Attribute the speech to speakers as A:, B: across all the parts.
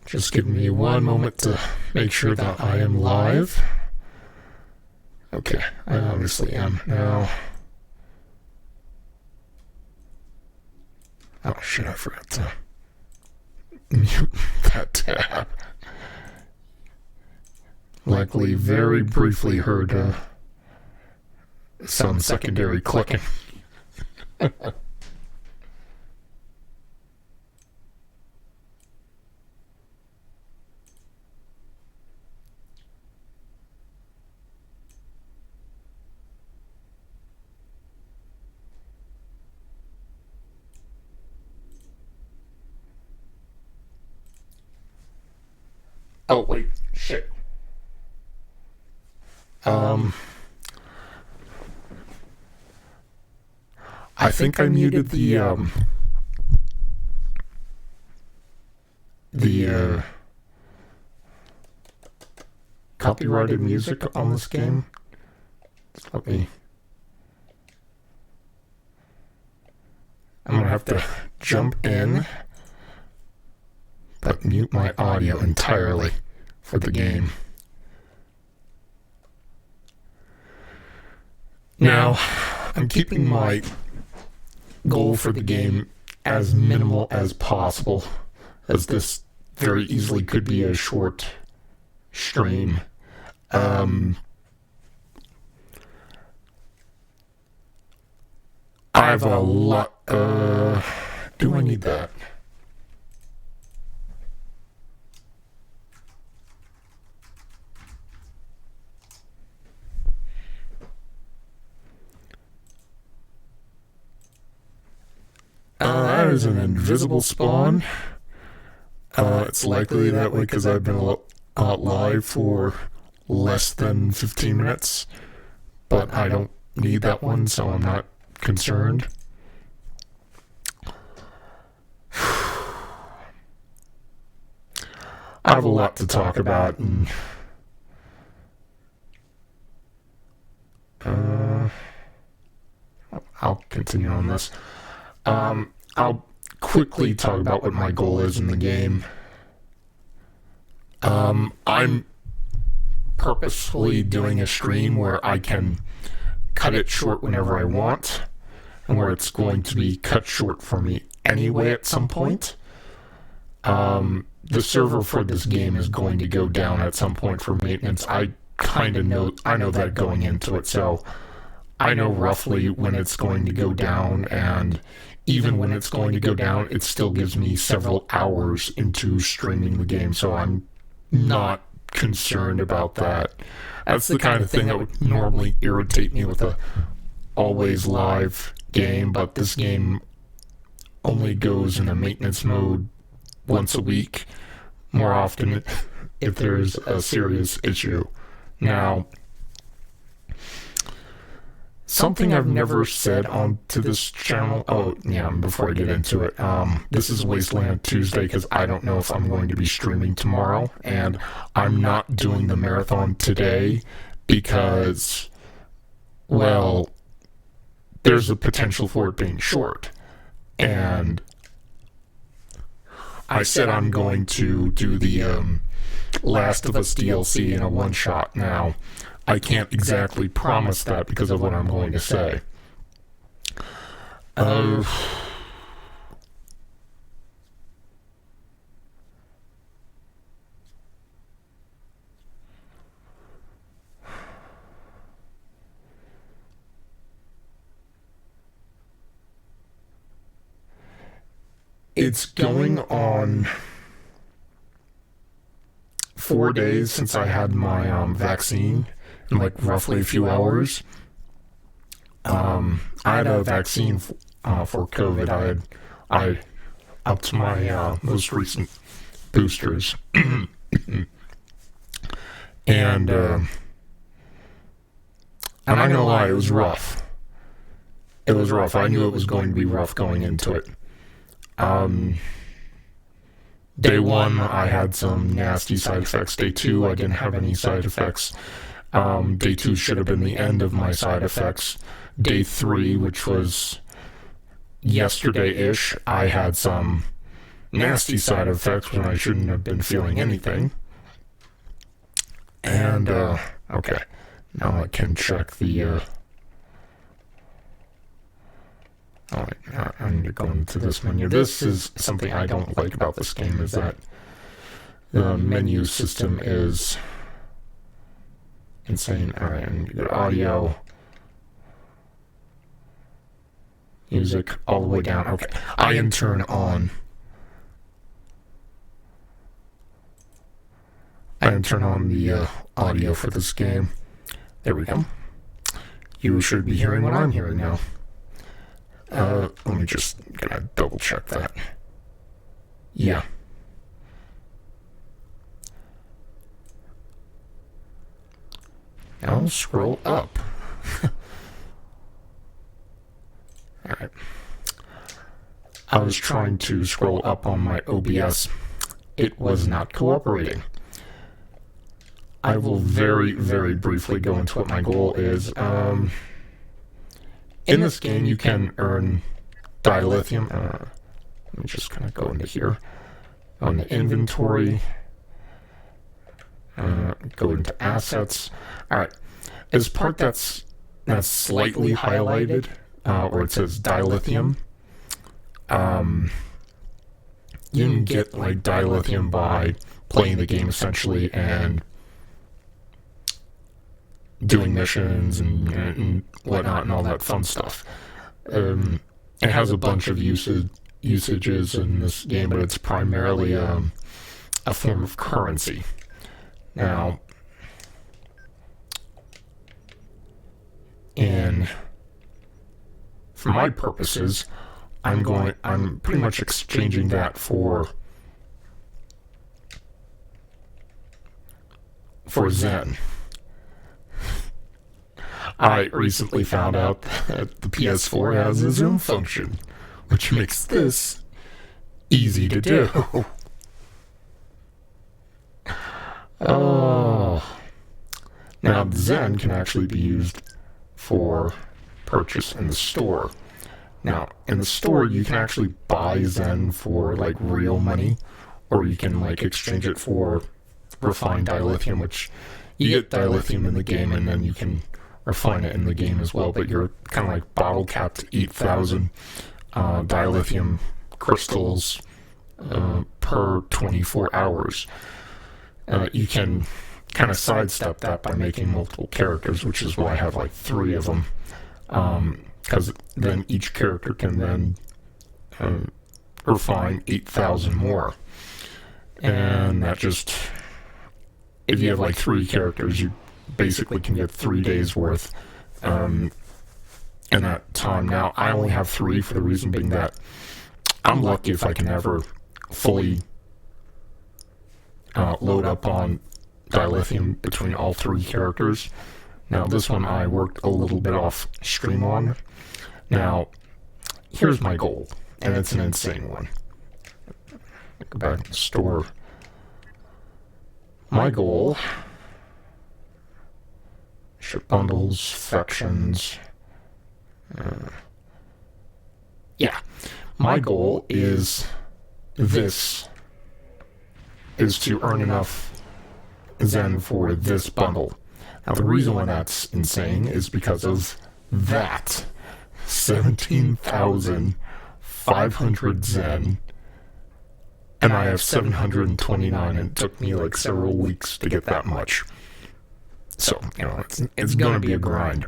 A: Just give me one moment to make sure that I am live. Okay, I obviously am now. Oh shit, I forgot to mute that tab. Likely very briefly heard some secondary clicking. Oh, wait, shit. I think I muted the copyrighted music on this game. Just let me... I'm gonna have to jump in, but mute my audio entirely for the game. Now, I'm keeping my goal for the game as minimal as possible, as this very easily could be a short stream. I have a lot... do I need that? That is an invisible spawn. It's likely that way because I've been live for less than 15 minutes, but I don't need that one, so I'm not concerned. I have a lot to talk about, and I'll continue on this. I'll quickly talk about what my goal is in the game. I'm purposefully doing a stream where I can cut it short whenever I want, and where it's going to be cut short for me anyway at some point. The server for this game is going to go down at some point for maintenance. I know that going into it, so I know roughly when it's going to go down, and even when it's going to go down, it still gives me several hours into streaming the game, so I'm not concerned about that. That's the kind of thing that would normally irritate me with a always live game, but this game only goes in a maintenance mode once a week, more often if there's a serious issue. Now, something I've never said onto this channel, before I get into it, this is Wasteland Tuesday because I don't know if I'm going to be streaming tomorrow, and I'm not doing the marathon today because, well, there's a potential for it being short, and I said I'm going to do the Last of Us DLC in a one-shot. Now, I can't exactly promise that because of what I'm going to say. It's going on 4 days since I had my vaccine, in like roughly a few hours. I had a vaccine for COVID. I upped my most recent boosters, and I'm not gonna lie, it was rough. It was rough. I knew it was going to be rough going into it. Day 1, I had some nasty side effects. Day 2, I didn't have any side effects. Day 2 should have been the end of my side effects. Day 3, which was yesterday-ish, I had some nasty side effects when I shouldn't have been feeling anything. And, okay. Now I can check the, I need to go into this menu. This is something I don't like about this game, is that the menu system is insane. Alright, I need to go to audio. Music, all the way down. Okay, I can turn on. I can turn on the audio for this game. There we go. You should be hearing what I'm hearing now. Let me just gonna double check that. Yeah. Now scroll up. Alright. I was trying to scroll up on my OBS. It was not cooperating. I will very, very briefly go into what my goal is. In this game, you can earn dilithium. Let me just kind of go into here. On the inventory. Go into assets. Alright. As part that's slightly highlighted, where it says dilithium, you can get like dilithium by playing the game essentially and doing missions and whatnot and all that fun stuff. It has a bunch of usages in this game, but it's primarily a form of currency. Now, for my purposes, I'm pretty much exchanging that for Zen. I recently found out that the PS4 has a zoom function, which makes this easy to do. Oh. Now, Zen can actually be used for purchase in the store. Now, in the store, you can actually buy Zen for, like, real money, or you can, like, exchange it for refined dilithium, which you get dilithium in the game, and then you can refine it in the game as well, but you're kind of like bottle capped to 8,000 dilithium crystals per 24 hours. You can kind of sidestep that by making multiple characters, which is why I have like 3 of them, because then each character can then refine 8,000 more. And that just, if you have like 3 characters, you basically can get 3 days worth in that time. Now, I only have 3 for the reason being that I'm lucky if I can ever fully load up on dilithium between all 3 characters. Now, this one I worked a little bit off stream on. Now, here's my goal, and it's an insane one. Go back to the store. My goal, ship bundles, factions. Yeah, my goal is to earn enough Zen for this bundle. Now, the reason why that's insane is because of that 17,500 Zen, and I have 729, and it took me like several weeks to get that much. So, you know, it's gonna be a grind.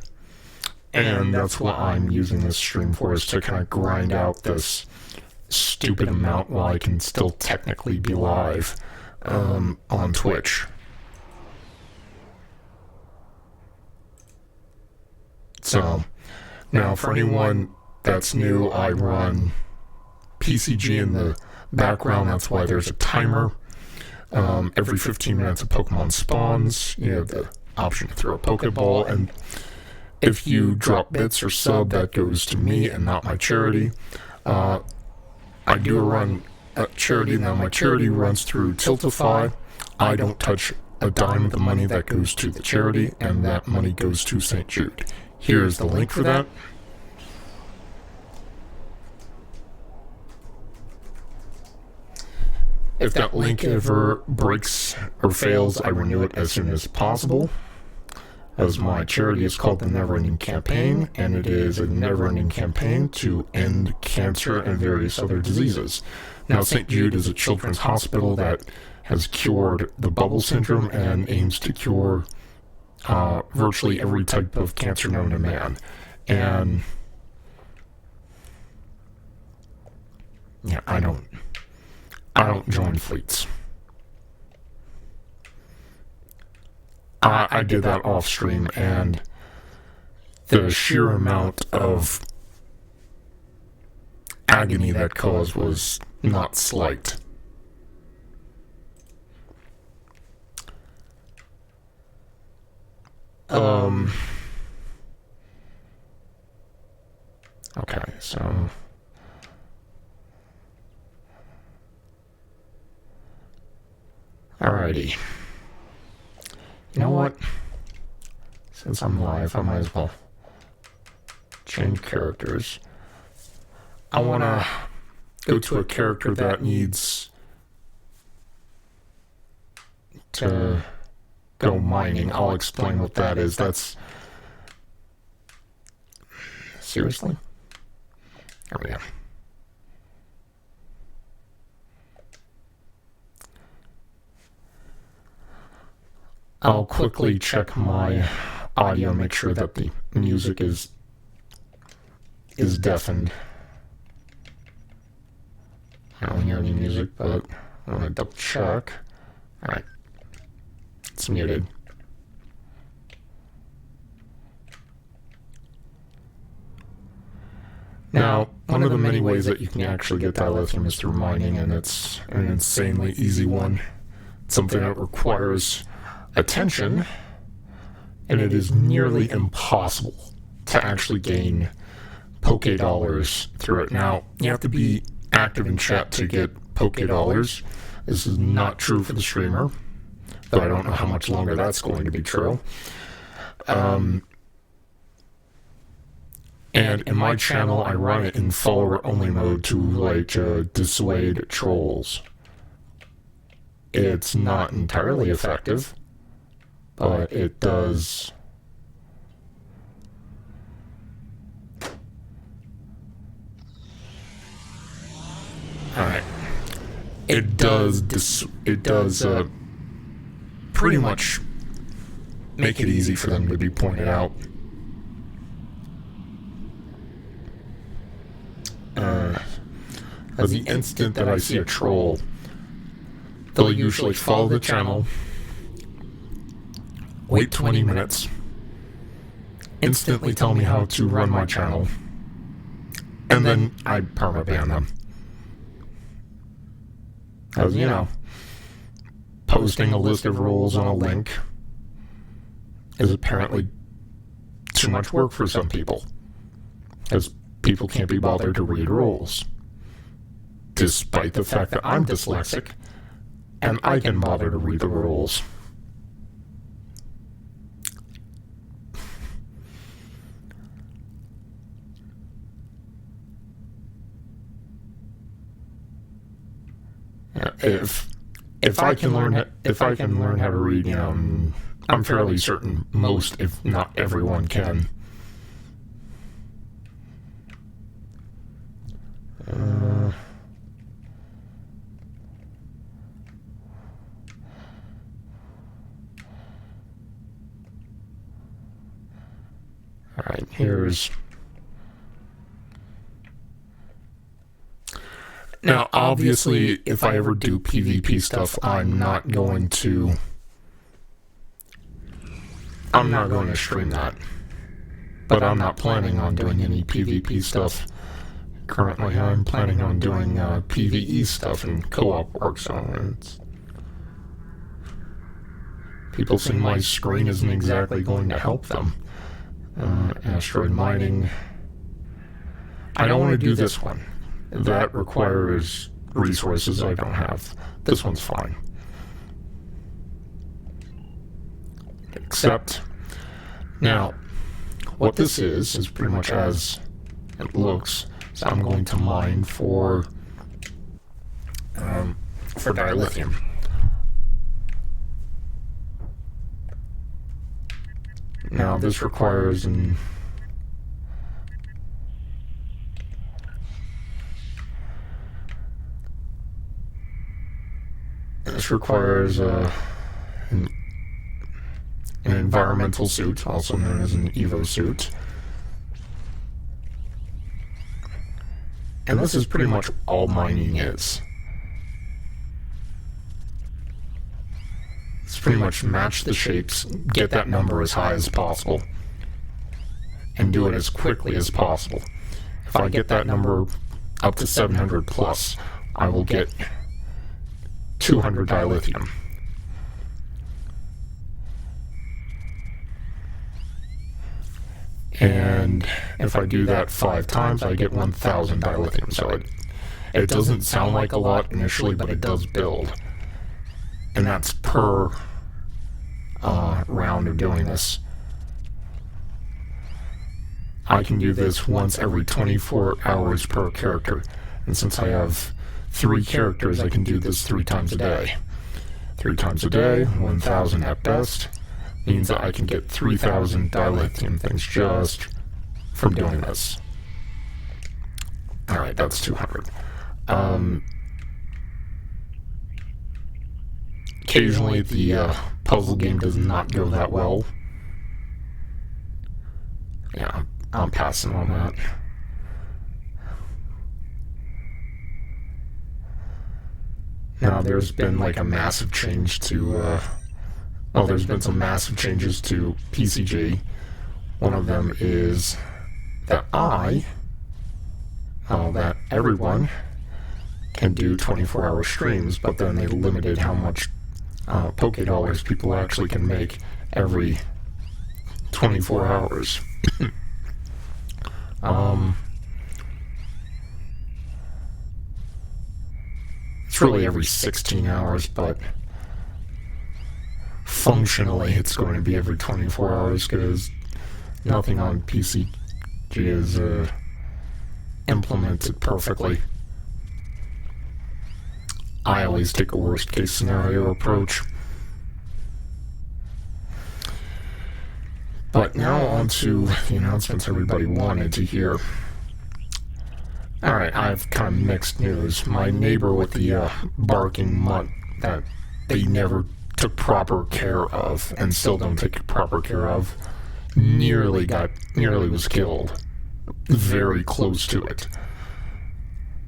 A: And that's what I'm using this stream for, is to kind of grind out this stupid amount while I can still technically be live on Twitch. So, now for anyone that's new, I run PCG in the background. That's why there's a timer. Every 15 minutes a Pokemon spawns. You have the option to throw a Pokeball, and if you drop bits or sub, that goes to me and not my charity. I do run a charity. Now, my charity runs through Tiltify. I don't touch a dime of the money. That goes to the charity, and that money goes to St. Jude. Here's the link for that. If that link ever breaks or fails, I renew it as soon as possible. As my charity is called the Never-Ending Campaign, and it is a never-ending campaign to end cancer and various other diseases. Now, St. Jude is a children's hospital that has cured the bubble syndrome and aims to cure virtually every type of cancer known to man. And yeah, I don't join fleets. I did that off stream, and the sheer amount of agony that caused was not slight. Okay, so alrighty. You know what? Since I'm live, I might as well change characters. I want to go to a character that needs to go mining. I'll explain what that is. That's... Seriously? There we go. I'll quickly check my audio, make sure that the music is deafened. I don't hear any music, but I want to double check. Alright. It's muted. Now, one of the many ways that you can actually get dilithium is through mining, and it's an insanely easy one. It's something that requires attention, and it is nearly impossible to actually gain Poke Dollars through it. Now, you have to be active in chat to get Poke Dollars. This is not true for the streamer, though I don't know how much longer that's going to be true. And in my channel, I run it in follower-only mode to dissuade trolls. It's not entirely effective, but it does... Alright. It does pretty much make it easy for them to be pointed out. As the instant that I see a troll, they'll usually follow the channel, wait 20 minutes, instantly tell me how to run my channel, and then I permaban them. As you know, posting a list of rules on a link is apparently too much work for some people, as people can't be bothered to read rules, despite the fact that I'm dyslexic and I can bother to read the rules. If I can learn how to read, you know, I'm fairly certain most, if not everyone, can. Alright, here's... Now, obviously, if I ever do PvP stuff, I'm not going to stream that. But I'm not planning on doing any PvP stuff. Currently, I'm planning on doing PvE stuff and co-op work, so it's... People seeing my screen isn't exactly going to help them. Asteroid mining. I don't want to do this one. That requires resources I don't have. This one's fine. Except, now, what this is pretty much as it looks. So I'm going to mine for for dilithium. Now this requires an environmental suit, also known as an Evo suit. And this is pretty much all mining is. It's pretty much match the shapes, get that number as high as possible, and do it as quickly as possible. If I get that number up to 700 plus, I will get 200 dilithium. And if I do that 5 times, I get 1,000 dilithium. So it doesn't sound like a lot initially, but it does build. And that's per round of doing this. I can do this once every 24 hours per character. And since I have 3 characters, I can do this 3 times a day. 3 times a day, 1,000 at best, means that I can get 3,000 dilithium things just from doing this. Alright, that's 200. Occasionally the puzzle game does not go that well. Yeah, I'm passing on that. Now there's been like a massive change to, there's been some massive changes to PCG. One of them is that that everyone can do 24-hour streams, but then they limited how much $Poké people actually can make every 24 hours. It's really every 16 hours, but functionally it's going to be every 24 hours because nothing on PCG is implemented perfectly. I always take a worst case scenario approach. But now on to the announcements everybody wanted to hear. Alright, I have kind of mixed news. My neighbor with the barking mutt that they never took proper care of, and still don't take proper care of, nearly was killed. Very close to it.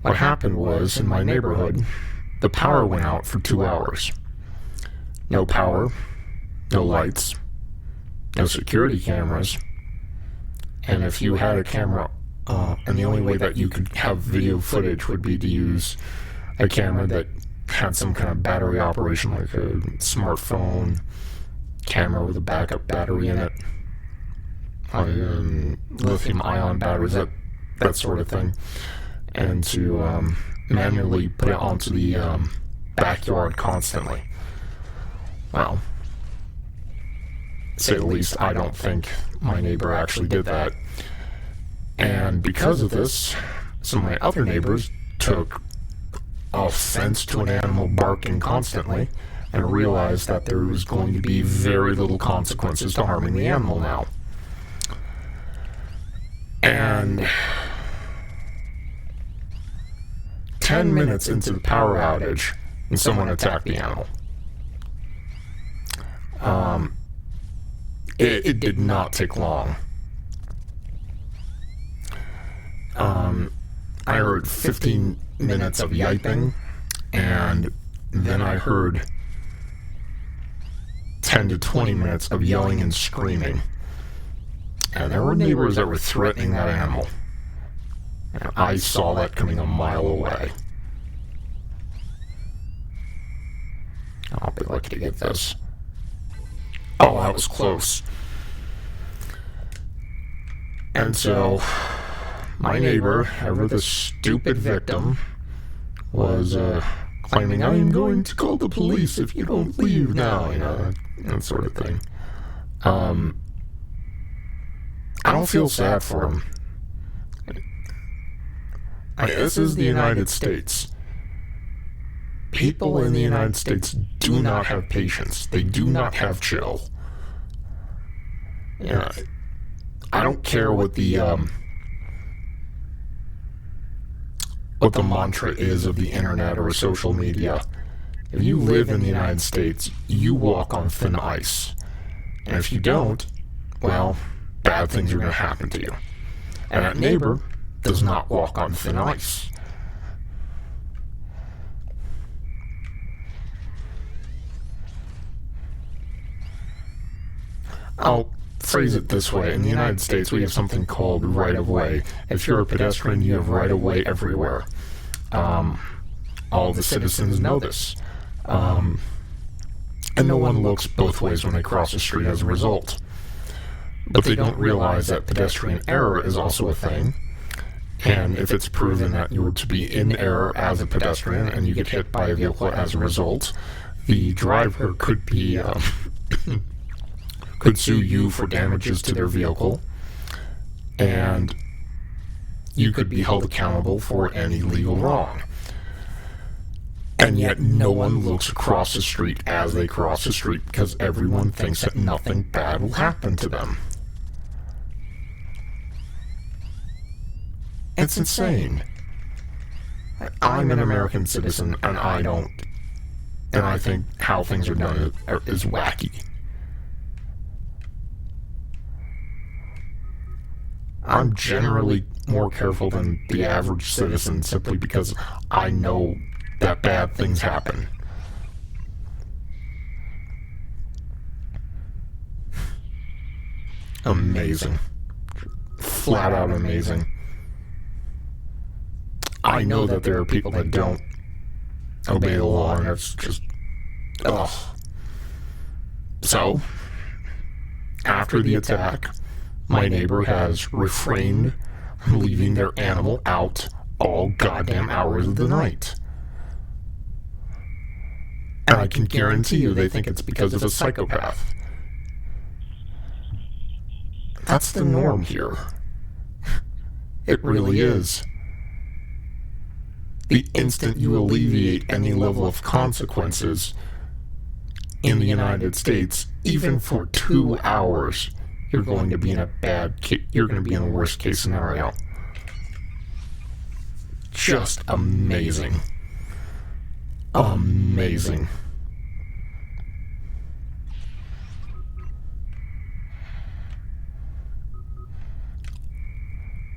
A: What happened was, in my neighborhood, the power went out for 2 hours. No power, no lights, no security cameras, and if you had a camera, and the only way that you could have video footage would be to use a camera that had some kind of battery operation, like a smartphone camera with a backup battery in it, lithium-ion batteries, that sort of thing, and to manually put it onto the backyard constantly. Well, to say the least, I don't think my neighbor actually did that. And because of this, some of my other neighbors took offense to an animal barking constantly and realized that there was going to be very little consequences to harming the animal now. And 10 minutes into the power outage, and someone attacked the animal. It did not take long. I heard 15 minutes of yiping, and then I heard 10 to 20 minutes of yelling and screaming. And there were neighbors that were threatening that animal. And I saw that coming a mile away. I'll be lucky to get this. Oh, that was close. And so, my neighbor, ever the stupid victim, was claiming, "I am going to call the police if you don't leave now," that sort of thing. I don't feel sad for him. This is the United States. people in the United States do not have patience. They do not have chill. Yeah, I don't care what the mantra is of the internet or social media. If you live in the United States, you walk on thin ice. And if you don't, well, bad things are going to happen to you. And that neighbor does not walk on thin ice. I'll phrase it this way. In the United States, we have something called right-of-way. If you're a pedestrian, you have right-of-way everywhere. All the citizens know this. And no one looks both ways when they cross the street as a result. But they don't realize that pedestrian error is also a thing. And if it's proven that you were to be in error as a pedestrian and you get hit by a vehicle as a result, the driver could be could sue you for damages to their vehicle, and you could be held accountable for any legal wrong. And yet no one looks across the street as they cross the street because everyone thinks that nothing bad will happen to them. It's insane. I'm an American citizen, and I think how things are done is wacky. I'm generally more careful than the average citizen simply because I know that bad things happen. Amazing. Flat out amazing. I know that there are people that don't obey the law, and it's just, ugh. So, after the attack, my neighbor has refrained from leaving their animal out all goddamn hours of the night. And I can guarantee you they think it's because of a psychopath. That's the norm here. It really is. The instant you alleviate any level of consequences in the United States, even for 2 hours, you're going to be in you're going to be in a worst case scenario. Just amazing. Amazing.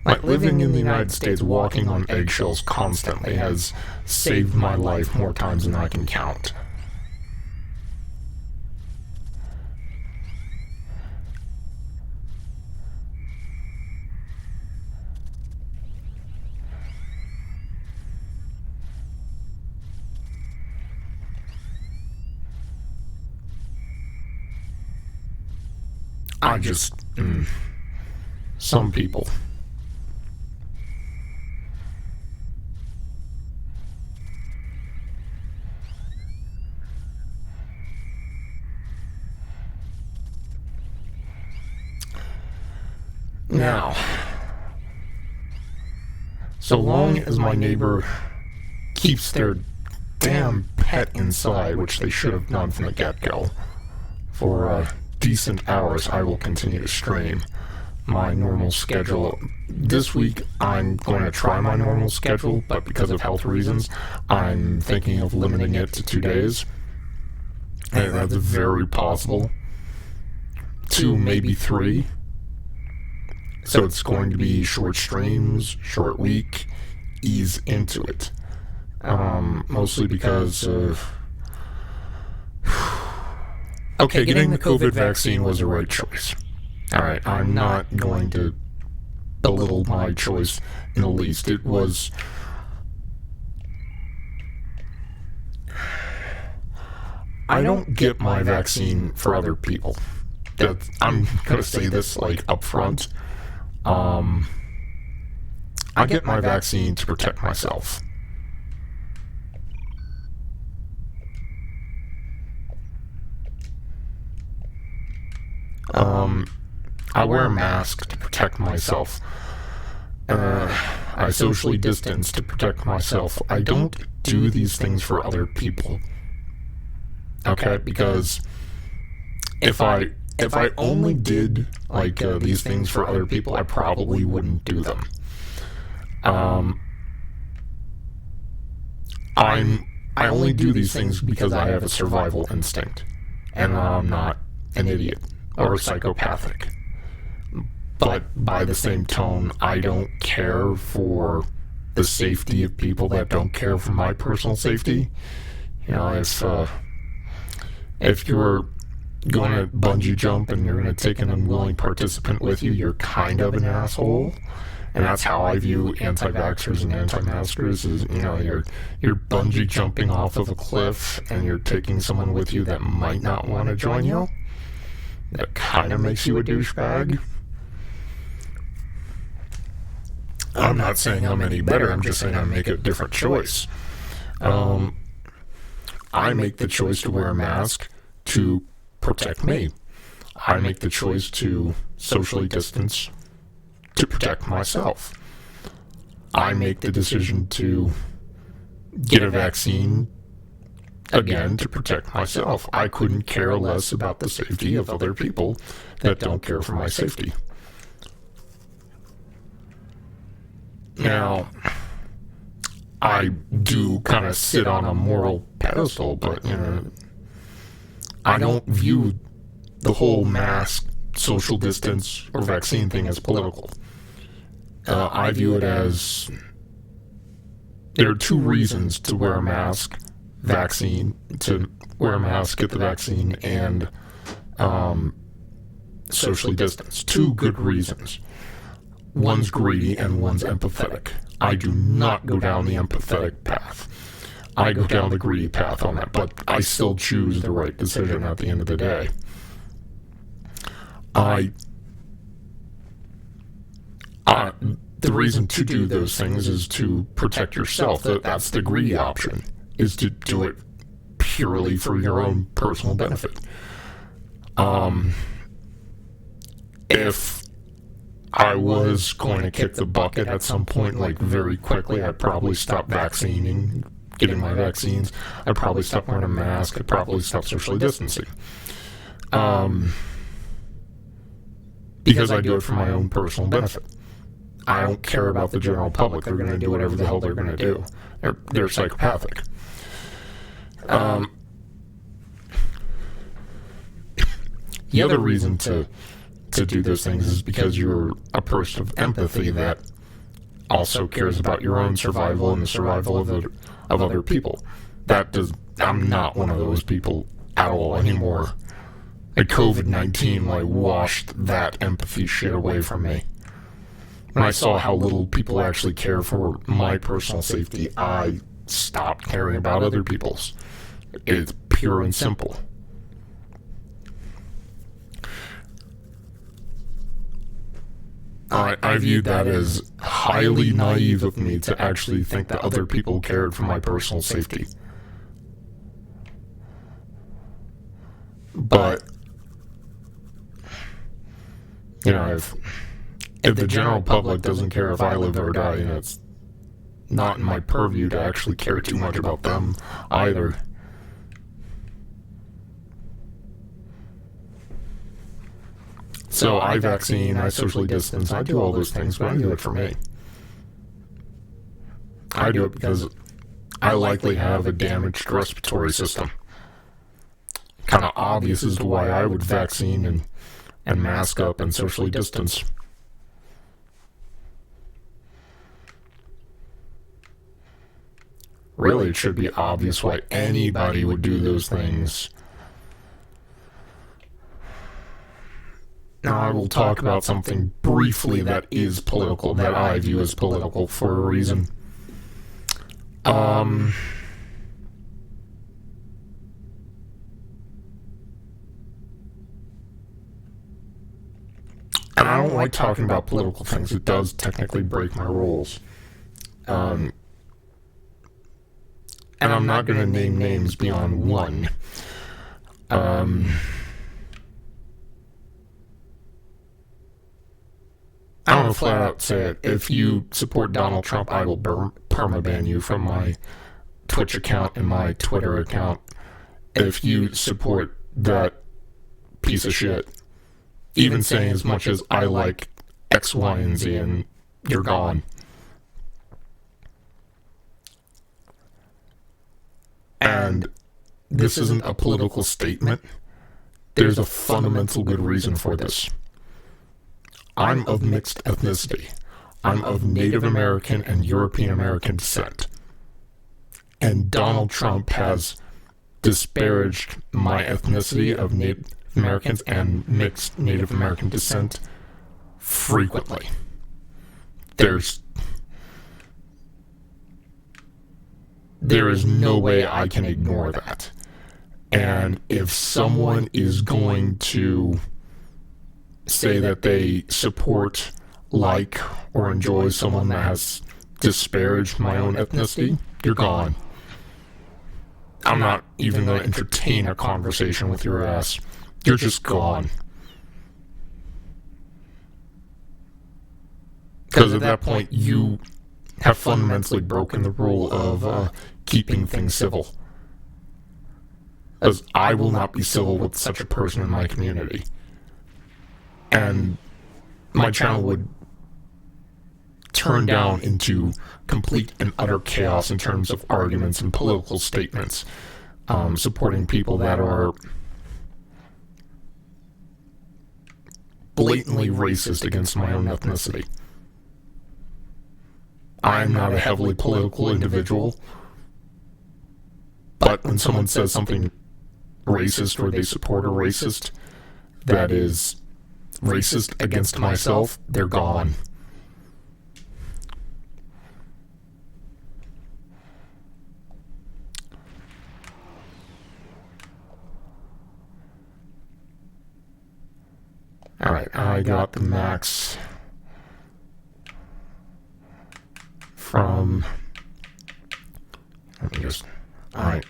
A: Like, living in the United States, walking on eggshells constantly has saved my life more times than I can count. Some people. Now, so long as my neighbor keeps their damn pet inside, which they should have done from the get-go, for decent hours, I will continue to stream my normal schedule. This week, I'm going to try my normal schedule, but because of health reasons, I'm thinking of limiting it to 2 days. And that's very possible. 2, maybe 3. So it's going to be short streams, short week, ease into it. Mostly because of... Okay, getting the COVID vaccine was the right choice. Alright, I'm not going to belittle my choice in the least. It was... I don't get my vaccine for other people. I'm going to say this, like, up front. I get my vaccine to protect myself. I wear a mask to protect myself. I socially distance to protect myself. I don't do these things for other people. Okay, because if I only did like these things for other people, I probably wouldn't do them. I only do these things because I have a survival instinct, and I'm not an idiot or psychopathic. But by the same tone, I don't care for the safety of people that don't care for my personal safety. You know, if you're going to bungee jump and you're going to take an unwilling participant with you, you're kind of an asshole. And that's how I view anti-vaxxers and anti-maskers is, you know, you're bungee jumping off of a cliff and you're taking someone with you that might not want to join you. That kind of makes you a douchebag. I'm not saying I'm any better, I'm just saying I make a different choice. I make the choice to wear a mask to protect me. I make the choice to socially distance to protect myself. I make the decision to get a vaccine, again, to protect myself. I couldn't care less about the safety of other people that don't care for my safety. Now, I do kind of sit on a moral pedestal, but, you know, I don't view the whole mask, social distance, or vaccine thing as political. I view it as there are two reasons to wear a mask, to wear a mask, get the vaccine, and socially distance. Two good reasons. One's greedy and one's empathetic. I do not go down the empathetic path. I go down the greedy path on that, but I still choose the right decision at the end of the day. The reason to do those things is to protect yourself. That's the greedy option, is to do it purely for your own personal benefit. If I was going to kick the bucket at some point, like very quickly, I'd probably stop getting my vaccines. I'd probably stop wearing a mask. I'd probably stop socially distancing. Because I do it for my own personal benefit. I don't care about the general public. They're going to do whatever the hell they're going to do. They're psychopathic. The other reason to do those things is because you're a person of empathy that also cares about your own survival and the survival of other people. I'm not one of those people at all anymore. And COVID-19 washed that empathy shit away from me. When I saw how little people actually care for my personal safety, I stopped caring about other people's. It's pure and simple. I viewed that as highly naive of me to actually think that other people cared for my personal safety. But, you know, if the general public doesn't care if I live or die, you know, it's not in my purview to actually care too much about them either. So I vaccine, I socially distance, I do all those things, but I do it for me. I do it because I likely have a damaged respiratory system. Kind of obvious as to why I would vaccine and mask up and socially distance. Really, it should be obvious why anybody would do those things. Now, I will talk about something briefly that is political, that I view as political for a reason. And I don't like talking about political things. It does technically break my rules. And I'm not going to name names beyond one. I'm gonna flat out say it. If you support Donald Trump, I will permaban you from my Twitch account and my Twitter account. If you support that piece of shit, even saying as much as I like X, Y, and Z, and you're gone. And this isn't a political statement. There's a fundamental good reason for this. I'm of mixed ethnicity. I'm of Native American and European American descent. And Donald Trump has disparaged my ethnicity of Native Americans and mixed Native American descent frequently. There is no way I can ignore that. And if someone is going to say that they support, like, or enjoy someone that has disparaged my own ethnicity, you're gone. I'm not even going to entertain a conversation with your ass. You're just gone. Because at that point, you have fundamentally broken the rule of keeping things civil. As I will not be civil with such a person in my community. And my channel would turn down into complete and utter chaos in terms of arguments and political statements, supporting people that are blatantly racist against my own ethnicity. I'm not a heavily political individual, but when someone says something racist or they support a racist that is racist against myself, they're gone. Alright, I got the max from... Let me just... Alright,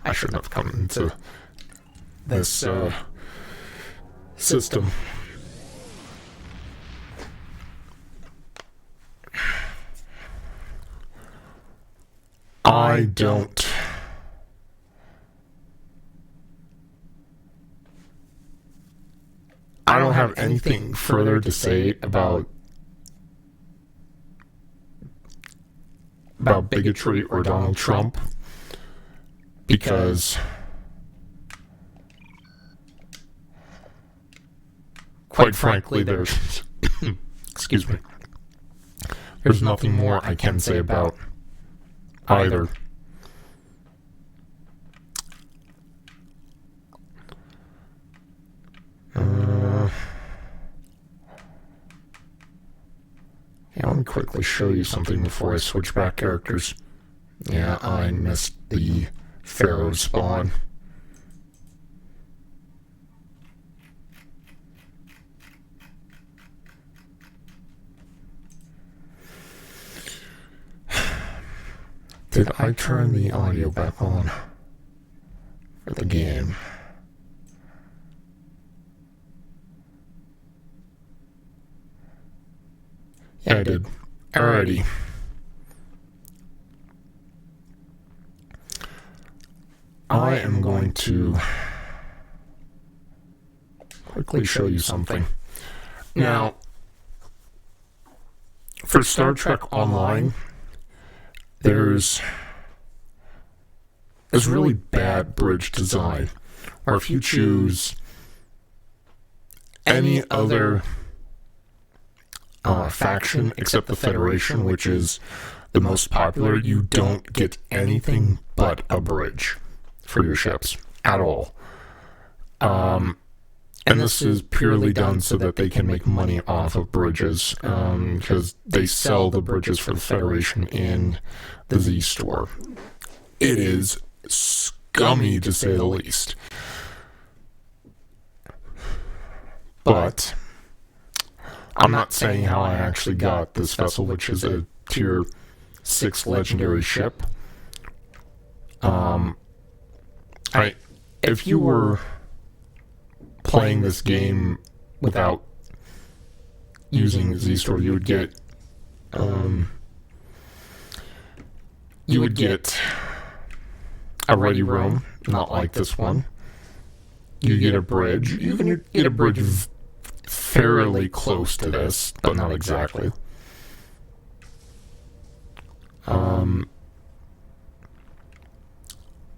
A: I shouldn't have come into this system. I don't have anything further to say about bigotry or Donald Trump, because quite frankly, there's excuse me, there's nothing more I can say about either. Yeah, let me quickly show you something before I switch back characters. Yeah, I missed the Pharaoh spawn. Did I turn the audio back on for the game? Yeah, I did. Alrighty. I am going to quickly show you something. Now, for Star Trek Online, there's really bad bridge design. Or if you choose any other faction except the Federation, which is the most popular, you don't get anything but a bridge for your ships at all. And this is purely done so that they can make money off of bridges, because they sell the bridges for the Federation in the Z store. It is scummy, to say the least. But I'm not saying how I actually got this vessel, which is a tier 6 legendary ship. If you were playing this game without using Z-Store, you would get a ready room, not like this one. You get a bridge. You can get a bridge fairly close to this, but not exactly.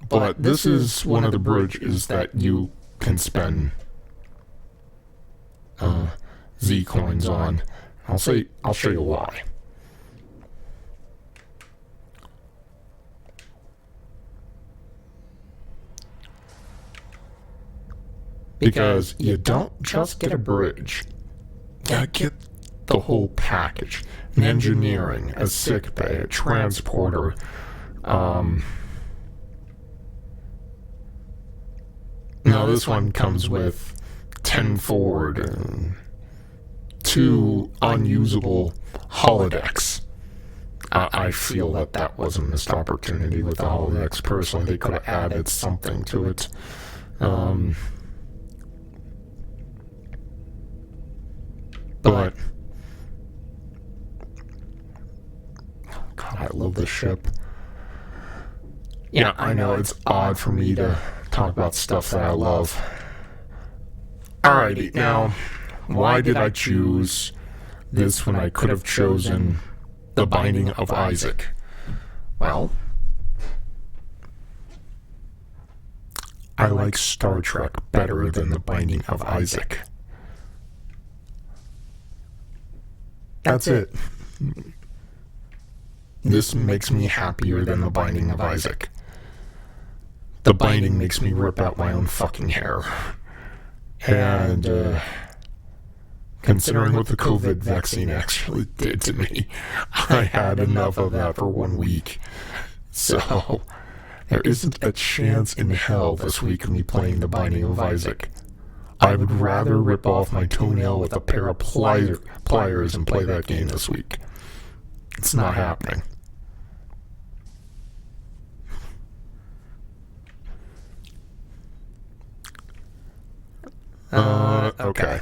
A: But this is one of the bridges that you can spend Z coins on. I'll show you why. Because you don't just get a bridge. You get the whole package. An engineering, a sick bay, a transporter, now this one comes with 10 forward and 2 unusable holodecks. I feel that was a missed opportunity with the holodecks. Personally, they could have added something to it. But God, I love this ship. Yeah, I know it's odd for me to talk about stuff that I love. Alrighty, now, why did I choose this when I could have chosen The Binding of Isaac? Well, I like Star Trek better than The Binding of Isaac. That's it. This makes me happier than The Binding of Isaac. The Binding makes me rip out my own fucking hair. And, considering what the COVID vaccine actually did to me, I had enough of that for 1 week. So, there isn't a chance in hell this week of me playing The Binding of Isaac. I would rather rip off my toenail with a pair of pliers and play that game this week. It's not happening. Okay.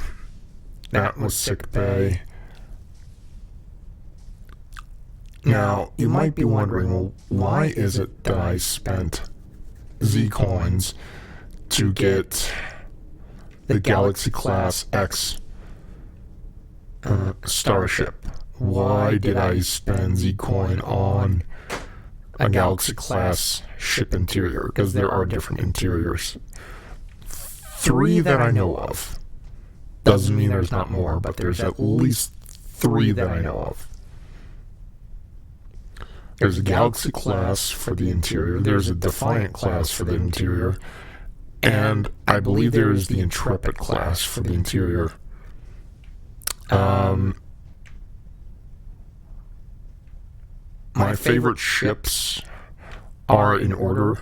A: That was sick bay. Now, you might be wondering, well, why is it that I spent Z coins to get the Galaxy Class X starship? Why did I spend Z coin on a Galaxy Class ship interior? Because there are different interiors. 3 that I know of. Doesn't mean there's not more, but there's at least 3 that I know of. There's a Galaxy Class for the interior. There's a Defiant Class for the interior. And I believe there is the Intrepid class for the interior. My favorite ships are in order: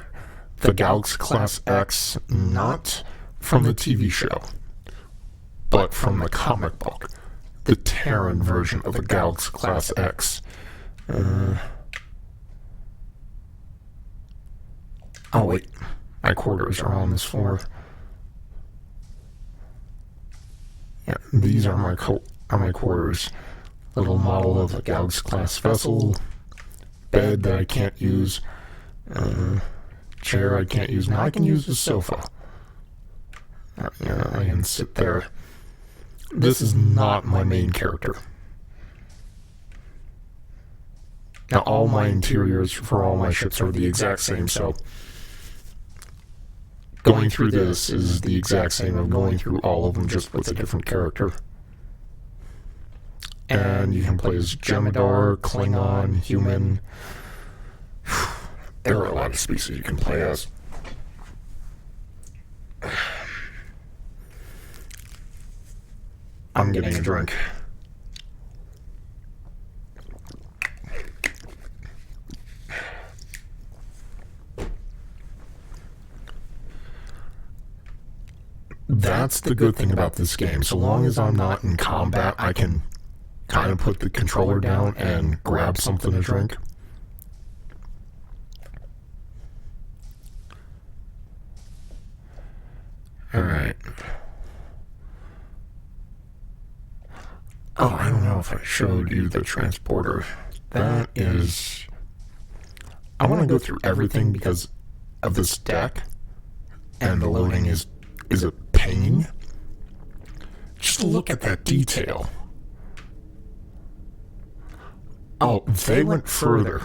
A: the Galaxy Class X, not from the TV show, but from the comic book, the Terran version of the Galaxy Class X. Oh wait. My quarters are on this floor. Yeah, these are my quarters. Little model of a Galaxy Class vessel. Bed that I can't use. Chair I can't use. Now I can use the sofa. I can sit there. This is not my main character. Now all my interiors for all my ships are the exact same, so going through this is the exact same of going through all of them, just with a different character. And you can play as Jemadar, Klingon, human. There are a lot of species you can play as. I'm getting a drink. That's the good thing about this game. So long as I'm not in combat, I can kind of put the controller down and grab something to drink. Alright. Oh, I if I showed you the transporter. That is... I want to go through everything because of this deck, and the loading is a pain. Just look at that detail. Oh, they went further.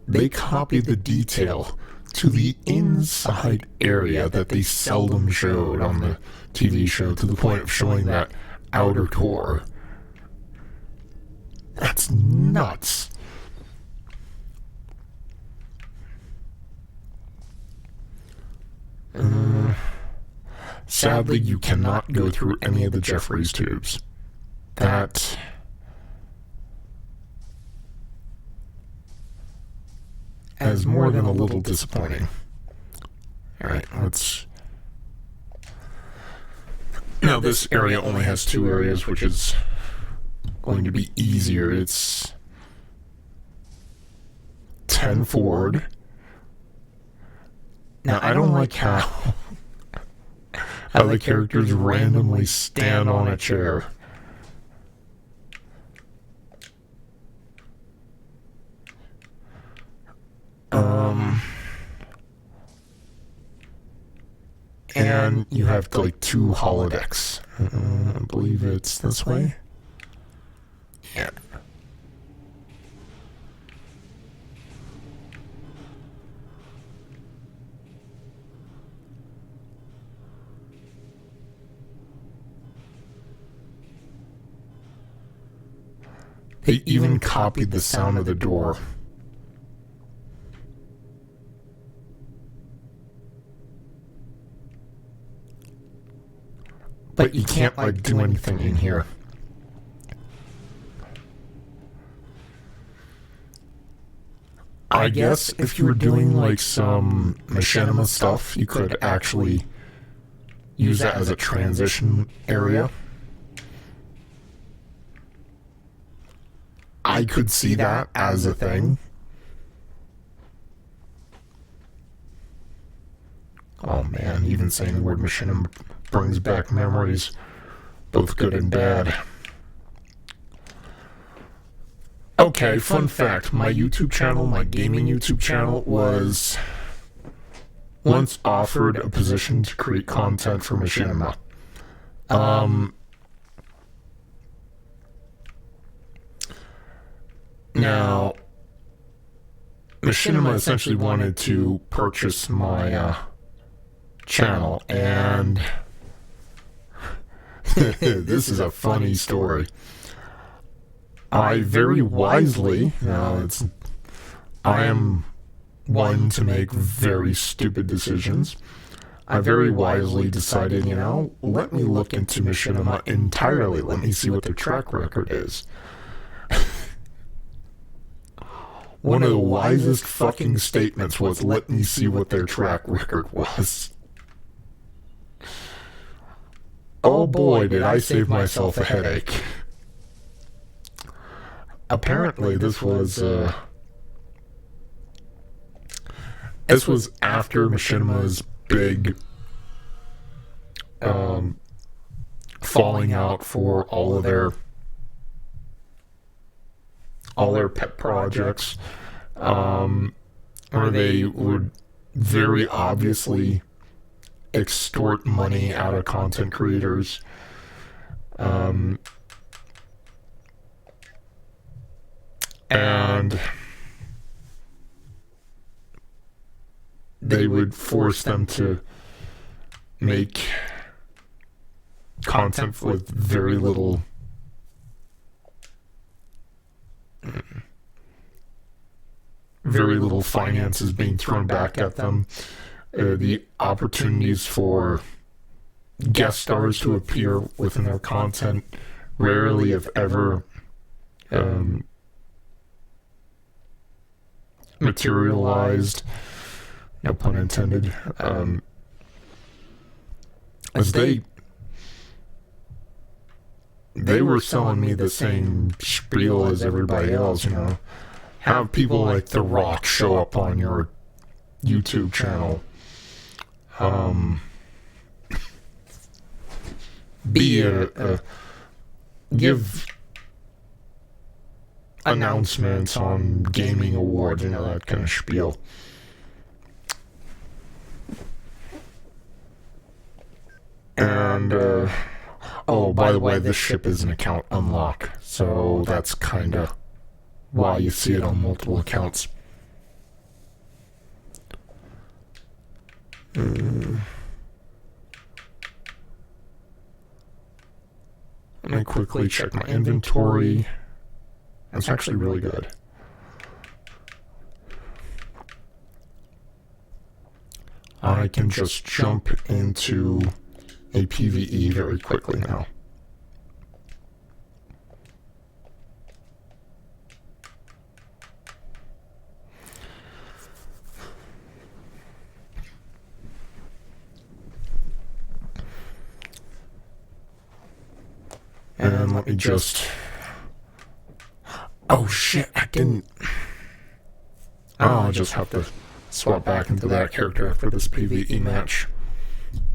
A: They copied the detail to the inside area that they seldom showed on the TV show, to the point of showing that outer core. That's nuts. Sadly, you cannot go through any of the Jeffries tubes. That is more than a little disappointing. Alright, let's... Now, this area only has 2 areas, which is going to be easier. It's 10 forward. Now, I don't like how the characters randomly stand on a chair. And you have like 2 holodecks. I believe it's this way. Yeah. They even copied the sound of the door. But you can't, like, do anything in here. I guess if you were doing, like, some machinima stuff, you could actually use that as a transition area. I could see that as a thing. Oh man, even saying the word machinima brings back memories, both good and bad. Okay, fun fact, my YouTube channel, my gaming YouTube channel, was once offered a position to create content for machinima. Now, machinima essentially wanted to purchase my channel, and this is a funny story. I very wisely, I am one to make very stupid decisions. I very wisely decided, let me look into machinima entirely. Let me see what their track record is. One of the wisest fucking statements was, let me see what their track record was. Oh boy, did I save myself a headache. Apparently, this was after Machinima's big falling out for all their pet projects, where they would very obviously extort money out of content creators. And they would force them to make content with very little finances being thrown back at them. The opportunities for guest stars to appear within their content rarely, if ever, materialized, no pun intended, as they were selling me the same spiel as everybody else, have people like The Rock show up on your YouTube channel, be give announcements on gaming awards, that kind of spiel. And, oh, by the way, this ship is an account unlock, so that's kind of why you see it on multiple accounts. Let me quickly check my inventory. That's actually really good. I can just jump into a PvE very quickly now. And let me just... Oh shit, I didn't... Oh, I'll just have to swap back into that character after this PvE match.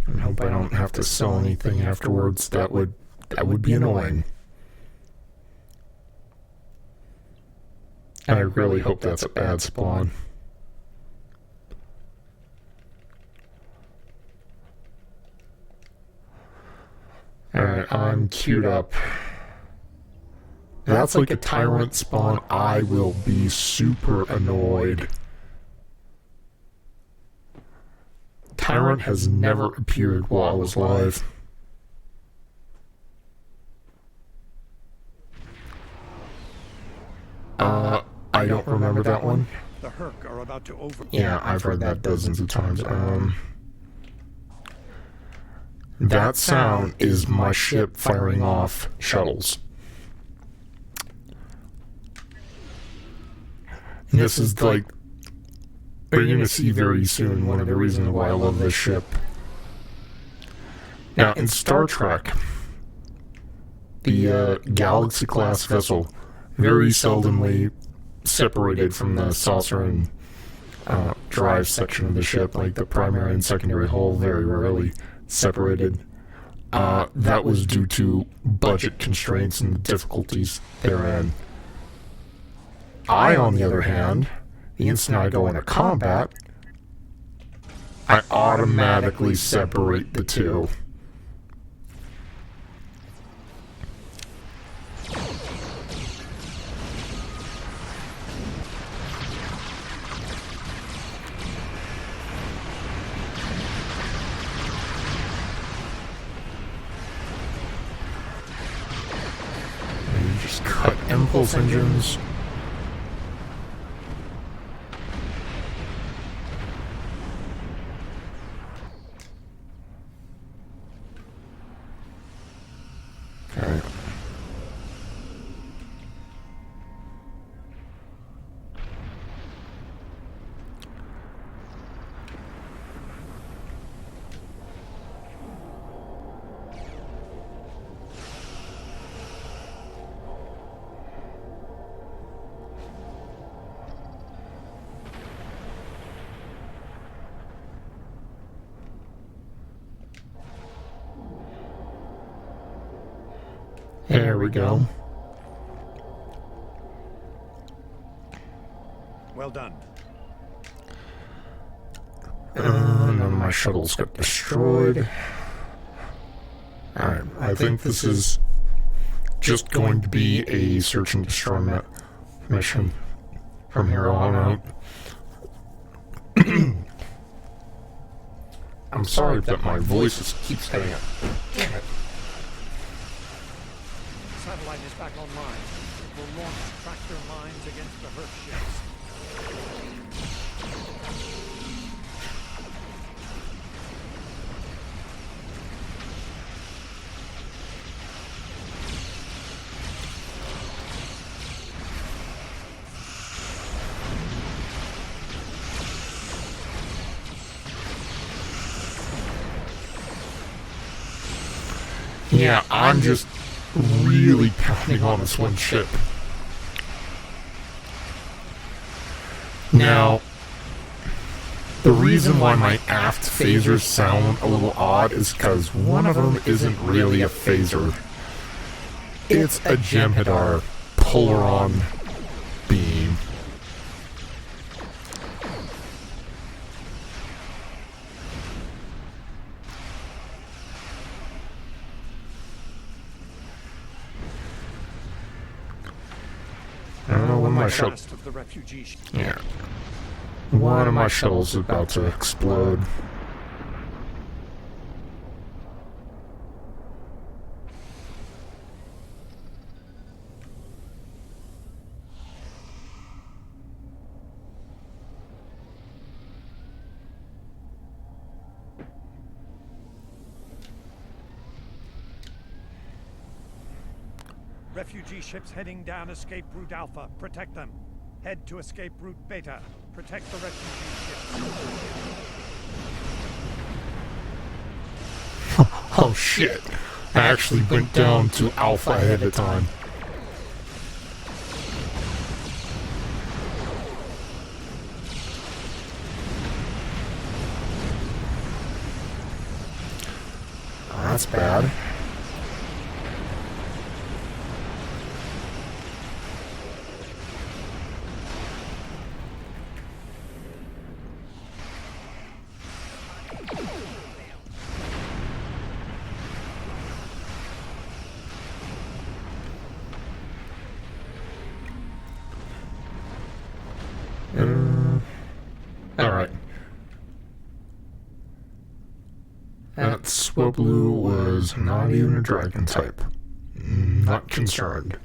A: I hope I don't have to sell anything afterwards. That would be annoying. And I really hope that's a bad spawn. Alright, I'm queued up. If that's like a tyrant spawn, I will be super annoyed. Tyrant has never appeared while I was live. I don't remember that one.
B: The Herc are about to over...
A: Yeah, I've heard that dozens of times. That sound is my ship firing off shuttles. And this is like... You're going to see very soon one of the reasons why I love this ship. Now, in Star Trek, the Galaxy-class vessel very seldomly separated from the saucer and drive section of the ship, like the primary and secondary hull, very rarely separated. That was due to budget constraints and the difficulties therein. I, on the other hand, the instant I go into combat, I automatically separate the two. And you just cut impulse engines. Okay. There we go.
B: Well done.
A: And then my shuttles got destroyed. Alright, I think this is just going to be a search and destroy mission from here on out. I'm sorry that my voice keeps getting it. Damn it.
B: Satellite is back online. It will launch tractor mines against the Herc ships.
A: Yeah, I'm just really pounding on this one ship. Now, the reason why my aft phasers sound a little odd is because one of them isn't really a phaser. It's a Jem'Hadar Polaron beam. I don't know when my shuttle...
B: Last of the refugee ship.
A: Yeah. One of my shuttles is about to explode.
B: Refugee ships heading down escape route Alpha. Protect them. Head to escape route Beta. Protect the refugee ships.
A: Oh shit. I actually went down to Alpha ahead of time. Oh, that's bad. Alright. That Swablu was not even a dragon type. Not concerned.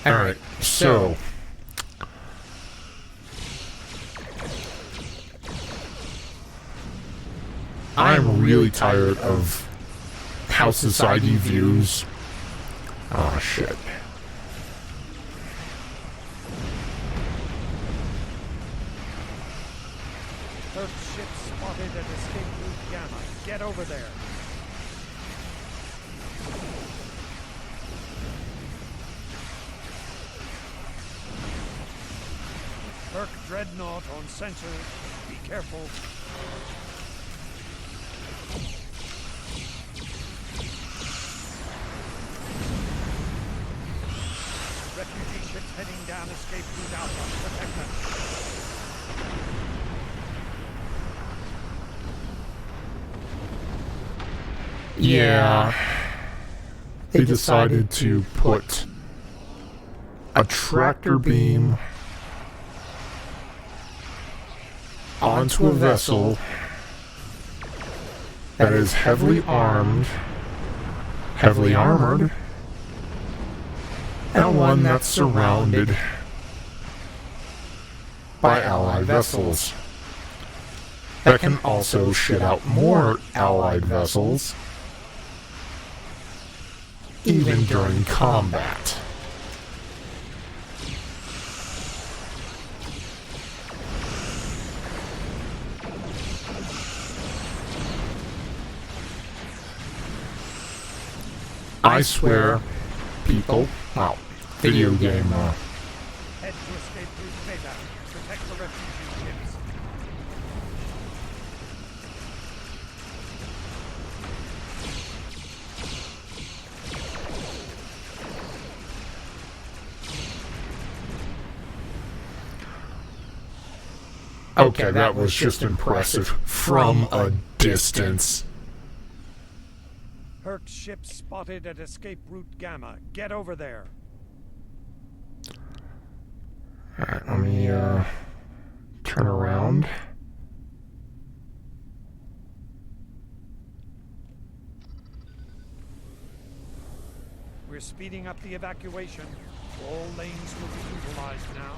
A: Alright, so... I'm really tired of how society views... Oh shit.
B: Third ship spotted at escape route Gamma. Get over there. Turk dreadnought on sensors. Be careful. Refugee ships heading down escape route Alpha. Protect them.
A: Yeah, they decided to put a tractor beam onto a vessel that is heavily armed, heavily armored, and one that's surrounded by Allied vessels that can also shit out more Allied vessels even during combat. I swear, people, wow, video game,
B: Head to escape route Beta. Protect the refugee ships.
A: Okay, that was just impressive from a distance.
B: Herc ship spotted at escape route Gamma. Get over there.
A: Alright, let me, turn around.
B: We're speeding up the evacuation. All lanes will be utilized now.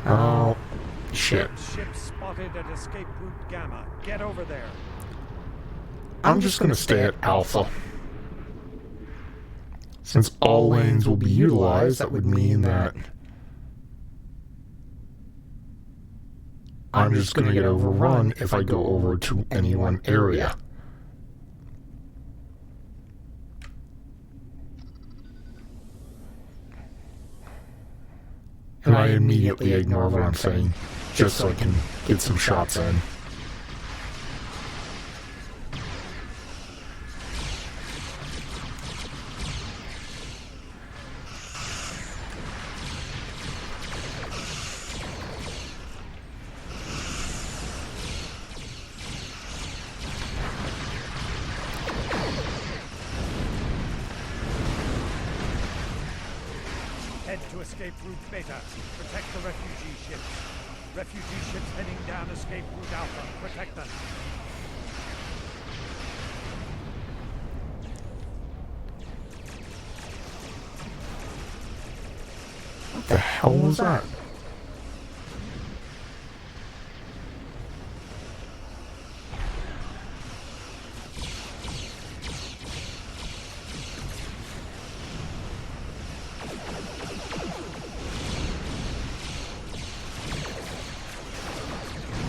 A: Oh, shit.
B: Ship spotted at escape route Gamma. Get over there.
A: I'm just gonna stay at Alpha. Since all lanes will be utilized, that would mean that I'm just gonna get overrun if I go over to any one area. And I immediately ignore what I'm saying, just so I can get some shots in.
B: Head to escape route Beta. Protect the refugee ships. Refugee ships heading down escape route Alpha. Protect them.
A: What the hell was that?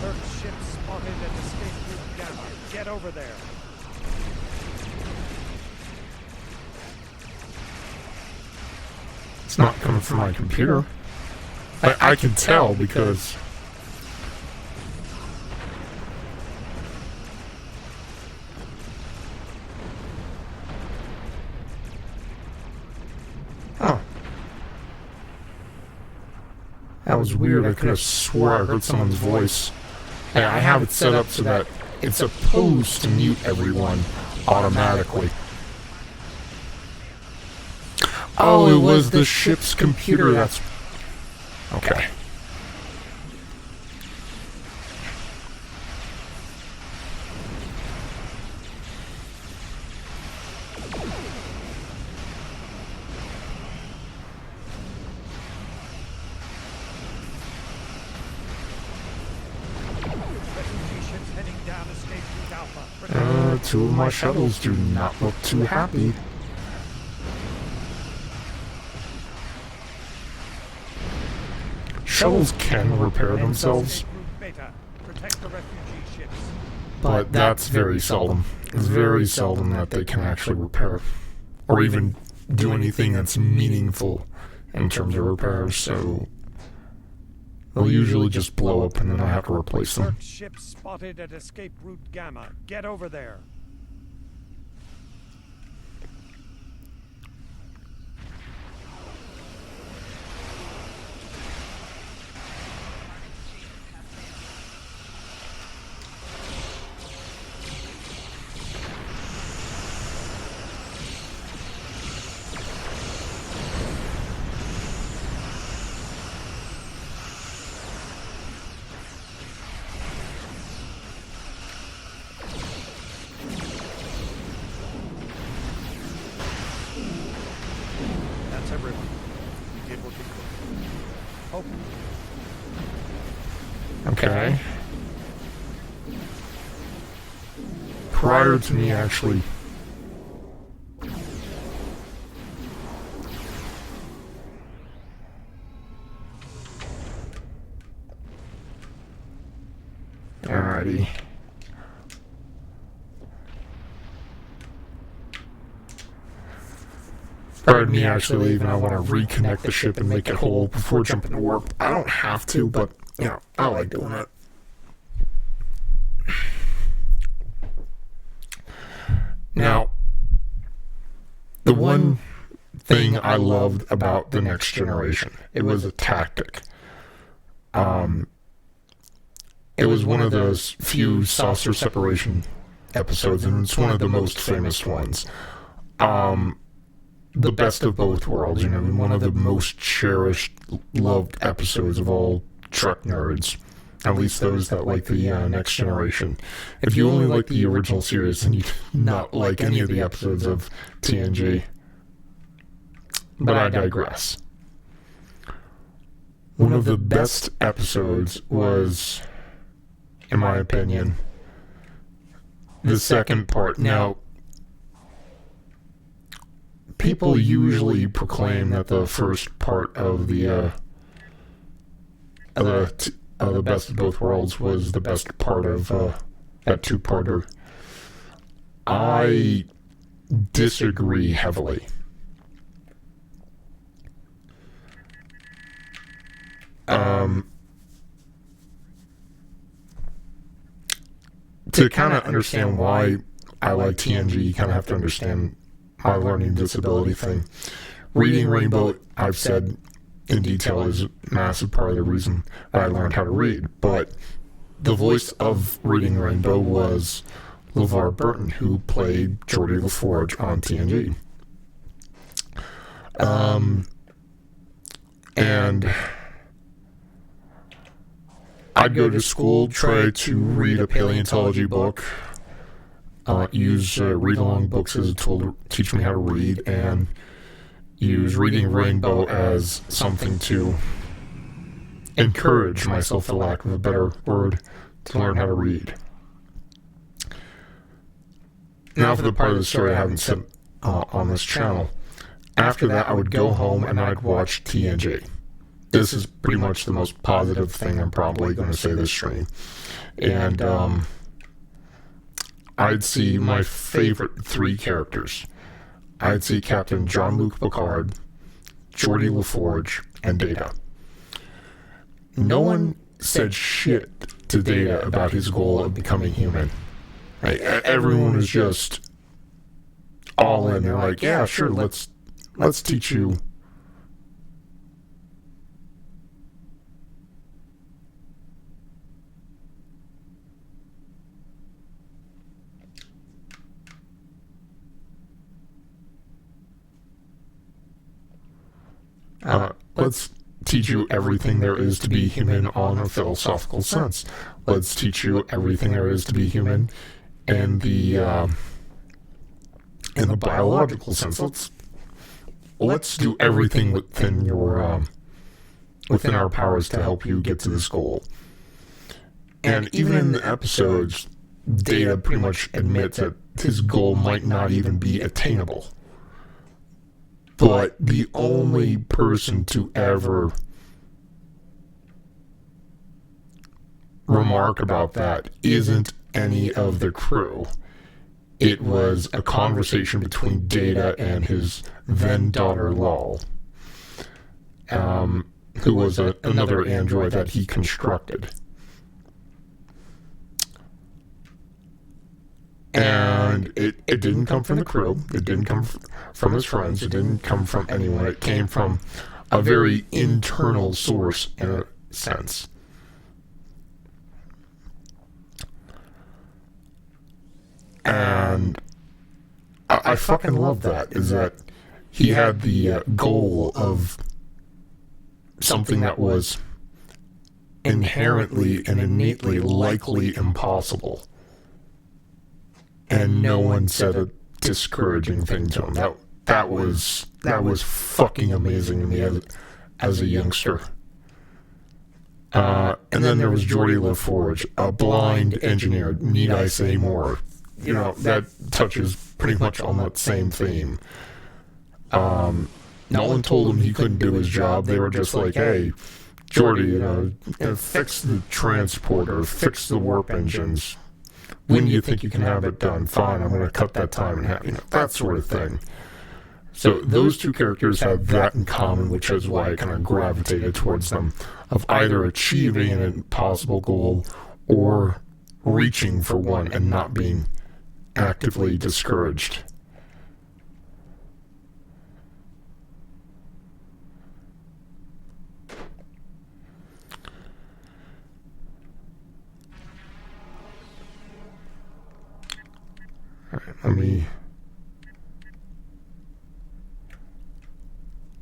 B: Earth ship spotted at escape route Gamma. Get over there.
A: It's not coming from my computer. I can tell because... Huh. That was weird. I could have swore I heard someone's voice. And I have it set up so that it's supposed to mute everyone automatically. Oh, it was the ship's computer. That's... Okay.
B: Refugee ships heading down escape route Alpha. Protect
A: Two of my shuttles do not look too happy. Shuttles can repair themselves,
B: escape route Beta. Protect the refugee ships.
A: but that's very seldom. It's very seldom that they can actually repair or even do anything that's meaningful in terms of repairs, so they'll usually just blow up and then I have to replace them.
B: Earth ship spotted at escape route Gamma. Get over there. That's everyone. Begin looking for Hope.
A: Okay. Prior to me actually... Alrighty. Prior to me actually leaving, I want to reconnect the ship and make it whole before jumping to warp. I don't have to, but, you know, I like doing it. Now, the one thing I loved about the Next Generation, it was a tactic. It was one of those few saucer separation episodes, and it's one of the most famous ones. The best of both worlds, you know, one of the most cherished, loved episodes of all Trek nerds. At least those that like the Next Generation. If you only like the original series, then you do not like any of the episodes of TNG. But I digress. One of the best episodes was, in my opinion, the second part. Now, people usually proclaim that the first part of the best of both worlds was the best part of that two-parter. I disagree heavily. To kind of understand why I like TNG, you kind of have to understand my learning disability thing. Reading Rainbow, I've said in detail, is a massive part of the reason I learned how to read. But the voice of Reading Rainbow was LeVar Burton, who played Geordi LaForge on TNG. And I'd go to school, try to read a paleontology book, use read-along books as a tool to teach me how to read, and use Reading Rainbow as something to encourage myself, for lack of a better word, to learn how to read. Now for the part of the story I haven't said on this channel. After that, I would go home and I'd watch TNG. This is pretty much the most positive thing I'm probably going to say this stream. And I'd see my favorite three characters. I'd see Captain Jean-Luc Picard, Geordi LaForge, and Data. No one said shit to Data about his goal of becoming human. Like, everyone was just all in. They're like, yeah, sure, let's teach you. Let's teach you everything there is to be human on a philosophical sense. Let's teach you everything there is to be human in the biological sense. Let's do everything within your within our powers to help you get to this goal. And even in the episodes, Data pretty much admits that his goal might not even be attainable. But the only person to ever remark about that isn't any of the crew. It was a conversation between Data and his then daughter Lal, who was another android that he constructed. And it didn't come from the crew. It didn't come from his friends. It didn't come from anyone. It came from a very internal source, in a sense. And I fucking love that, is that he had the goal of something that was inherently and innately likely impossible. And no one said a discouraging thing to him. That was fucking amazing to me as a youngster. And then there was Geordi LaForge, a blind engineer. Need I say more? You know, that touches pretty much on that same theme. No one told him he couldn't do his job. They were just like, hey, Geordi, fix the transporter, fix the warp engines. When do you think you can have it done? Fine, I'm going to cut that time in half. That sort of thing. So those two characters had that in common, which is why I kind of gravitated towards them, of either achieving an impossible goal or reaching for one and not being actively discouraged.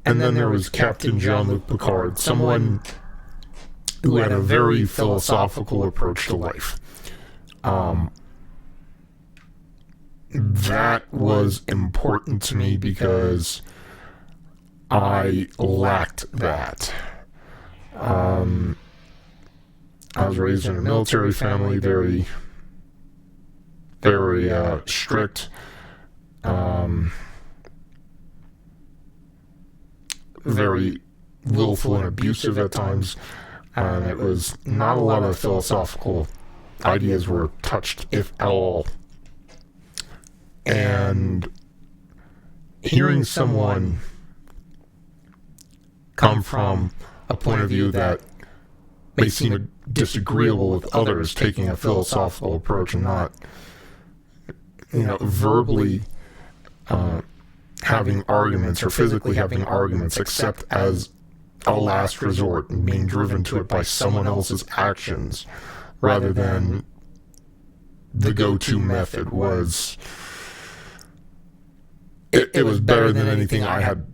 A: And then there was Captain Jean-Luc Picard, someone who had a very philosophical approach to life. That was important to me because I lacked that. I was raised in a military family, very strict. Very willful and abusive at times, and it was not a lot of philosophical ideas were touched, if at all. And hearing someone come from a point of view that may seem disagreeable with others, taking a philosophical approach and not, verbally having arguments or physically having arguments, except as a last resort and being driven to it by someone else's actions rather than the go-to method, was it was better than anything I had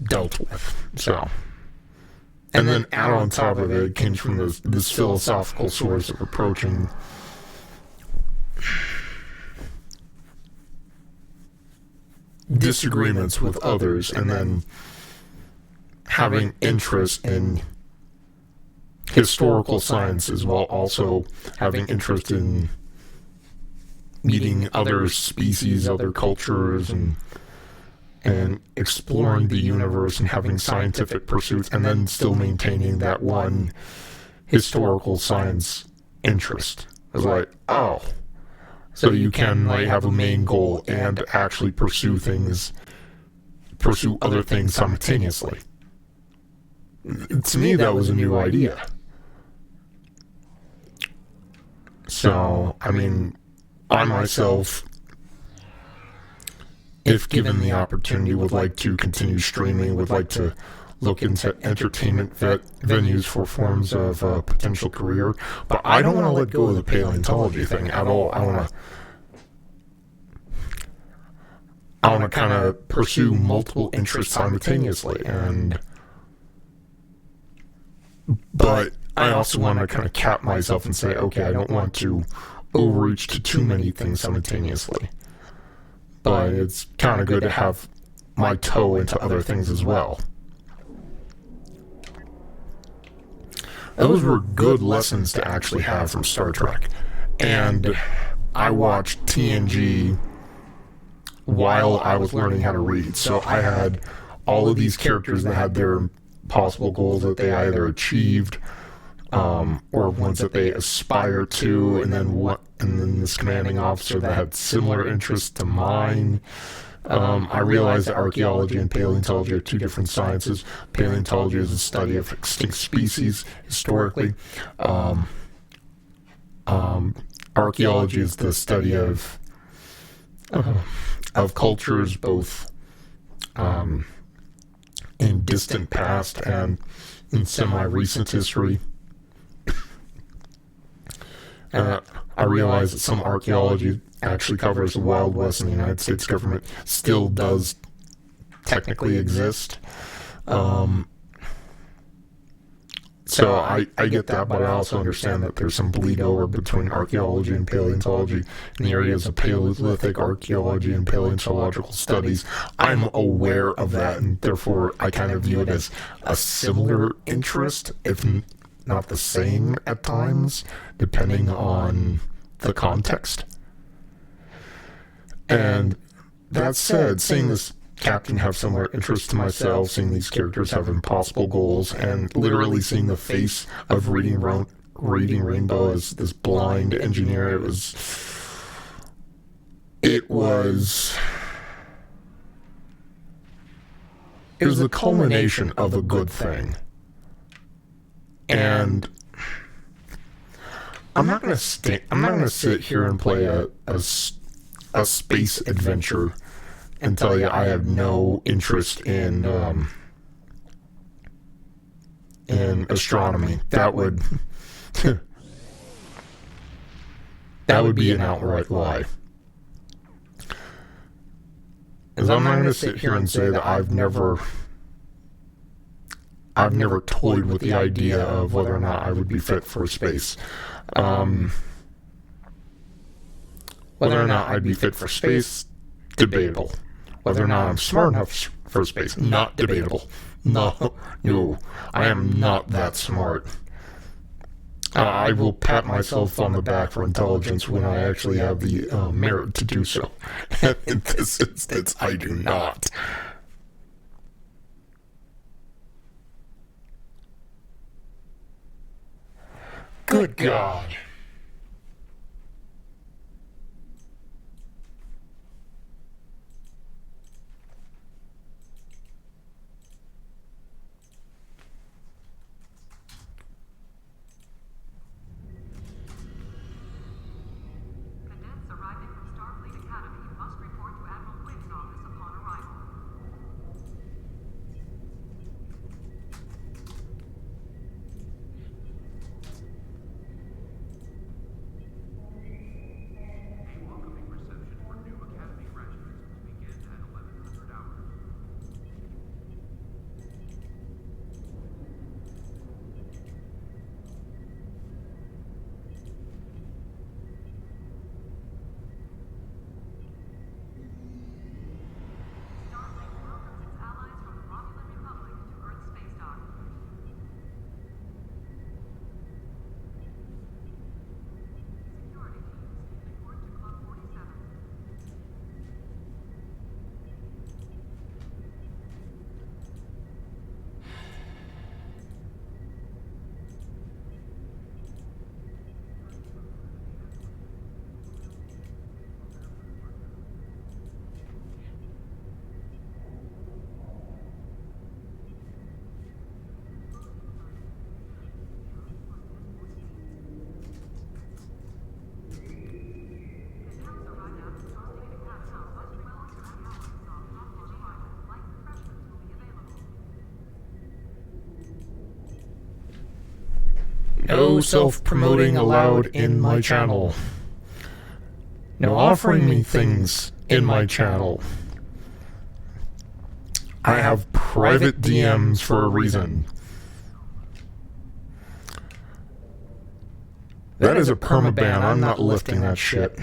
A: dealt with. So And then add on top of it came from this philosophical source of approaching disagreements with others, and then having interest in historical sciences while also having interest in meeting other species, other cultures, and exploring the universe and having scientific pursuits, and then still maintaining that one historical science interest. It's like, oh, so you can like have a main goal and actually pursue other things simultaneously. To me, that was a new idea. So, I mean, I myself, if given the opportunity, would like to continue streaming, would like to look into entertainment venues for forms of potential career, but I don't want to let go of the paleontology thing at all. I want to kind of pursue multiple interests simultaneously, but I also want to kind of cap myself and say, okay, I don't want to overreach to too many things simultaneously. But it's kind of good to have my toe into other things as well. Those were good lessons to actually have from Star Trek. And I watched TNG while I was learning how to read. So I had all of these characters that had their possible goals that they either achieved or ones that they aspire to, and then this commanding officer that had similar interests to mine. I realized that archaeology and paleontology are two different sciences. Paleontology is the study of extinct species historically. Archaeology is the study of cultures both in distant past and in semi-recent history. I realize that some archaeology actually covers the Wild West, and the United States government still does technically exist. So I get that, but I also understand that there's some bleed over between archaeology and paleontology in the areas of Paleolithic archaeology and paleontological studies. I'm aware of that, and therefore I kind of view it as a similar interest, if not the same at times, depending on the context. And that said, seeing this captain have similar interests to myself, seeing these characters have impossible goals, and literally seeing the face of Reading Rainbow as this blind engineer, it was the culmination of a good thing. And I'm not gonna sit here and play a space adventure and tell you I have no interest in astronomy. That would be an outright lie. As I'm not going to sit here and say that I've never toyed with the idea of whether or not I would be fit for space. Whether or not I'd be fit for space, debatable. Whether or not I'm smart enough for space, not debatable. No, I am not that smart. I will pat myself on the back for intelligence when I actually have the merit to do so. In this instance, I do not. Good God. No self-promoting allowed in my channel. No offering me things in my channel. I have private DMs for a reason. That is a permaban. I'm not lifting that shit.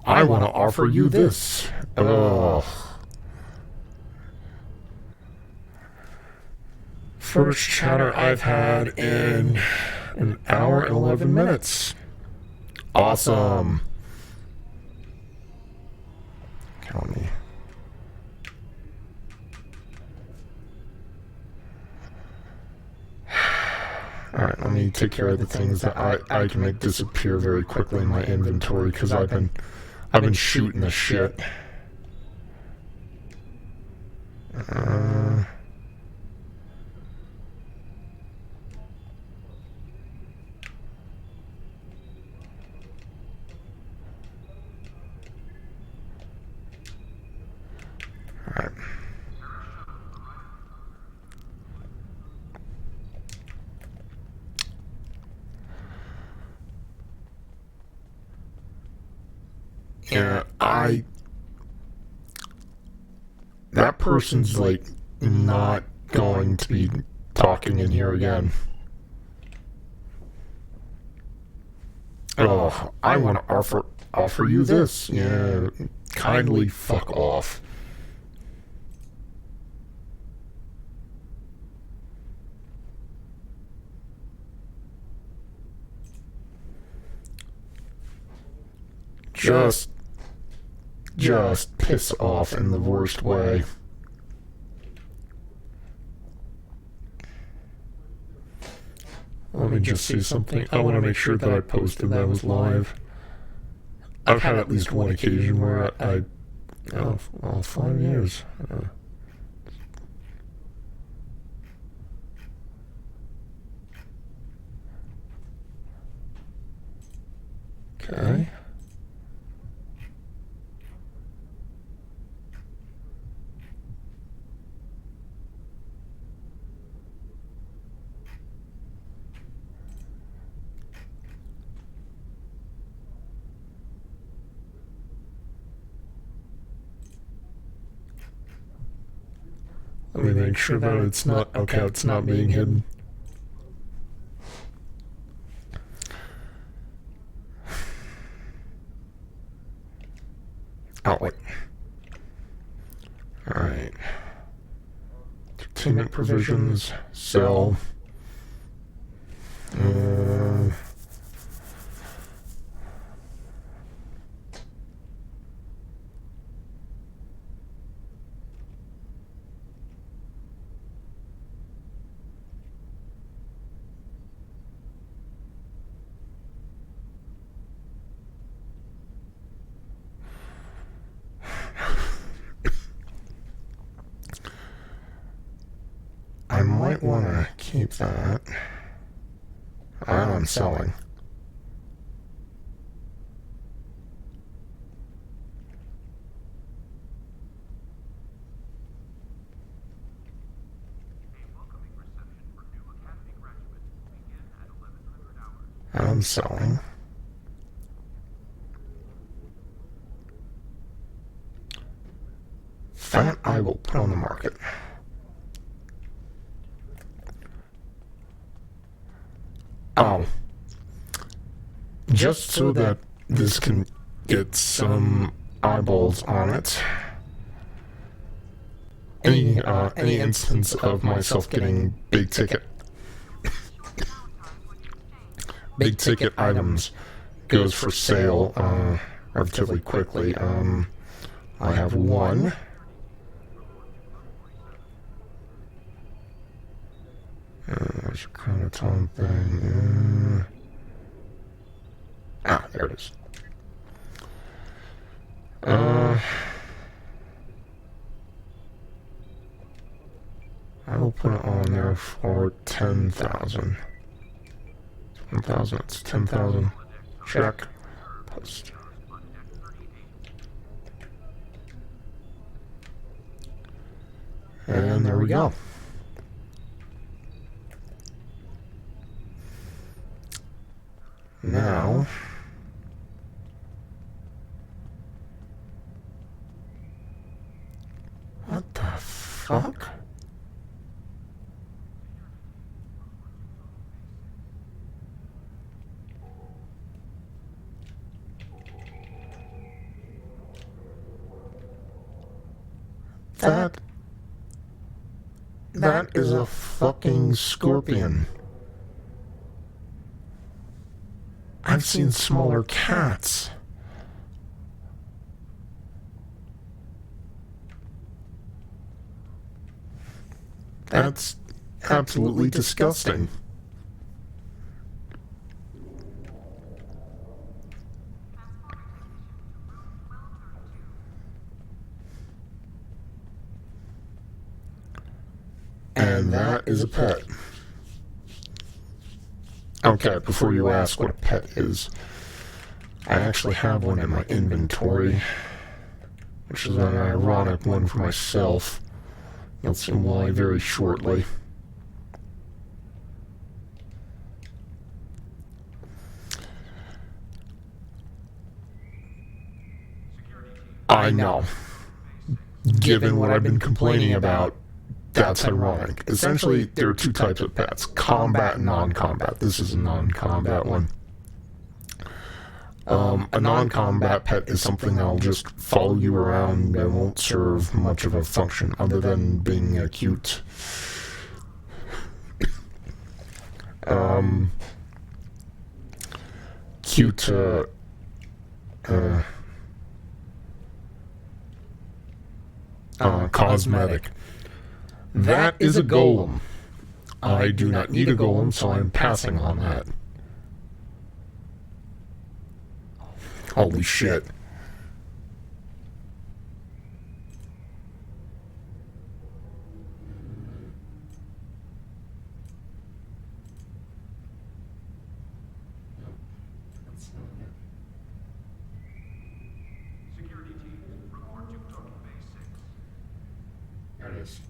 A: I want to offer you this. Ugh. First chatter I've had in an hour and 11 minutes. Awesome. Count me. Alright, let me take care of the things that I can make disappear very quickly in my inventory, because I've been shooting the shit. Alright. Yeah, that person's like not going to be talking in here again. Oh, I want to offer you this. Yeah, kindly fuck off. Just piss off in the worst way. Let me just see something. I want to make sure that I posted that was live. I've had at least one occasion where oh, 5 years. Okay. Let me make sure that it's not, okay, it's not being hidden. Outlet. Alright. Entertainment provisions, sell. I might want to keep that. I'm selling. I'm selling. That I will put on the market. Oh. Just so that this can get some eyeballs on it. Any instance of myself getting big ticket items goes for sale relatively quickly. I have one. There's a chronoton thing. There it is. I will put it on there for 10,000. 10,000, it's 10,000. Check. Post. And there we go. Now, what the fuck? That is a fucking scorpion. I've seen smaller cats. That's absolutely disgusting. And that is a pet. Okay, before you ask what a pet is, I actually have one in my inventory, which is an ironic one for myself. You'll see why very shortly. I know. Given what I've been complaining about, that's ironic. Essentially, there are two types of pets, combat and non-combat. This is a non-combat one. A non-combat pet is something that'll just follow you around and won't serve much of a function other than being a cute cosmetic. That is a golem. I do not need a golem, so I'm passing on that. Holy shit.
C: Security team, report to Token Base 6.
A: There it is.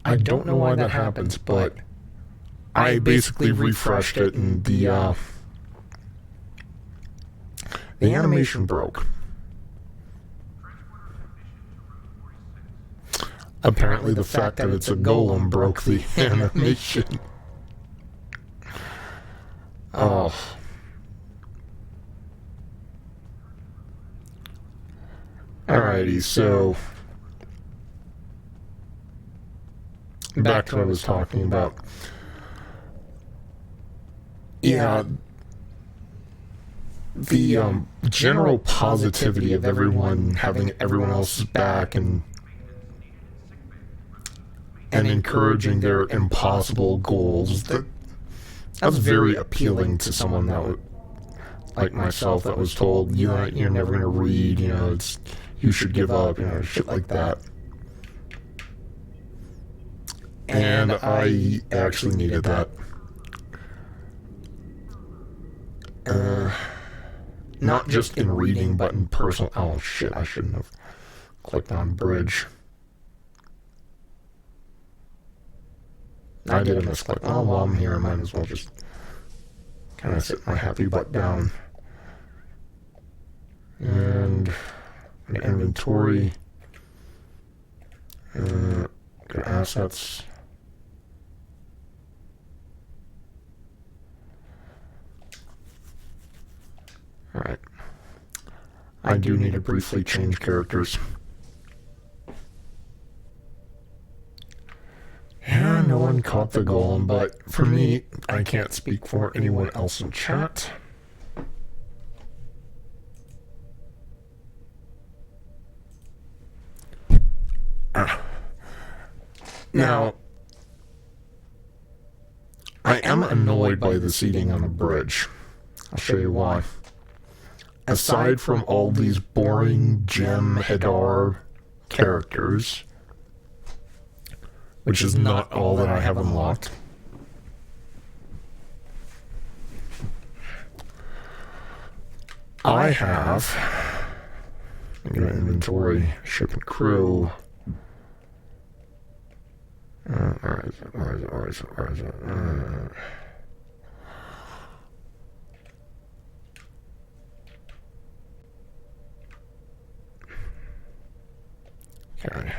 A: I don't know why that happens, but I basically refreshed it and the animation broke. Apparently the fact that it's a golem broke the animation. Oh. Alrighty, so back to what I was talking about. Yeah, the general positivity of everyone having everyone else's back and encouraging their impossible goals, that's very appealing to someone that would, like myself, that was told, you're never going to read, you should give up, shit like that. And I actually needed that. Not just in reading, but in personal. Oh shit, I shouldn't have clicked on bridge. I did a misclick. Oh, well, I'm here. I might as well just kind of sit my happy butt down. And inventory. Go to assets. Alright. I do need to briefly change characters. Yeah, no one caught the golem, but for me, I can't speak for anyone else in chat. Now, I am annoyed by the seating on the bridge. I'll show you why. Aside from all these boring Gem Hadar characters, which is not all that I have unlocked, I have... I'm going to inventory, ship and crew. Where is it? Okay.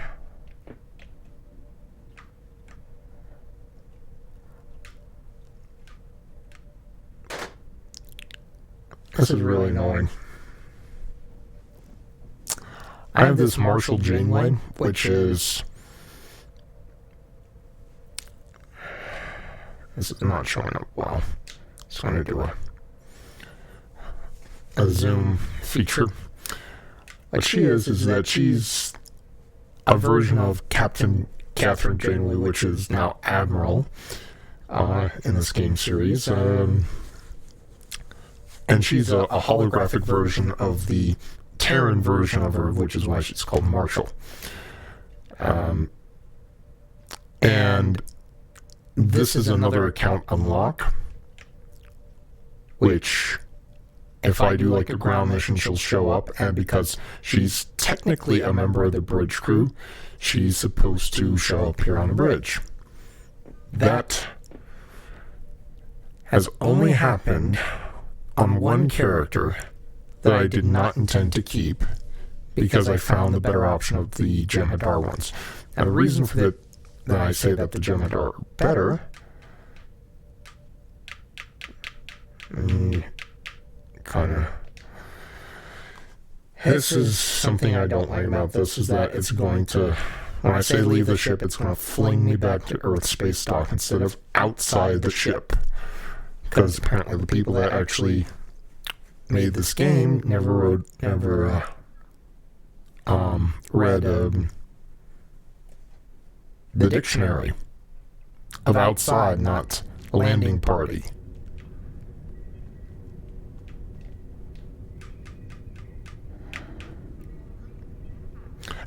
A: This is really annoying. I have this Marshall Janeway, which is... This is not showing up well. So I'm going to do a zoom feature. What she is that she's a version of Captain Catherine Janeway, which is now Admiral in this game series. And she's a holographic version of the Terran version of her, which is why she's called Marshall. And this is another account unlock, which, if I do like a ground mission, she'll show up, and because she's technically a member of the bridge crew, she's supposed to show up here on the bridge. That has only happened on one character that I did not intend to keep because I found the better option of the Jem'Hadar ones. And the reason for that I say that the Jem'Hadar are better, this is something I don't like about this, is that it's going to, when I say leave the ship, it's going to fling me back to Earth space dock instead of outside the ship. Because apparently the people that actually made this game never read the dictionary of outside, not landing party.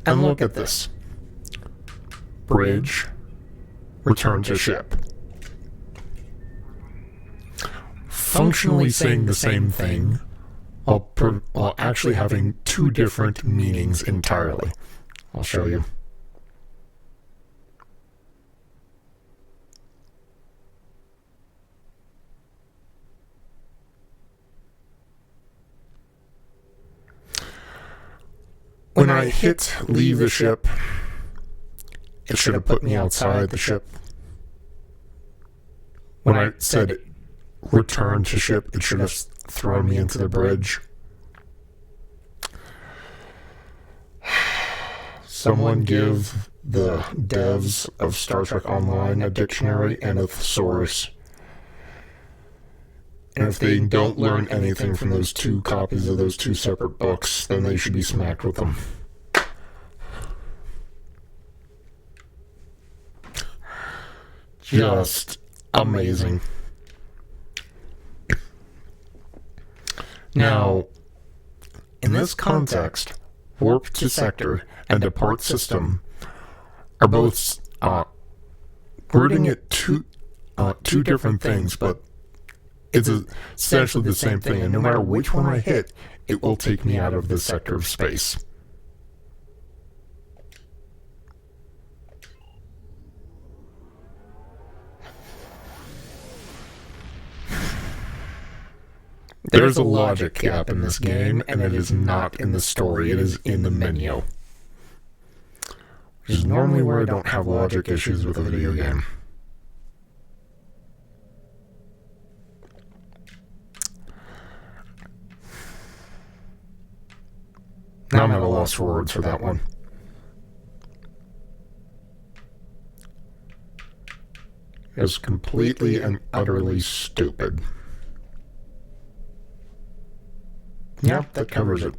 A: And look at this. Bridge, return to ship. Functionally saying the same thing, while actually having two different meanings entirely. I'll show you. When I hit leave the ship, it should have put me outside the ship. When I said return to ship, it should have thrown me into the bridge. Someone give the devs of Star Trek Online a dictionary and a thesaurus. And if they don't learn anything from those two copies of those two separate books, then they should be smacked with them. Just amazing. Now, in this context, warp to sector and depart system are both wording it two different things, but it's essentially the same thing, and no matter which one I hit, it will take me out of this sector of space. There's a logic gap in this game, and it is not in the story, it is in the menu. Which is normally where I don't have logic issues with a video game. Now I'm at a loss for words for that one. It's completely and utterly stupid. Yep, that covers it.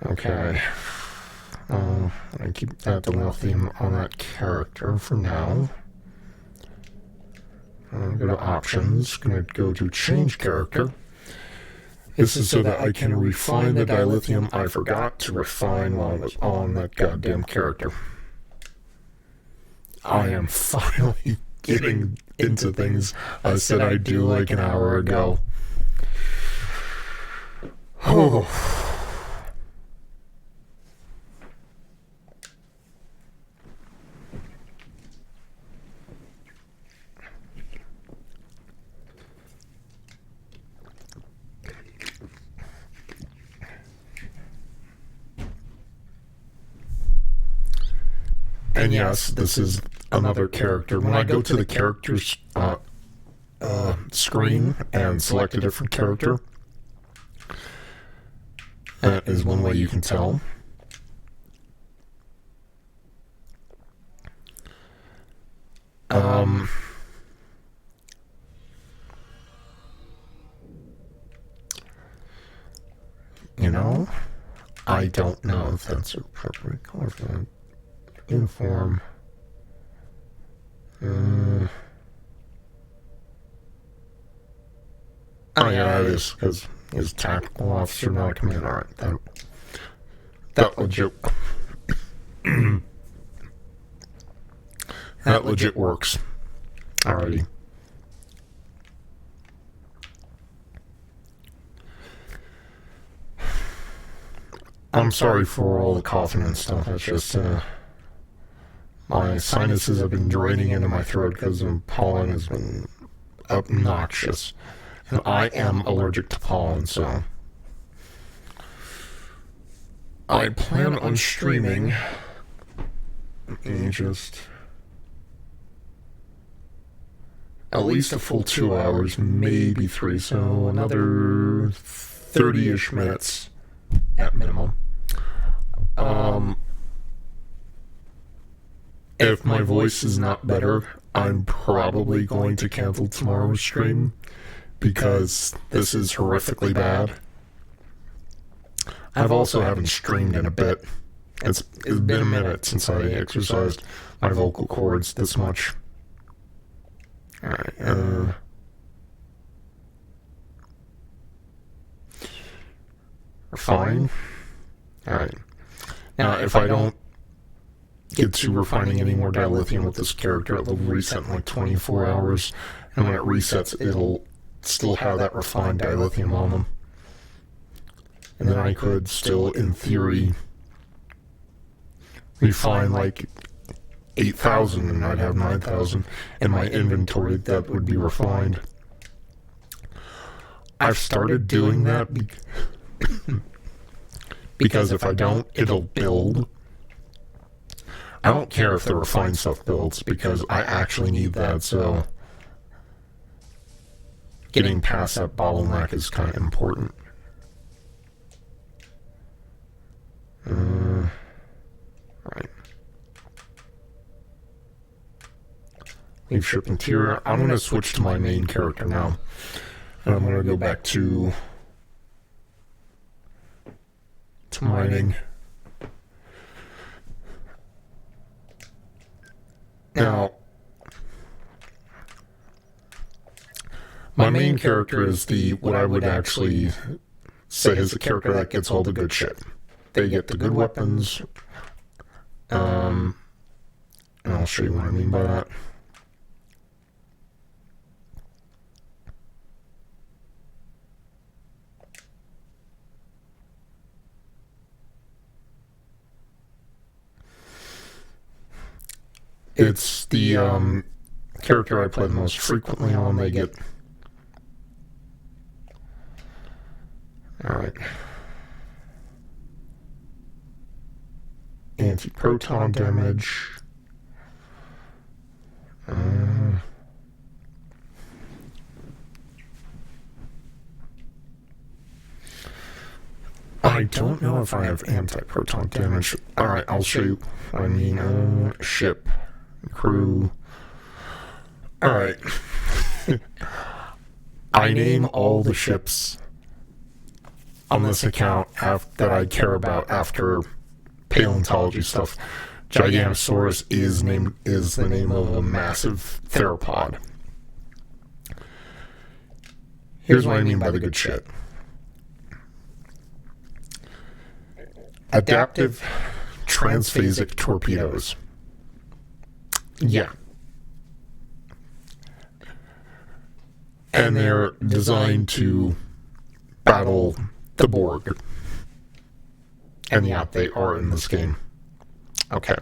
A: Okay. I keep that the lithium on that character for now. Go to options, gonna go to change character. This is so that I can refine the dilithium I forgot to refine while I was on that goddamn character. I am finally getting into things I said I'd do like an hour ago. Oh. And yes, this is another character. When I go to the characters screen and select a different character, that is one way you can tell. You know, I don't know if that's appropriate color for that. Uniform. Oh yeah, it is, because he's a tactical officer, not a commander. Alright, that legit that legit works. Alrighty. I'm sorry for all the coughing and stuff. It's just my sinuses have been draining into my throat because the pollen has been obnoxious. And I am allergic to pollen, so I plan on streaming. Let me just at least a full 2 hours, maybe 3, so another 30-ish minutes at minimum. If my voice is not better, I'm probably going to cancel tomorrow's stream because this is horrifically bad. I've also haven't streamed in a bit. It's been a minute since I exercised my vocal cords this much. Alright, fine. Alright. Now, if I don't get to refining any more dilithium with this character, it'll reset in like 24 hours, and when it resets, it'll still have that refined dilithium on them. And then I could still, in theory, refine like 8,000, and I'd have 9,000 in my inventory that would be refined. I've started doing that because if I don't, it'll build. I don't care if the refined stuff builds, because I actually need that, so getting past that bottleneck is kind of important. Right. Leave ship interior. I'm going to switch to my main character now. And I'm going to go back to mining. Now, my main character is what I would actually say is the character that gets all the good shit. They get the good weapons, and I'll show you what I mean by that. It's the character I play the most frequently on. They get... Alright. Anti-proton damage. I don't know if I have anti-proton damage. Alright, I'll show you. I mean, ship. Crew. Alright. I name all the ships on this account that I care about after paleontology stuff. Giganosaurus is the name of a massive theropod. Here's what I mean by the good shit. Adaptive transphasic torpedoes. Yeah. And they're designed to battle the Borg. And yeah, they are in this game. Okay.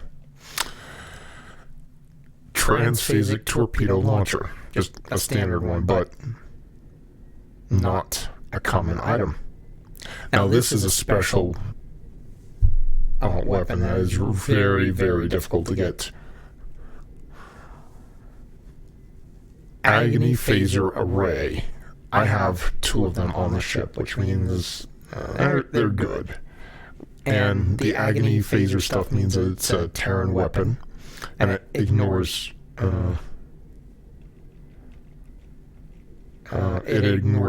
A: Transphasic torpedo launcher. Just a standard one, but not a common item. Now, this is a special weapon that is very, very difficult to get. Agony Phaser Array. I have 2 of them on the ship, which means they're good. And the Agony Phaser stuff means that it's a Terran weapon, and it ignores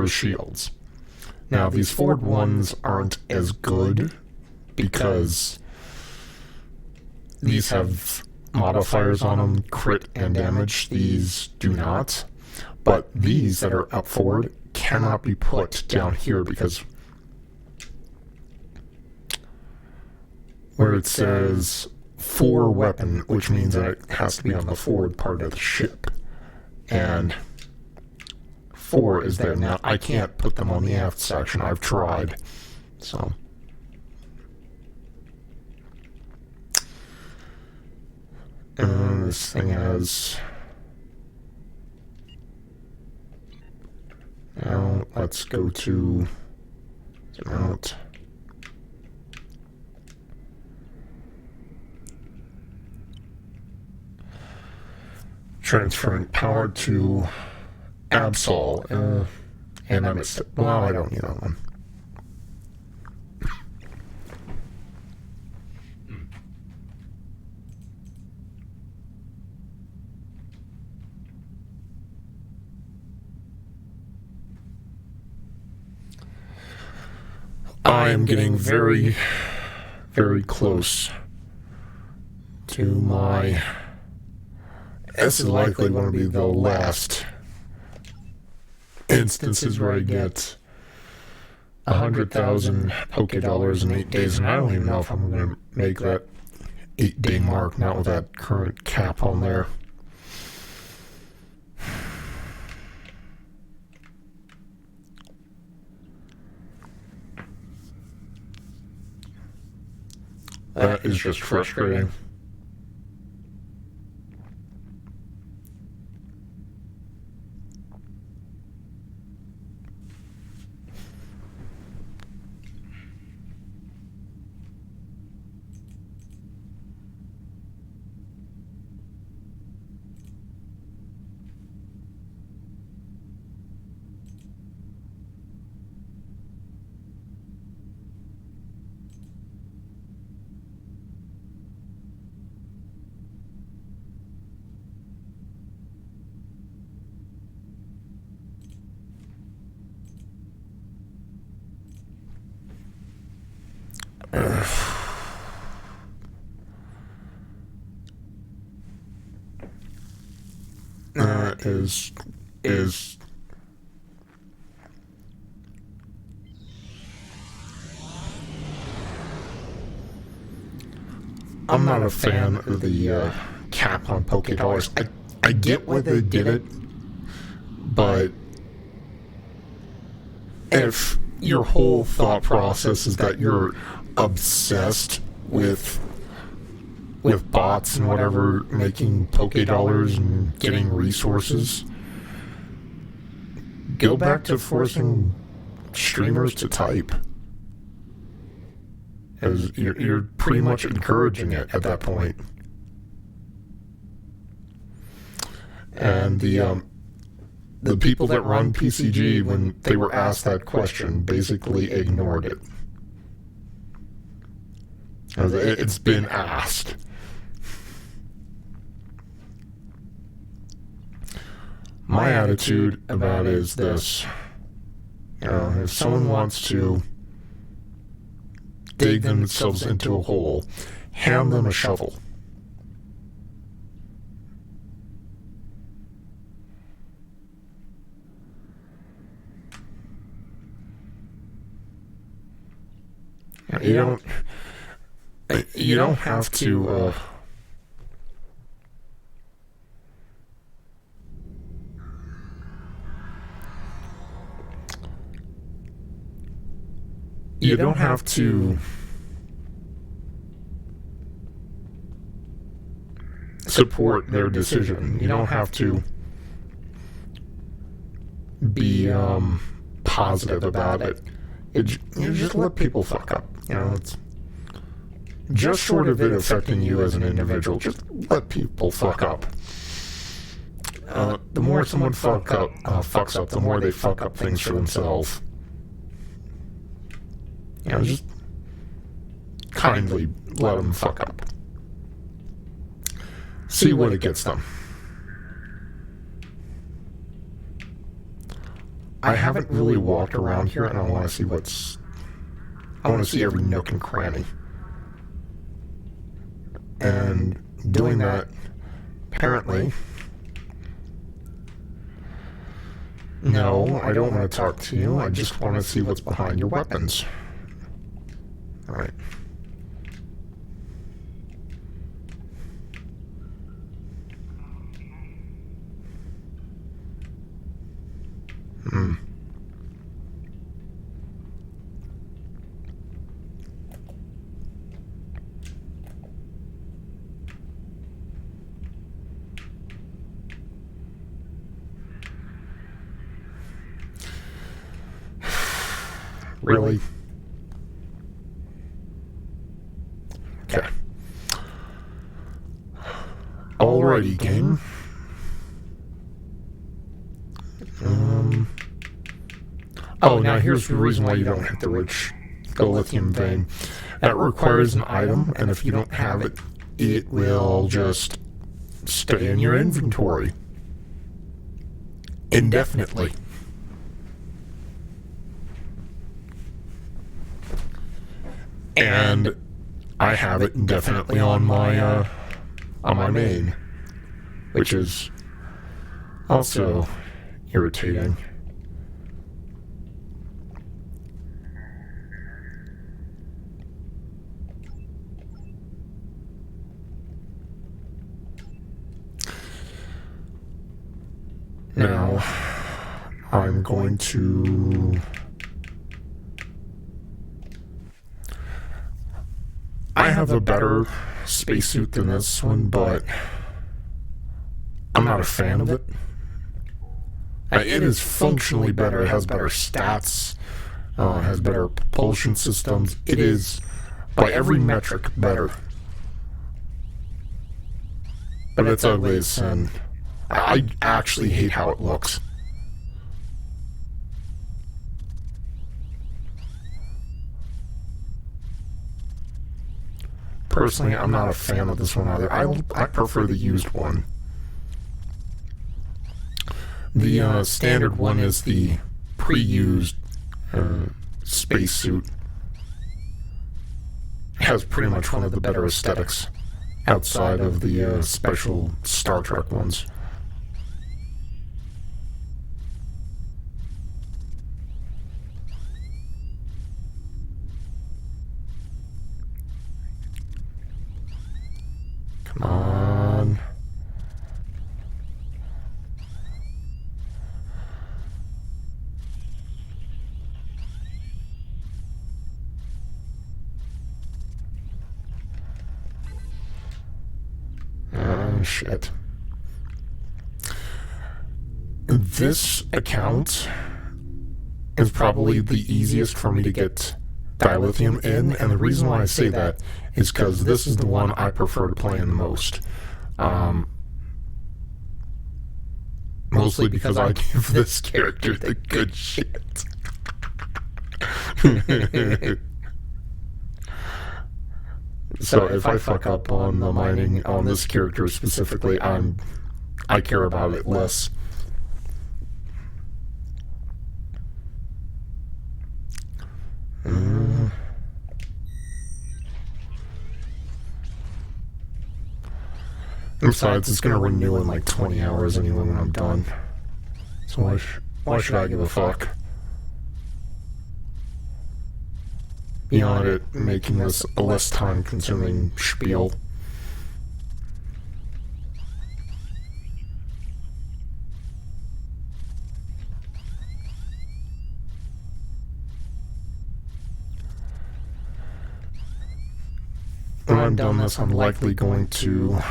A: shields. Now, these forward ones aren't as good because these have modifiers on them, crit and damage. These do not. But these that are up forward cannot be put down here because where it says for weapon, which means that it has to be on the forward part of the ship. And 4 is there. Now, I can't put them on the aft section. I've tried. So. This thing has... Now, let's go to... Zoom out. Transferring power to Absol. And I missed it. Well, I don't need that one. I am getting very, very close to my... This is likely going to be the last instances where I get 100,000 Poke Dollars in 8 days, and I don't even know if I'm going to make that 8-day mark, not with that current cap on there. That is just frustrating. Is I'm not a fan of the cap on Poke Dollars. I get why they did it, but if your whole thought process is that you're obsessed with bots and whatever, making Poke Dollars and getting resources, go back to forcing streamers to type. As you're pretty much encouraging it at that point. And the people that run PCG, when they were asked that question, basically ignored it. It's been asked. My attitude about it is this. If someone wants to dig themselves into a hole, hand them a shovel. You You don't have to, you don't have to support their decision. You don't have to be positive about it. You just let people fuck up. You know, it's just short of it affecting you as an individual. Just let people fuck up. The more someone fucks up, the more they fuck up things for themselves. You know, just kindly let them fuck up. See what it gets them. I haven't really walked around here, and I want to see I want to see every nook and cranny. And doing that, apparently... No, I don't want to talk to you. I just want to see what's behind your weapons. Alright. Really? Okay. Alrighty, game. Oh, now here's the reason why you don't hit the rich lithium vein. That requires an item, and if you don't have it, it will just stay in your inventory indefinitely. And I have it indefinitely on my main, which is also irritating. Now, I'm going to... I have a better spacesuit than this one, but I'm not a fan of it. It is functionally better. It has better stats, has better propulsion systems. It is, by every metric, better. But it's ugly as sin. I actually hate how it looks. Personally, I'm not a fan of this one either. I prefer the used one. The standard one is the pre-used spacesuit. It has pretty much one of the better aesthetics outside of the special Star Trek ones. Come on. Oh, shit. This account is probably the easiest for me to get dilithium in, and the reason why I say that is because this is the one I prefer to play in the most. Mostly because I give this character the good shit. So if I fuck up on the mining on this character specifically, I care about it less. Besides, it's gonna renew in like 20 hours anyway when I'm done. So why should I give a fuck? beyond it making this a less time-consuming spiel. When I'm done this, I'm likely going to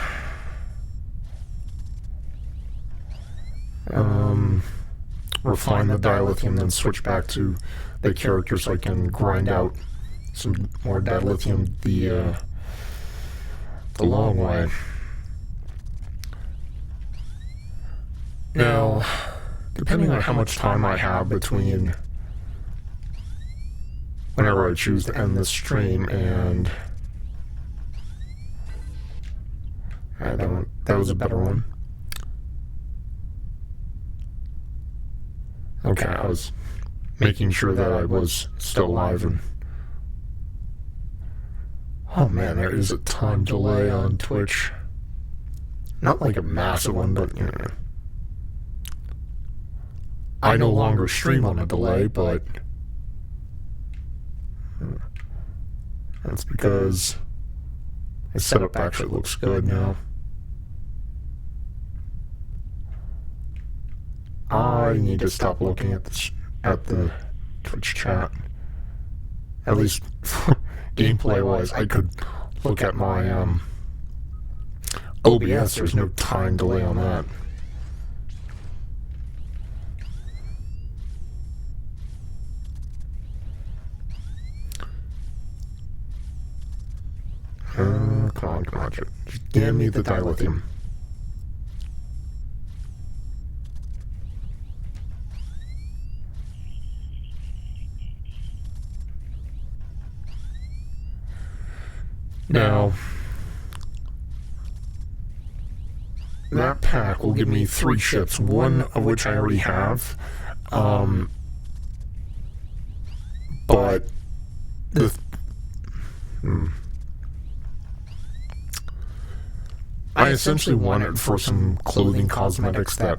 A: refine the dilithium, then switch back to the character so I can grind out some more dilithium the long way. Now, depending on how much time I have between whenever I choose to end this stream and that was a better one. Okay, I was making sure that I was still alive and... Oh man, there is a time delay on Twitch. Not like a massive one, but you know. I no longer stream on a delay, but... That's because the setup actually looks good now. I need to stop looking at the Twitch chat. At least gameplay-wise, I could look at my OBS. There's no time delay on that. Come on, just give me the dilithium. Now, that pack will give me 3 ships, one of which I already have, but I essentially want it for some clothing cosmetics that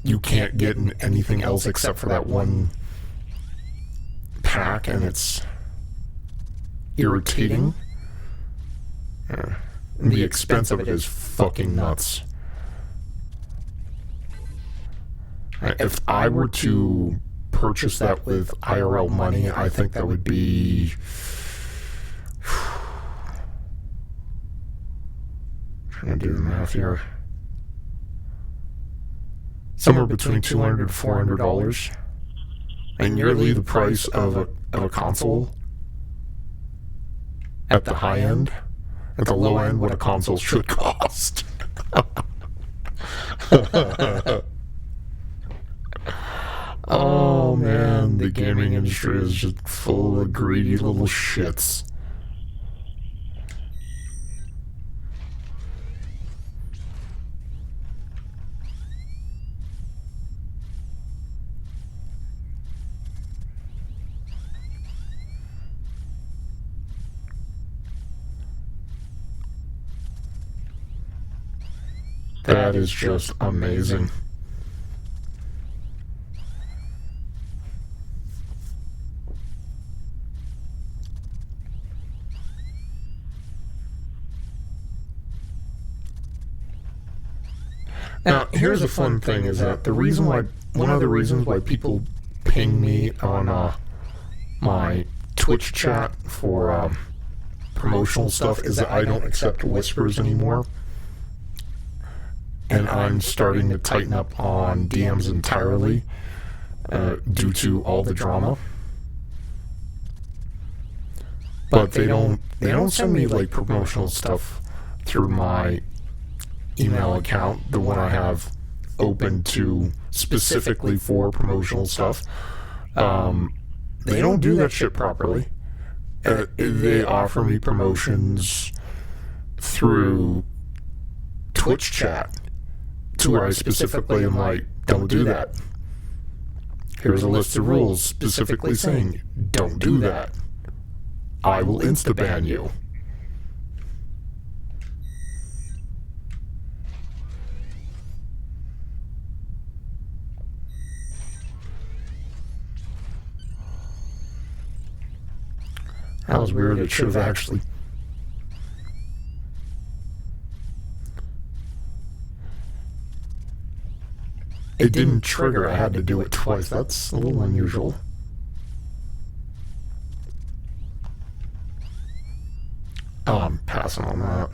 A: you can't get in anything else except for that one pack, and it's irritating. The expense of it is fucking nuts. If I were to purchase that with IRL money, I think that would be... Trying to do the math here. Somewhere between $200 to $400. And nearly the price of a console at the high end. At the low end, what a console should cost. Oh man, the gaming industry is just full of greedy little shits. That is just amazing. Now, here's a fun thing, is that one of the reasons why people ping me on my Twitch chat for promotional stuff is that I don't accept whispers anymore. And I'm starting to tighten up on DMs entirely due to all the drama. But they don't send me like promotional stuff through my email account, the one I have open to specifically for promotional stuff. They don't do that shit properly. They offer me promotions through Twitch chat, to where I specifically am like, don't do that. Here's a list of rules specifically saying, don't do that. I will insta-ban you. That was weird. It should have actually... It didn't trigger. I had to do it twice. That's a little unusual. Oh, I'm passing on that.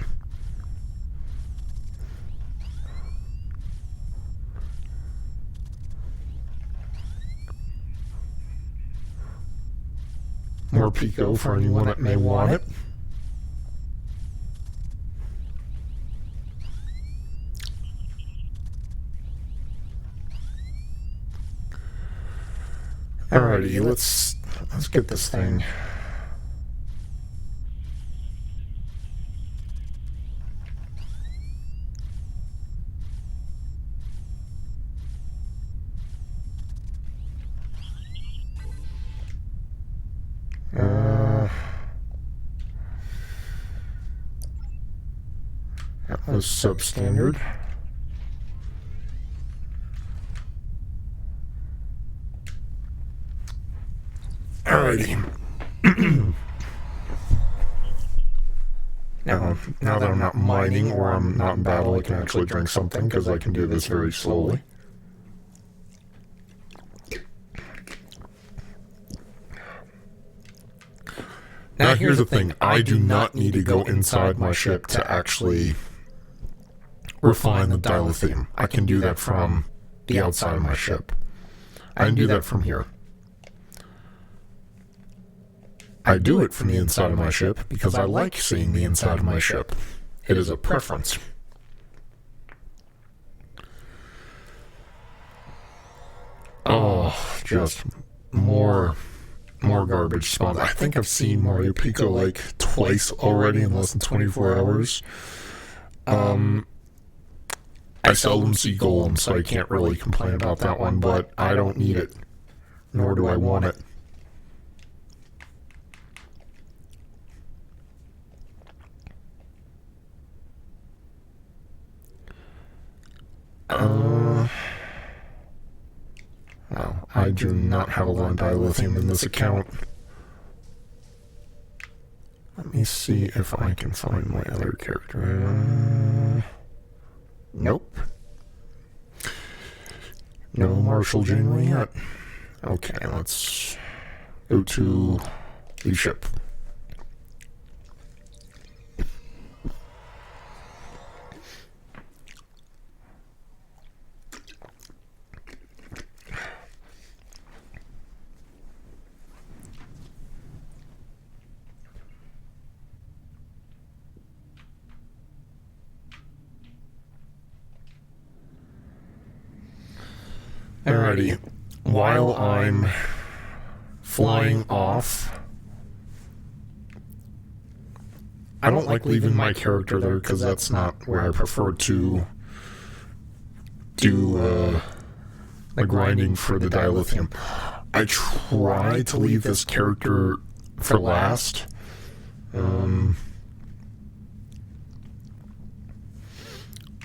A: More Pico for anyone that may want it. Alrighty, let's get this thing. That was substandard. Alrighty. Now that I'm not mining or I'm not in battle, I can actually drink something because I can do this very slowly. Now here's the thing, I do not need to go inside my ship to actually refine the dilithium. I can do that from the outside of my ship. I can do that from here. I do it from the inside of my ship because I like seeing the inside of my ship. It is a preference. Oh, just more garbage spawns. I think I've seen Mario Pico like twice already in less than 24 hours. I seldom see golems, so I can't really complain about that one, but I don't need it, nor do I want it. Well, I do not have a lot of dilithium in this account. Let me see if I can find my other character. Nope. No Marshall Janeway yet. Okay, let's go to the ship. Alrighty, while I'm flying off, I don't like leaving my character there because that's not where I prefer to do the grinding for the dilithium. I try to leave this character for last.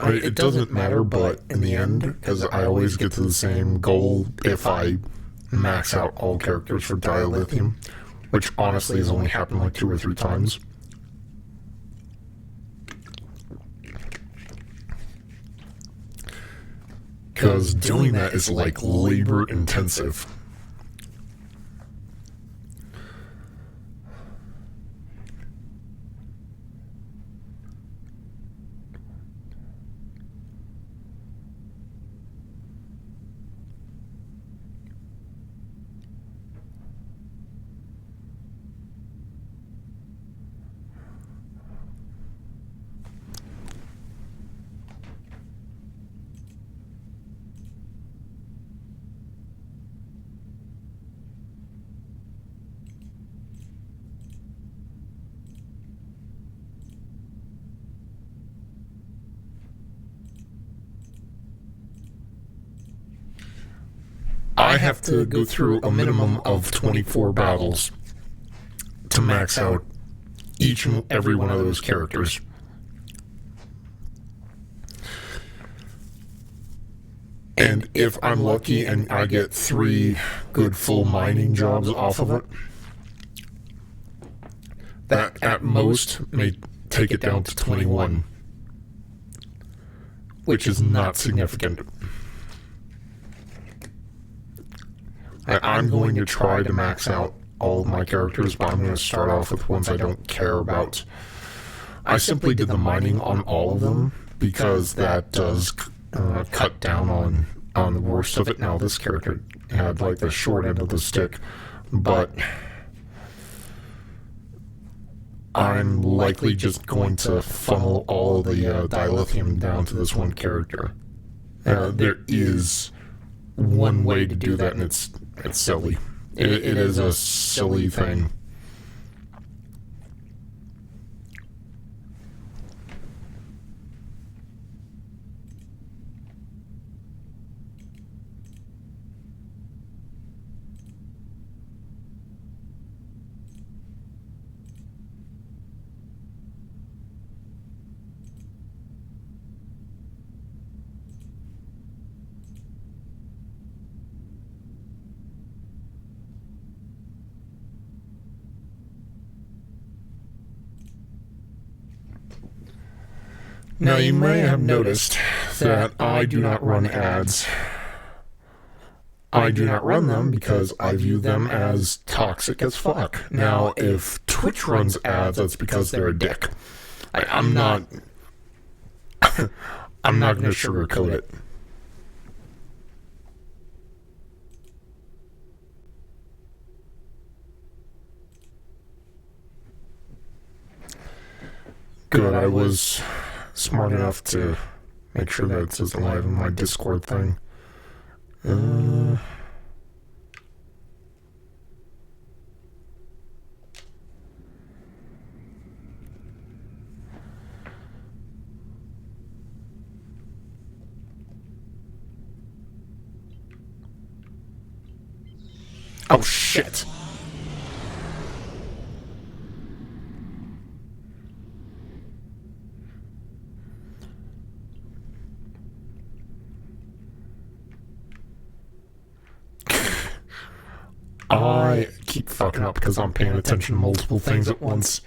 A: It doesn't matter, but in the end, because I always get to the same goal if I max out all characters for dilithium, which honestly has only happened like 2 or 3 times. Because doing that is like labor intensive. I have to go through a minimum of 24 battles to max out each and every one of those characters. And if I'm lucky and I get 3 good full mining jobs off of it, that at most may take it down to 21, which is not significant. I'm going to try to max out all of my characters, but I'm going to start off with ones I don't care about. I simply did the mining on all of them because that does cut down on the worst of it. Now, this character had like the short end of the stick, but I'm likely just going to funnel all of the dilithium down to this one character. There is one way to do that, and it's silly. It is a silly thing. Now, you may have noticed that I do not run ads. I do not run them because I view them as toxic as fuck. Now, if Twitch runs ads, that's because they're a dick. I'm not... I'm not going to sugarcoat it. Good, I was smart enough to make sure that it says live in my Discord thing. Oh shit! I keep fucking up because I'm paying attention to multiple things at once.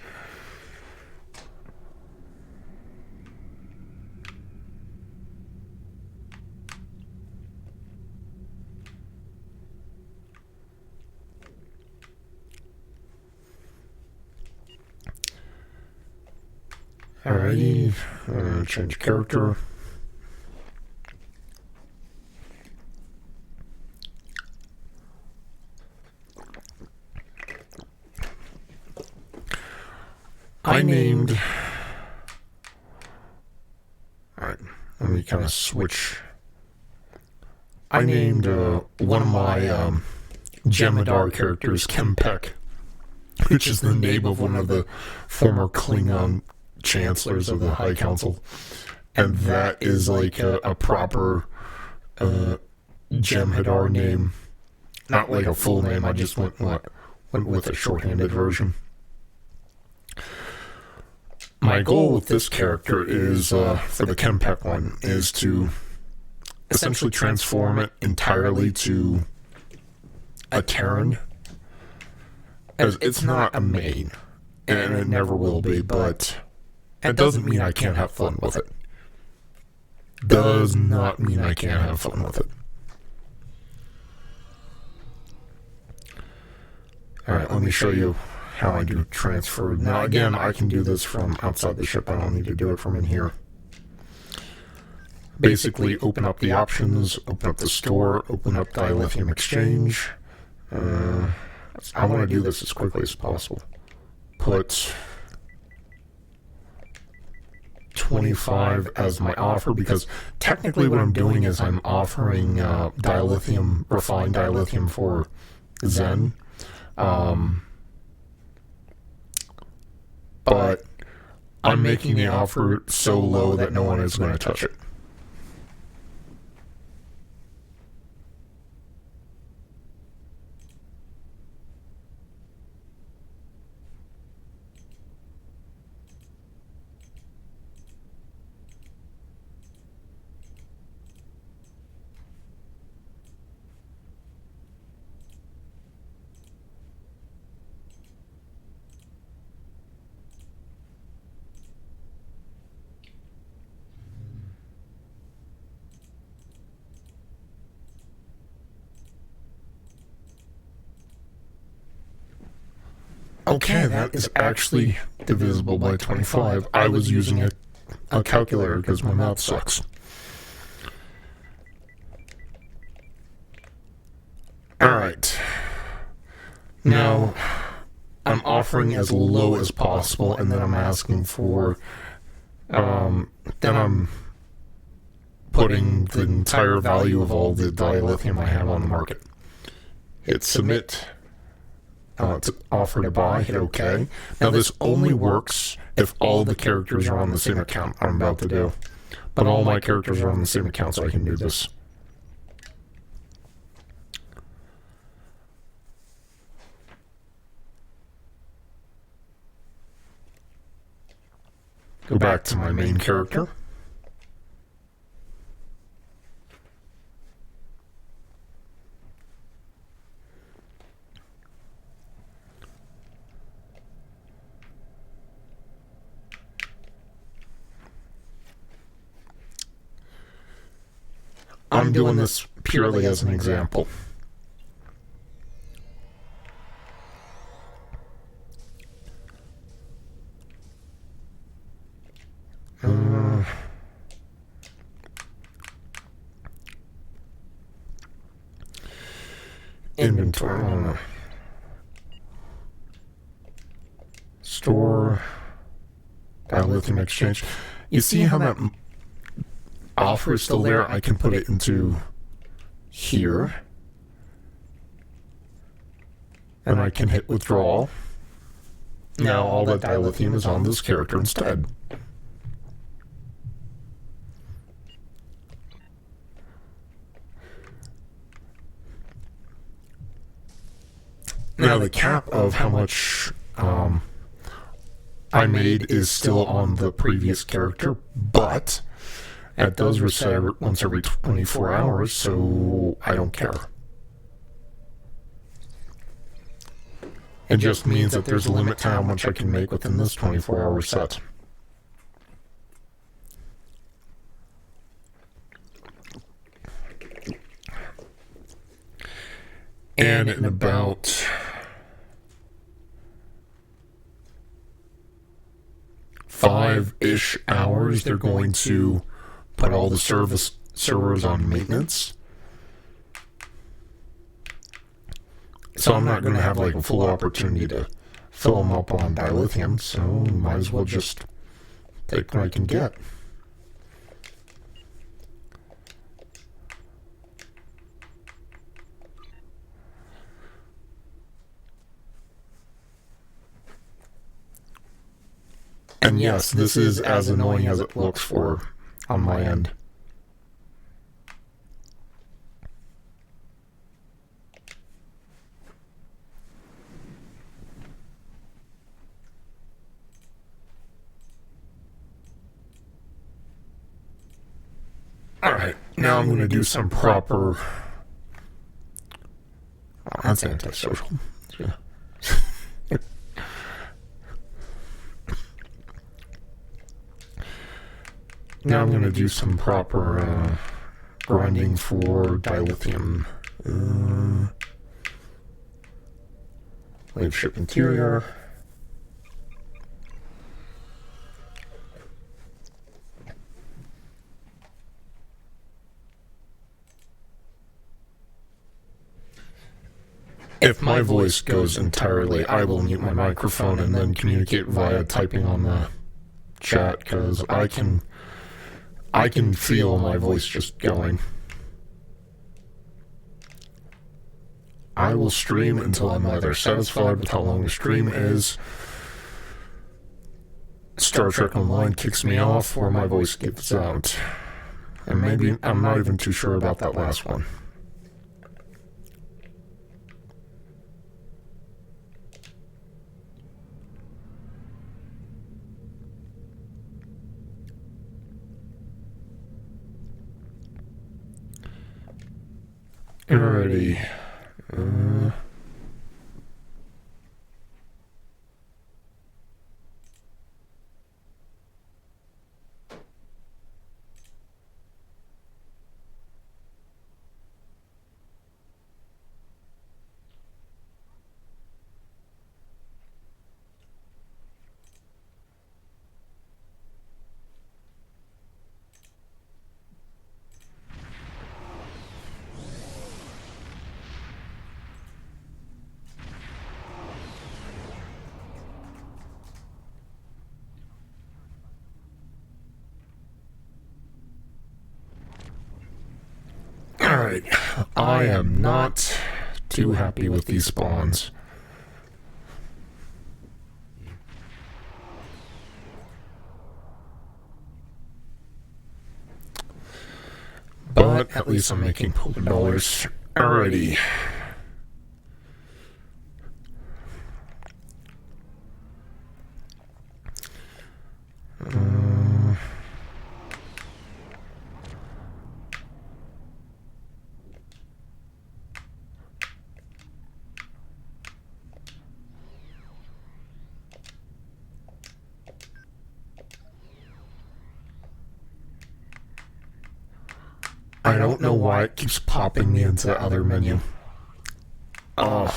A: Alrighty, change character. I named... Alright, let me kind of switch. I named one of my Jemadar characters Kempek, which is the name of one of the former Klingon chancellors of the High Council. And that is like a proper Jem'Hadar name. Not like a full name, I just went with a shorthanded version. My goal with this character is, for the Kempek one, is to essentially transform it entirely to a Terran. As it's not a main, and it never will be, but it doesn't mean I can't have fun with it. Does not mean I can't have fun with it. Alright, let me show you how I do transfer. Now again, I can do this from outside the ship. I don't need to do it from in here. Basically, open up the options, open up the store, open up dilithium exchange. I want to do this as quickly as possible. Put 25 as my offer, because technically what I'm doing is I'm offering dilithium, refined dilithium for Zen. But I'm making the offer so low that no one is going to touch it. Okay, that is actually divisible by 25. I was using a calculator because my math sucks. Alright. Now, I'm offering as low as possible, and then I'm asking for, then I'm putting the entire value of all the dilithium I have on the market. Hit submit. It's offer to buy. Hit OK. Now, this only works if all the characters are on the same account I'm about to do. But all my characters are on the same account, so I can do this. Go back to my main character. I'm doing this purely as an example. Inventory. Store. Dilithium exchange. You see how that offer is still there? I can put it into here. And I can hit withdrawal. Now all that dilithium is on this character instead. Now the cap of how much I made is still on the previous character, but it does reset once every 24 hours, so I don't care. It just means that there's a limit to how much I can make within this 24-hour set. And in about 5-ish hours, they're going to put all the servers on maintenance. So I'm not going to have like a full opportunity to fill them up on dilithium, so might as well just take what I can get. And yes, this is as annoying as it looks for on my end. Alright, now I'm going to do some proper... Oh, that's antisocial. Yeah. Now I'm going to do some proper grinding for dilithium. Wave ship interior. If my voice goes entirely, I will mute my microphone and then communicate via typing on the chat, because I can feel my voice just going. I will stream until I'm either satisfied with how long the stream is, Star Trek Online kicks me off, or my voice gives out. And maybe, I'm not even too sure about that last one. Alrighty. Alright, I am not too happy with these spawns. But at least I'm making polka dollars. Alrighty. I don't know why it keeps popping me into the other menu. Oh.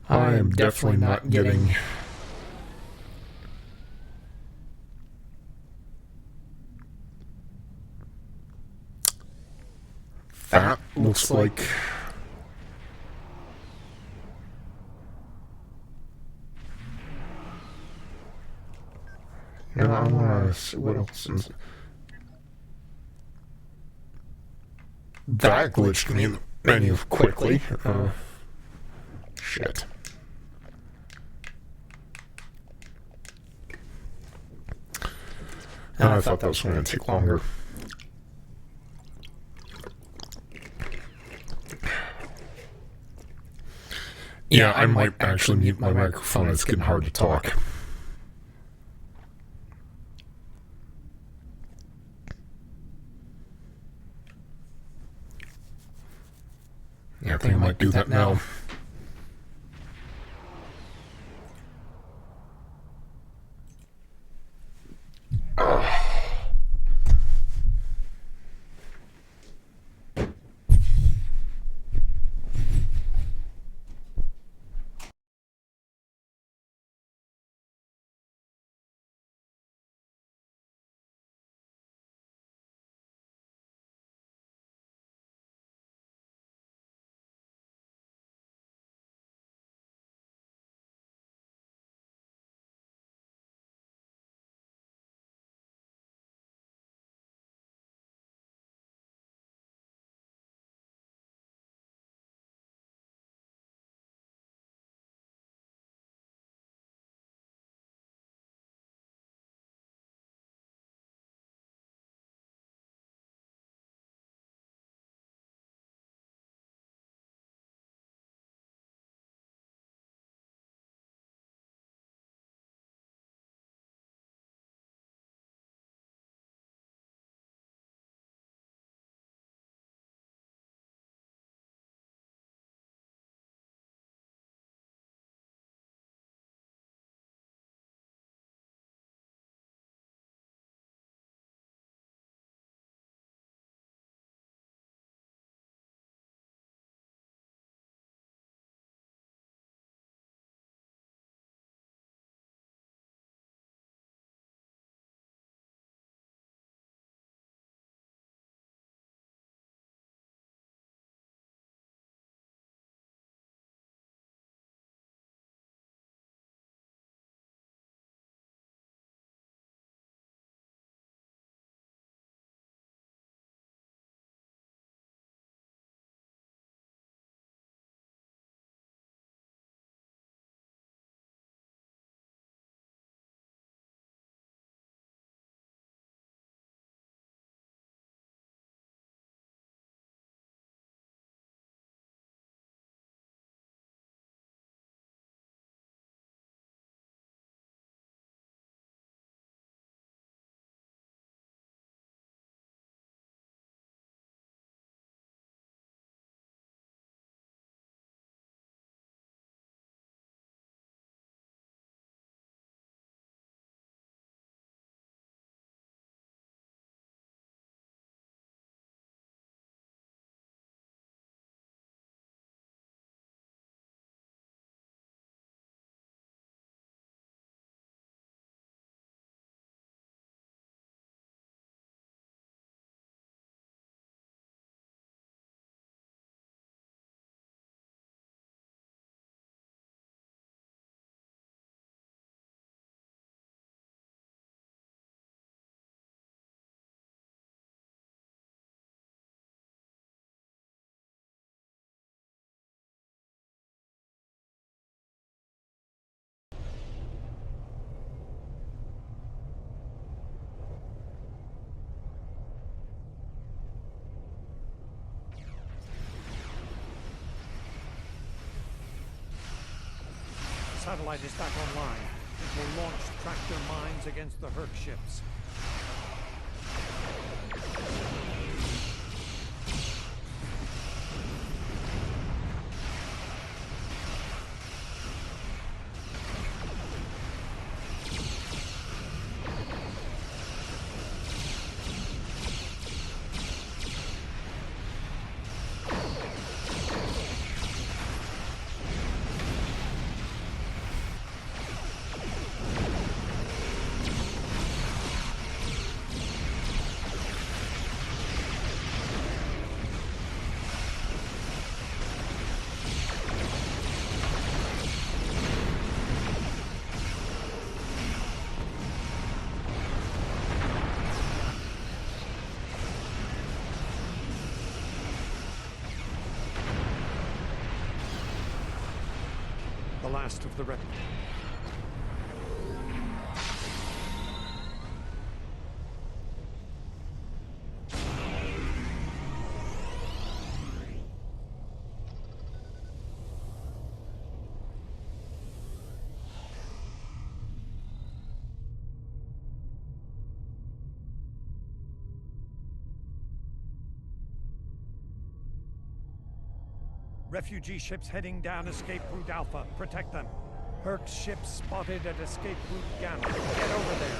A: I am definitely not getting... That looks like... No, I want to see what else is... That glitched me in the menu quickly. Shit. And I thought that was going to take longer. Yeah, I might actually mute my microphone. It's getting hard to talk. Yeah, I think I might do that now.
B: satellite is back online. It will launch tractor mines against the Herc ships. The last of the refugee ships heading down escape route Alpha. Protect them. Herc ships spotted at escape route Gamma. Get over there.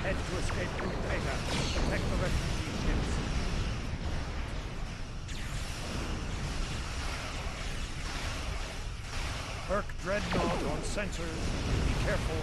B: Head to escape route Beta. Protect the refugee ships. Herc Dreadnought on sensors. Be careful.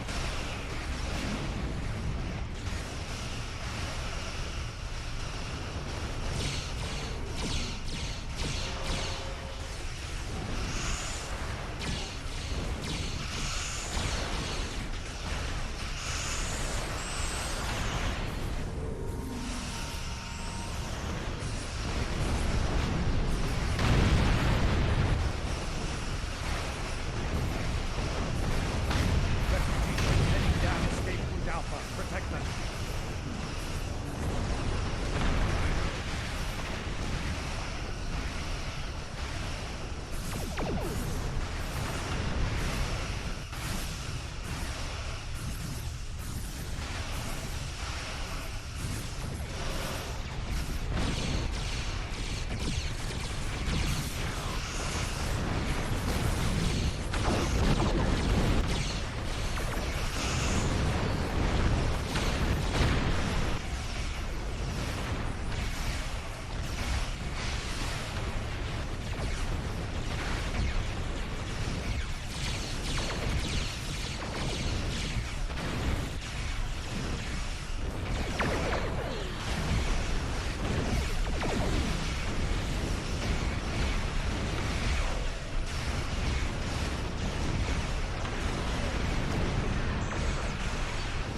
B: Protect them.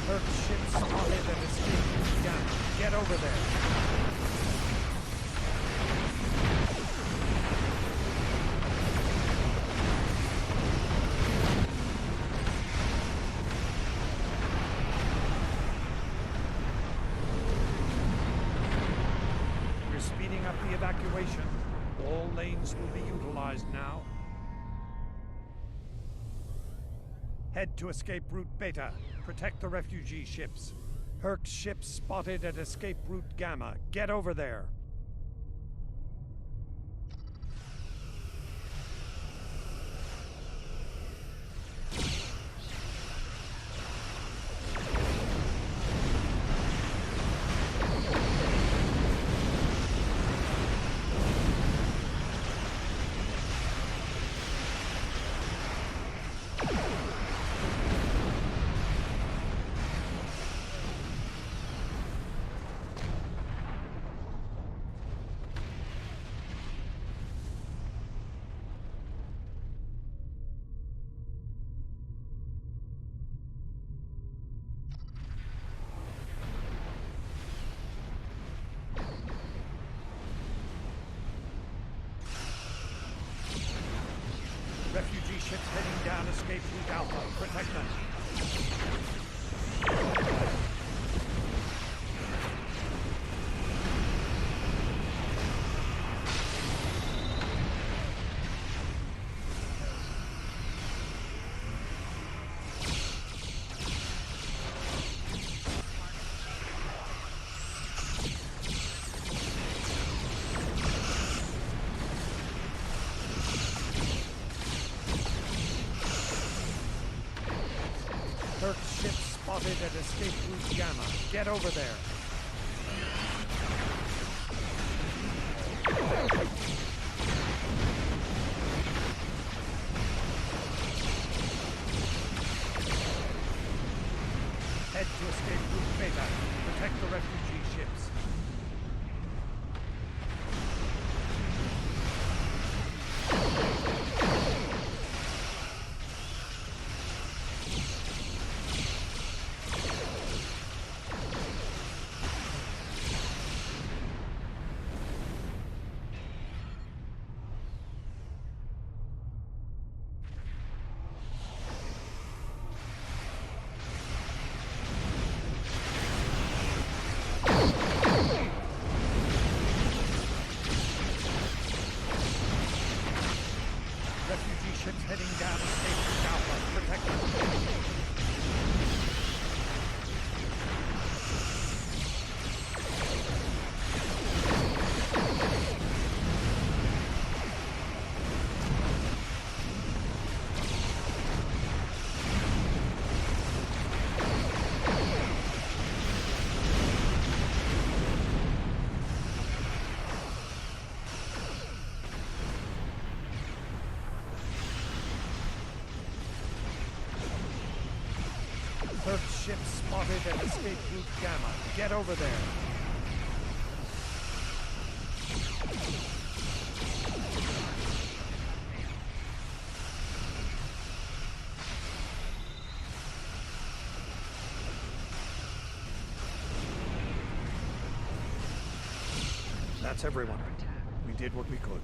B: Herc ships spotted and escaped Gamma. Get over there. speeding up the evacuation. All lanes will be utilized now. Head to escape route Beta. Protect the refugee ships. Herc's ship spotted at escape route Gamma. Get over there. Refugee ships heading down escape route Alpha. Protect them. Herc's ship spotted at escape route Gamma. Get over there. Head to escape route Beta. Protect the refugee ships. Refugee ships heading down escape route Alpha. Protect them. Herc's ship spotted at escape route Gamma. Get over there. That's everyone. We did what we could.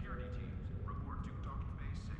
C: Security teams, report to Docking Bay 6.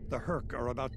B: The Herc are about...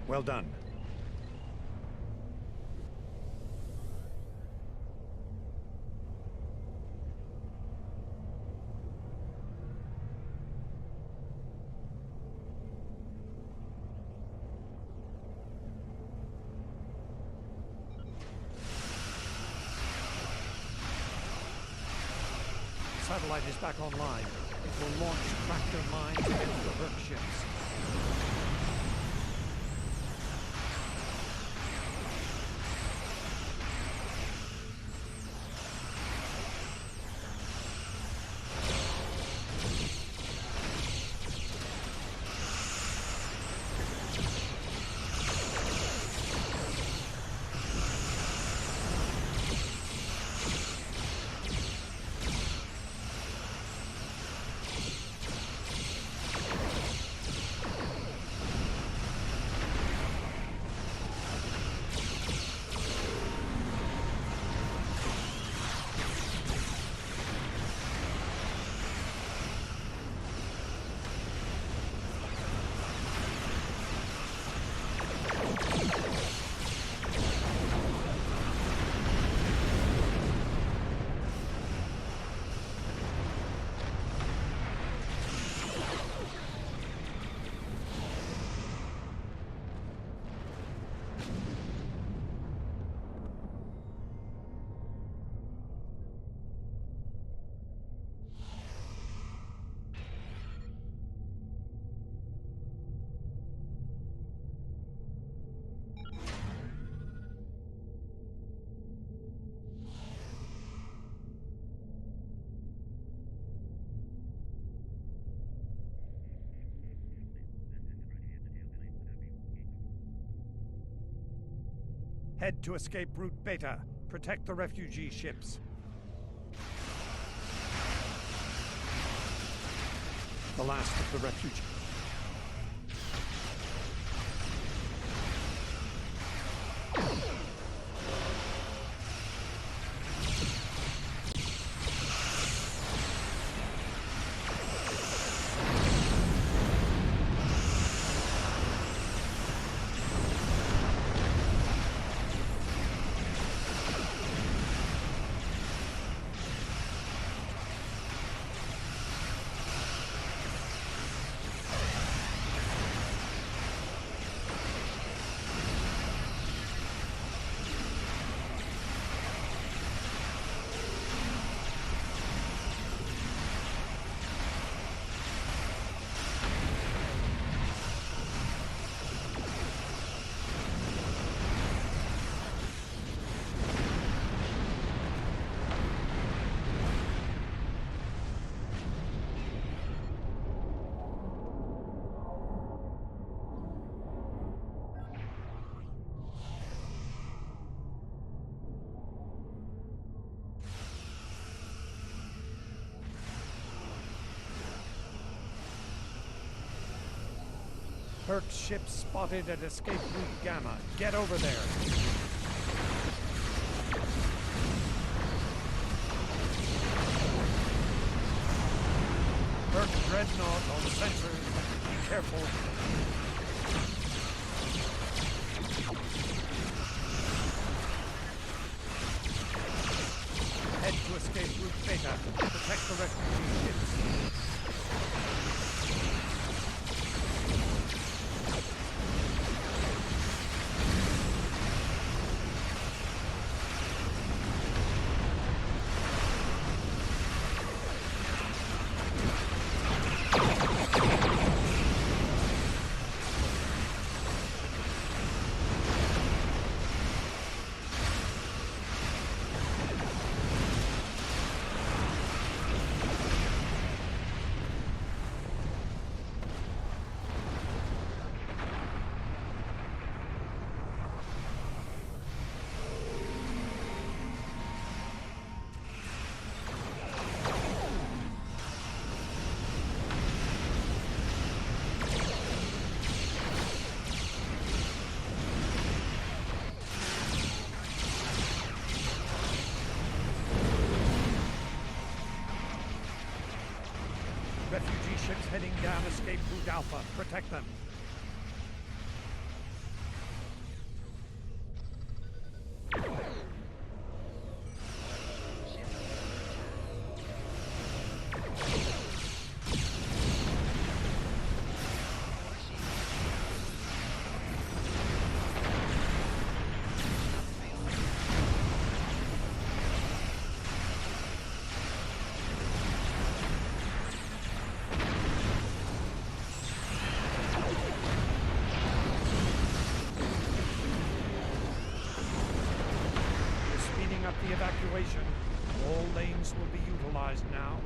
B: Well done. Satellite is back online. It will launch tractor mines against the Herc ships. Head to escape route Beta. Protect the refugee ships. The last of the refugees. Herc's ship spotted at escape route Gamma. Get over there. Herc dreadnought on sensors. Be careful. Head to escape route Beta. Protect the refugee ships. Refugee ships heading down escape route Alpha. Protect them. The evacuation. All lanes will be utilized now.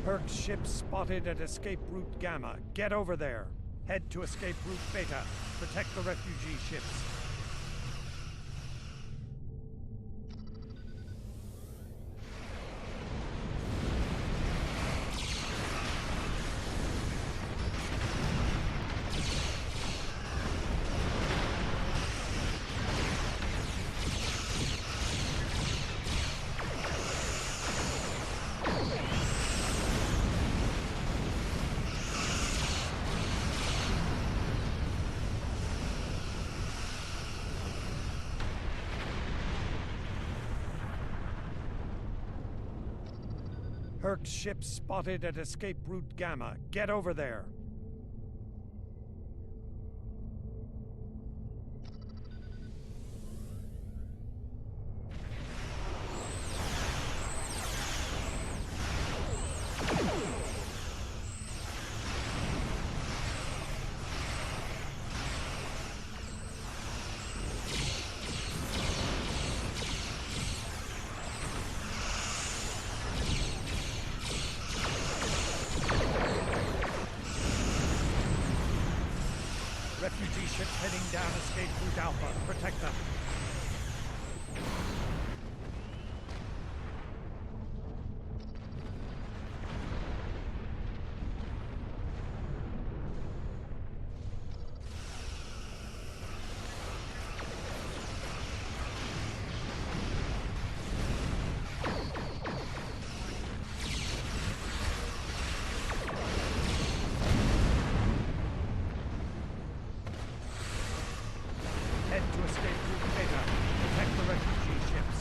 B: Herc's ship spotted at escape route Gamma. Get over there. Head to escape route Beta. Protect the refugee ships. Herc's ship spotted at escape route Gamma. Get over there. Refugee ships heading down escape route Alpha. Protect them. Head to escape route Beta. Protect the refugee ships.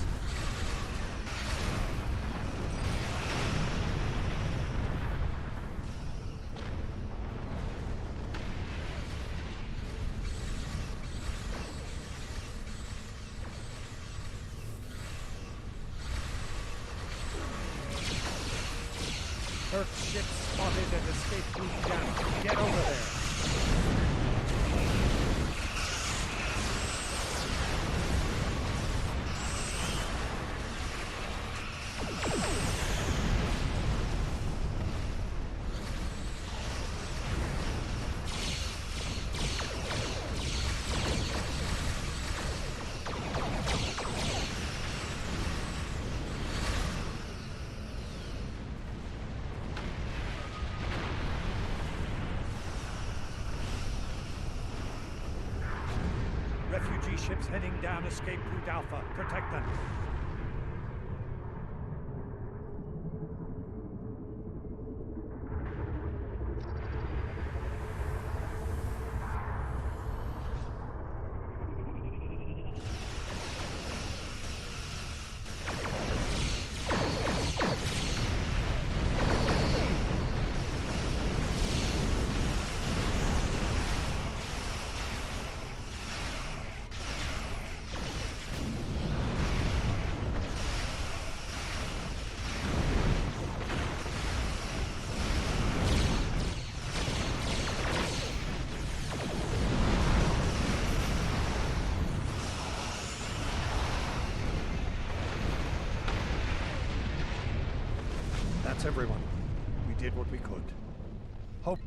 B: Herc's ship spotted at escape route Gamma. Get over there. Refugee ships heading down escape route Alpha. Protect them. That's everyone. We did what we could. Hope.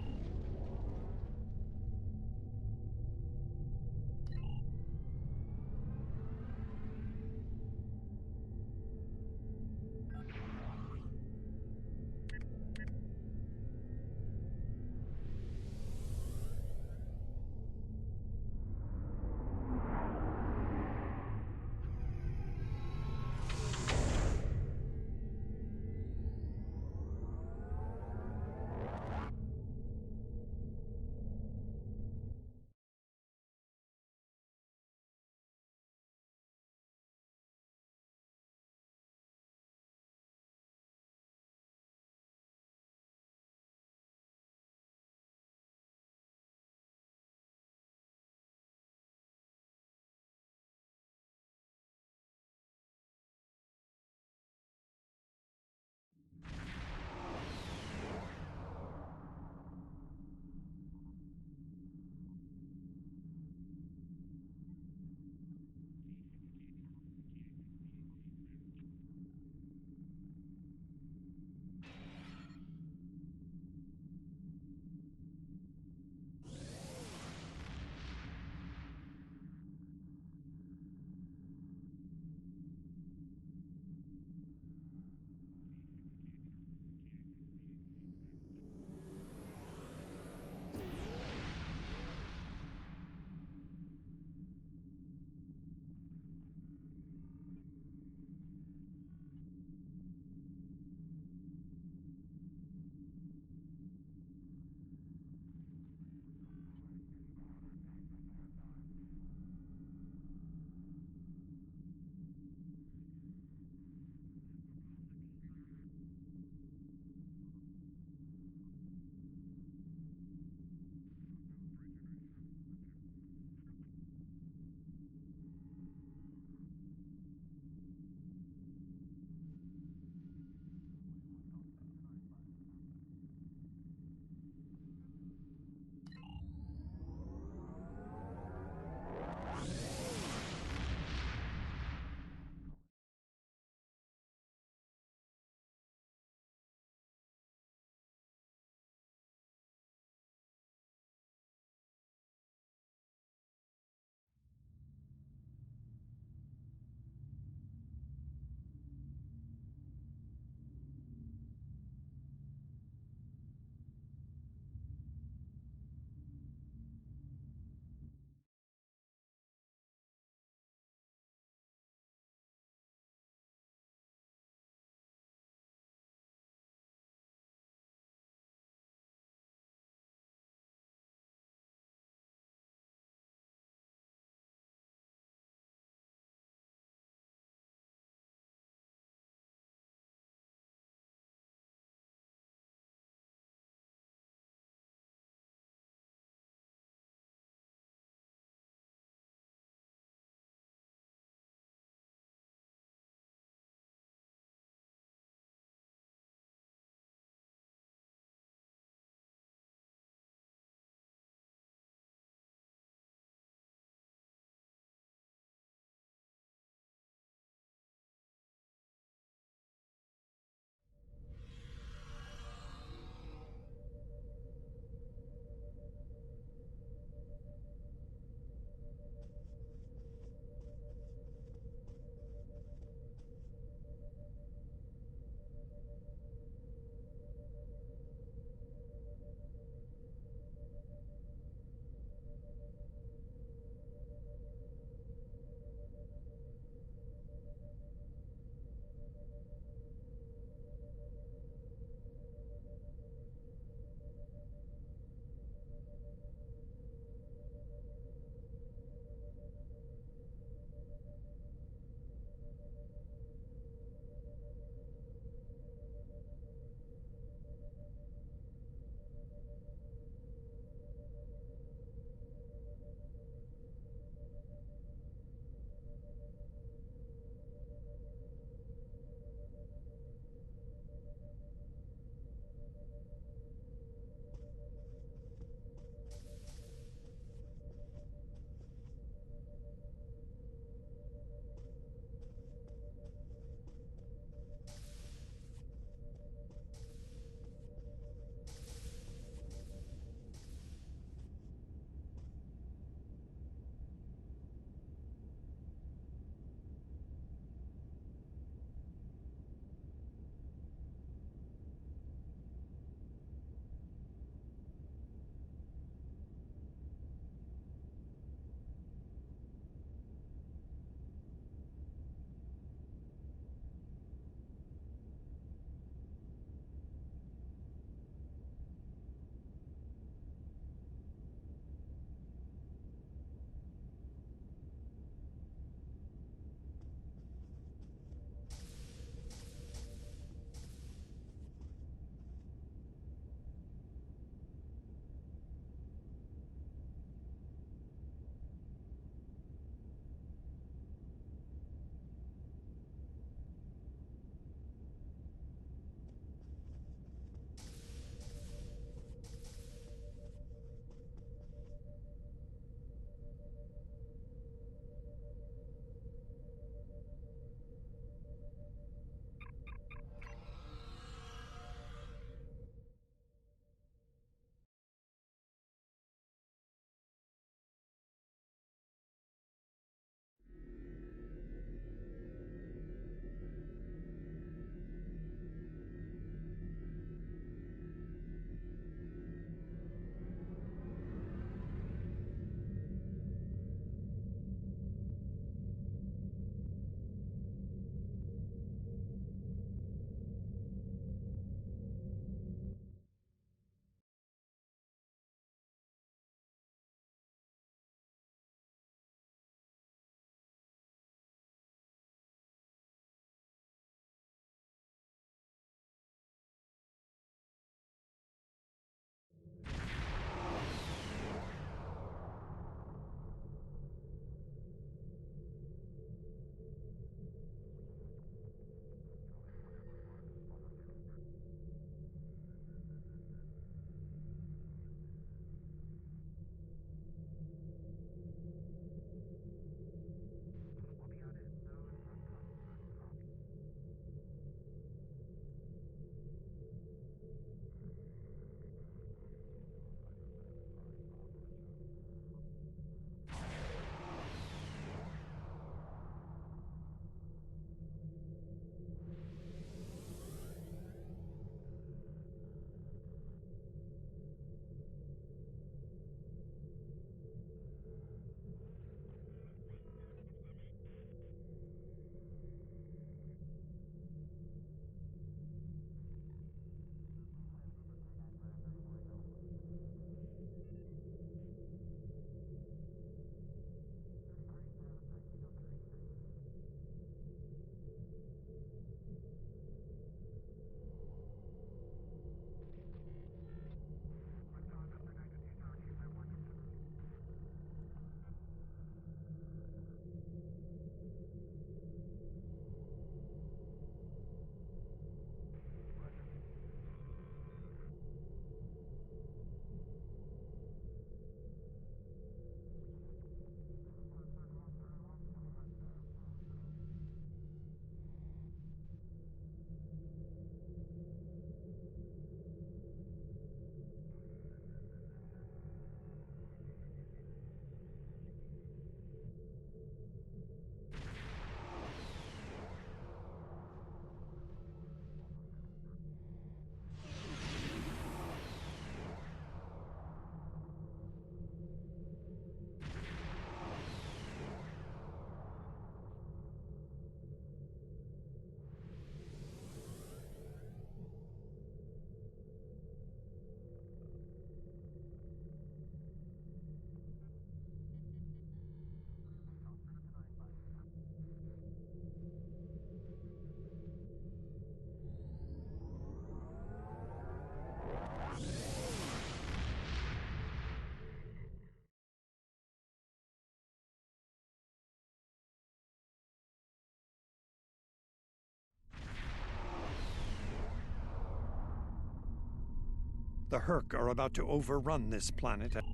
B: The Herc are about to overrun this planet.
D: Hull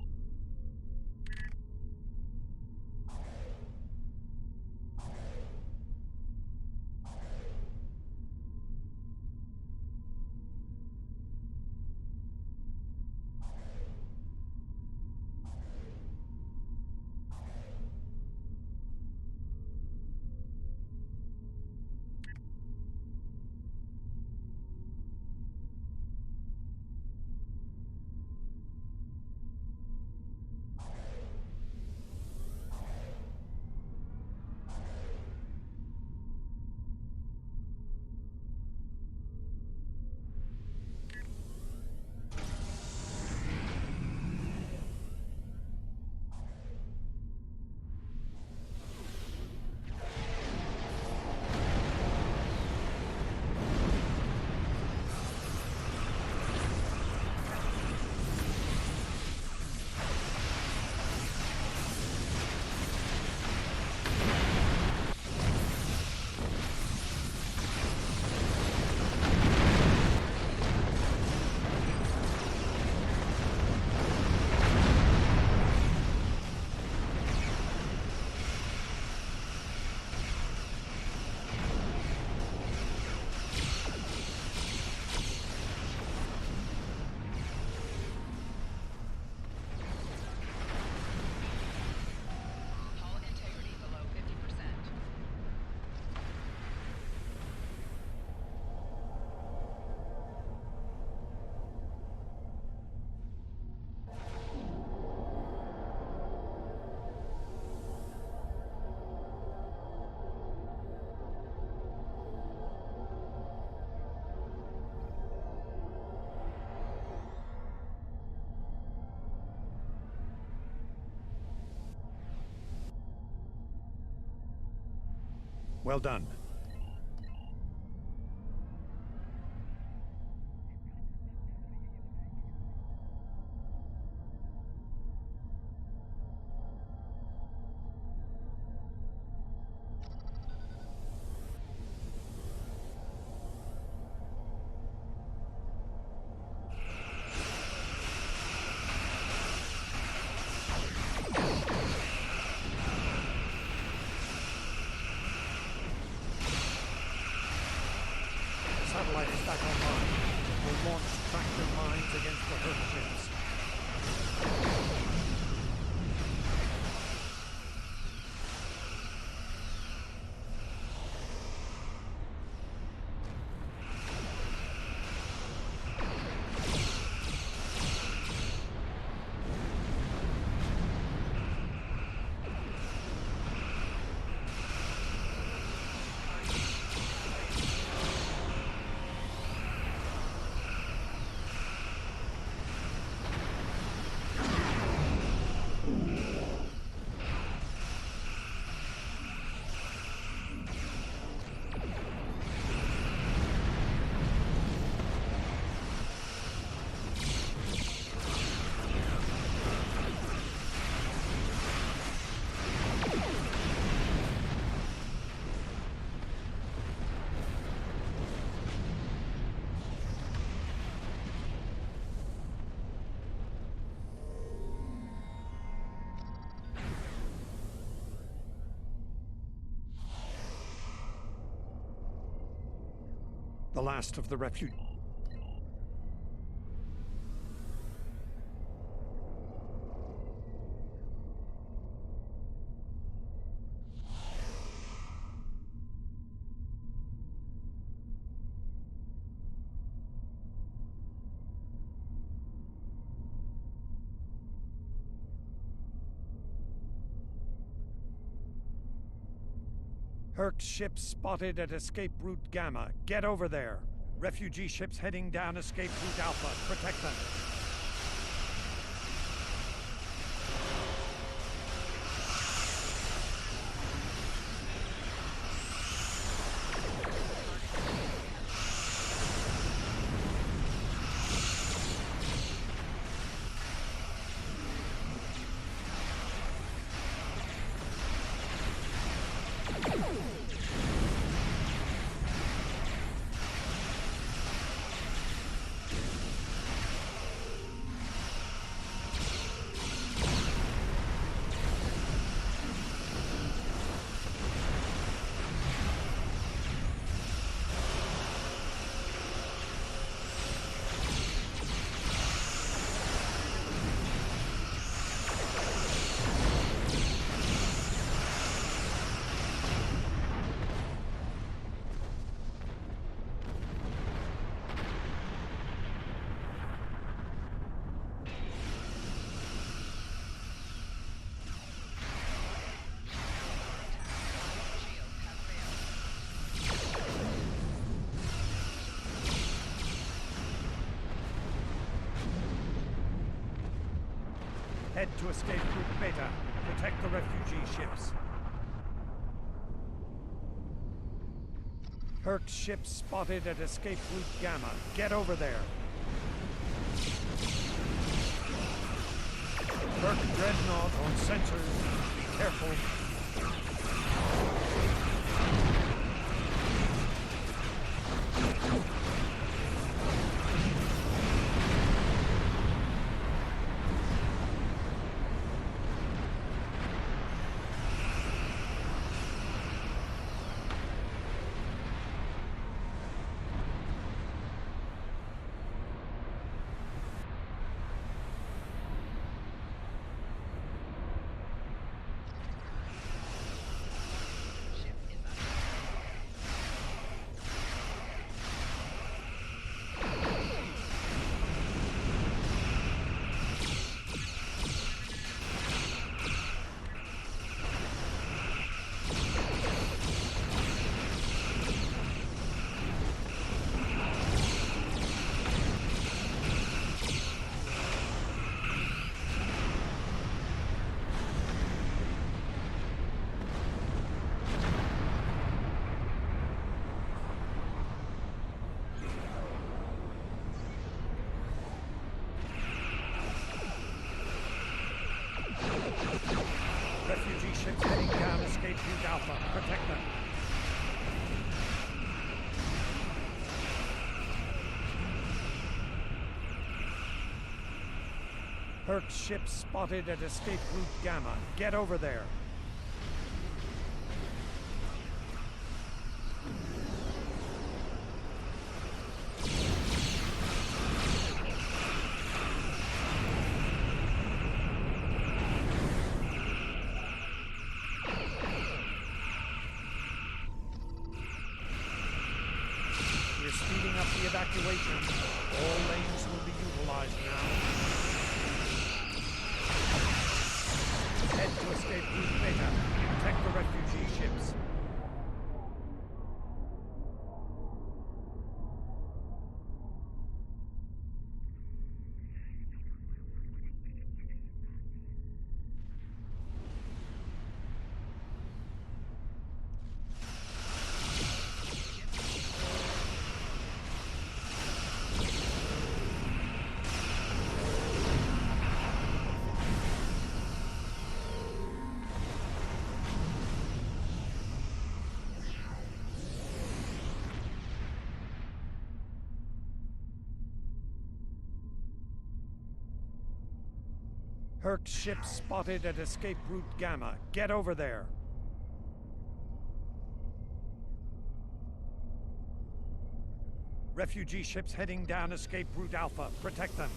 D: integrity below 50%.
B: Well done. Satellite is back online. We'll launch tractor mines against the Herc ships. The last of the refuge. Herc ships spotted at escape route Gamma. Get over there. Refugee ships heading down escape route Alpha. Protect them. Head to escape route Beta. Protect the refugee ships. Herc's ship spotted at escape route Gamma. Get over there. Herc Dreadnought on sensors. Be careful.
D: Ship inbound.
B: Refugee ships heading down escape route Alpha. Protect them. Herc's ship spotted at escape route Gamma. Get over there. We're speeding up the evacuation. All lanes will be utilized now. Head to escape route Beta. Protect the refugee ships. Herc's ship spotted at escape route Gamma. Get over there. Refugee ships heading down escape route Alpha. Protect them.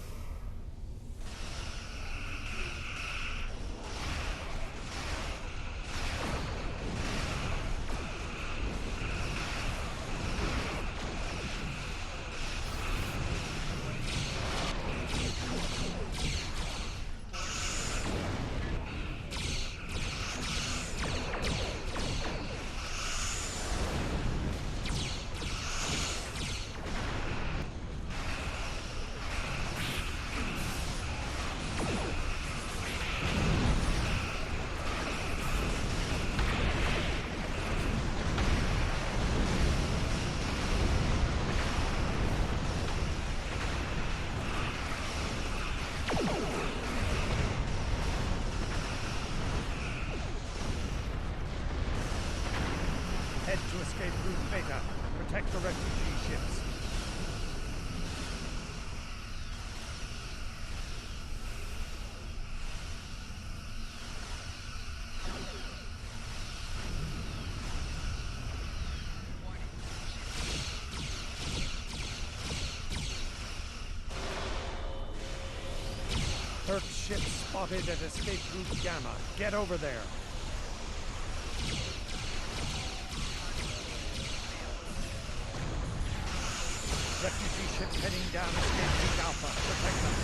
B: Head to escape route Beta. Protect the refugee ships. Herc's ship spotted at escape route Gamma. Get over there. Refugee ships heading down escape route Alpha. Protect them.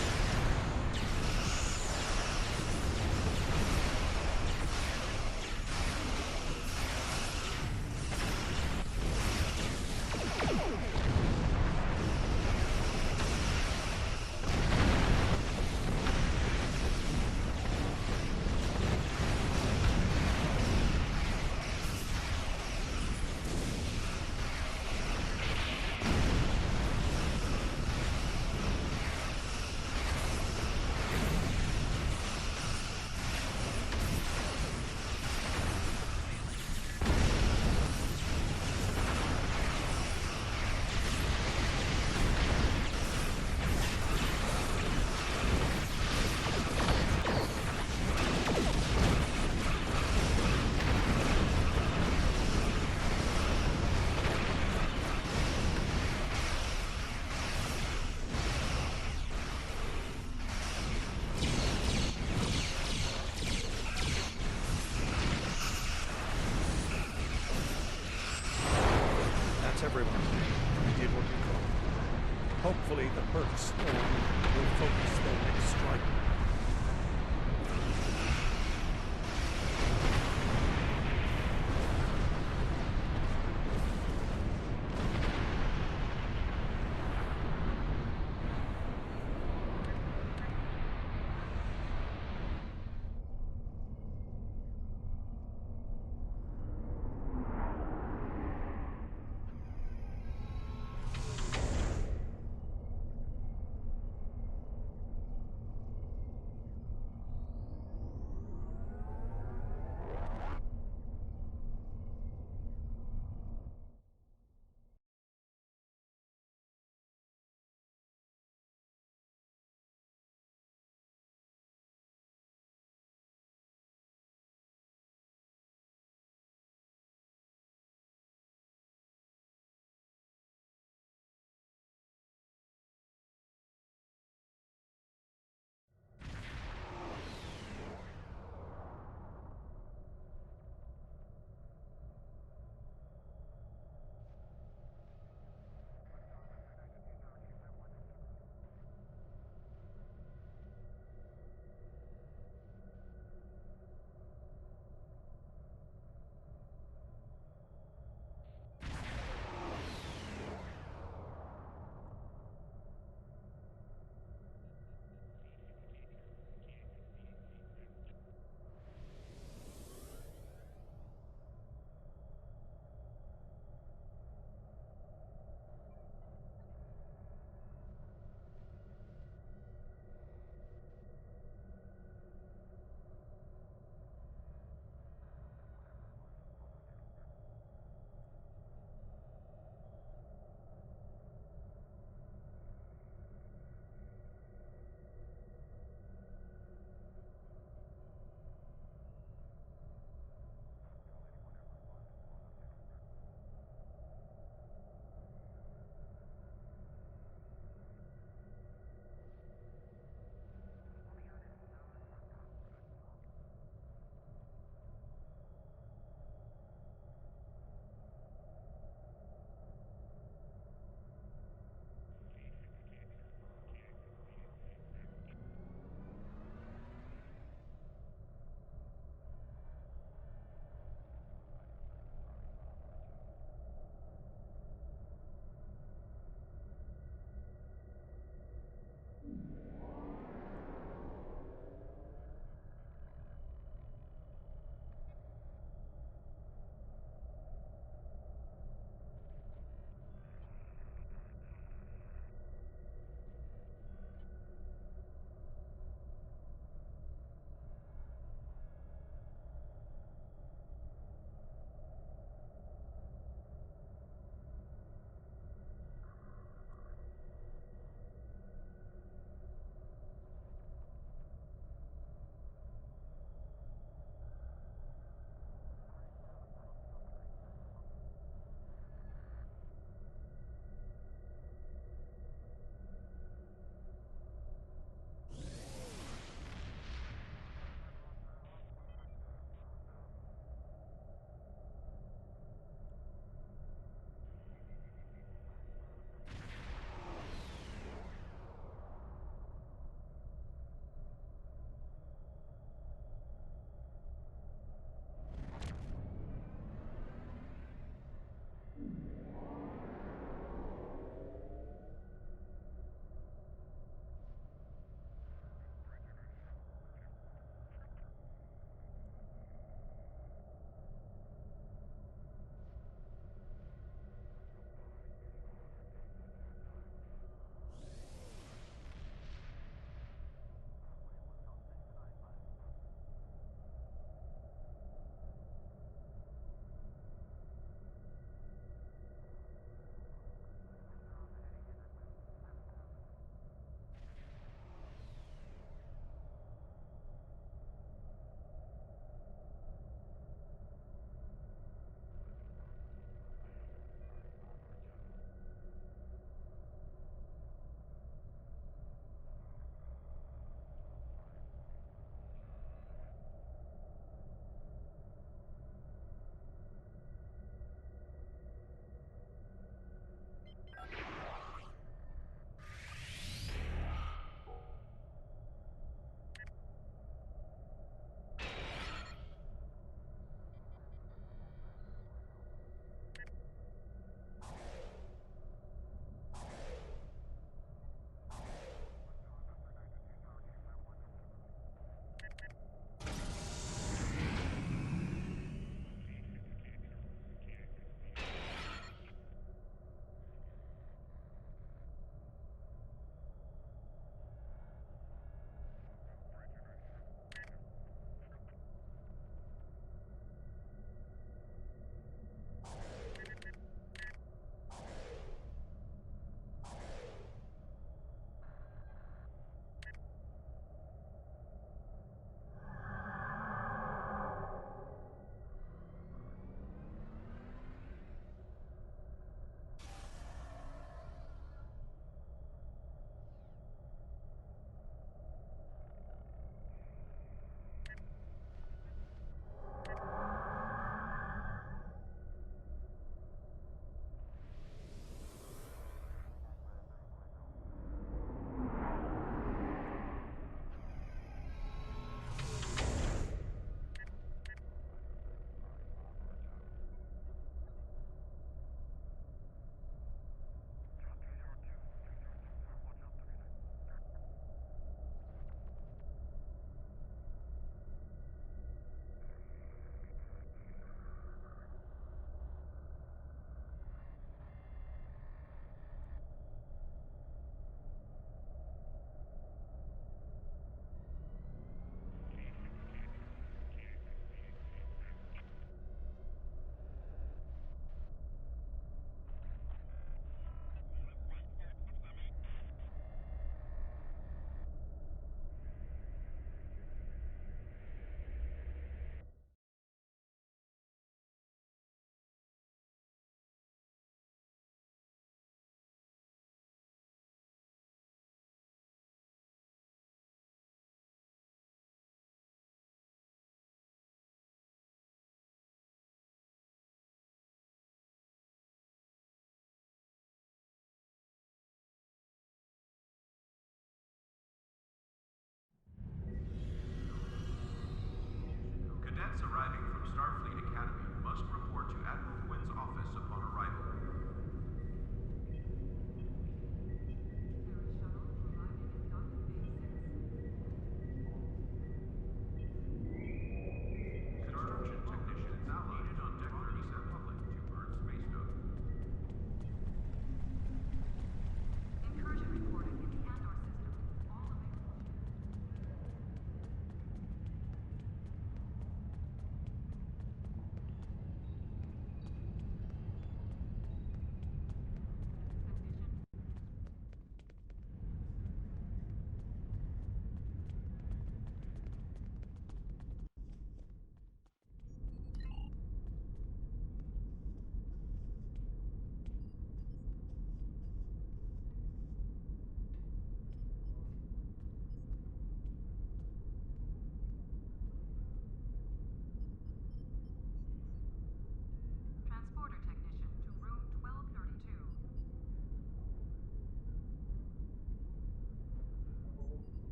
B: Hopefully the Perth storm will focus their next strike.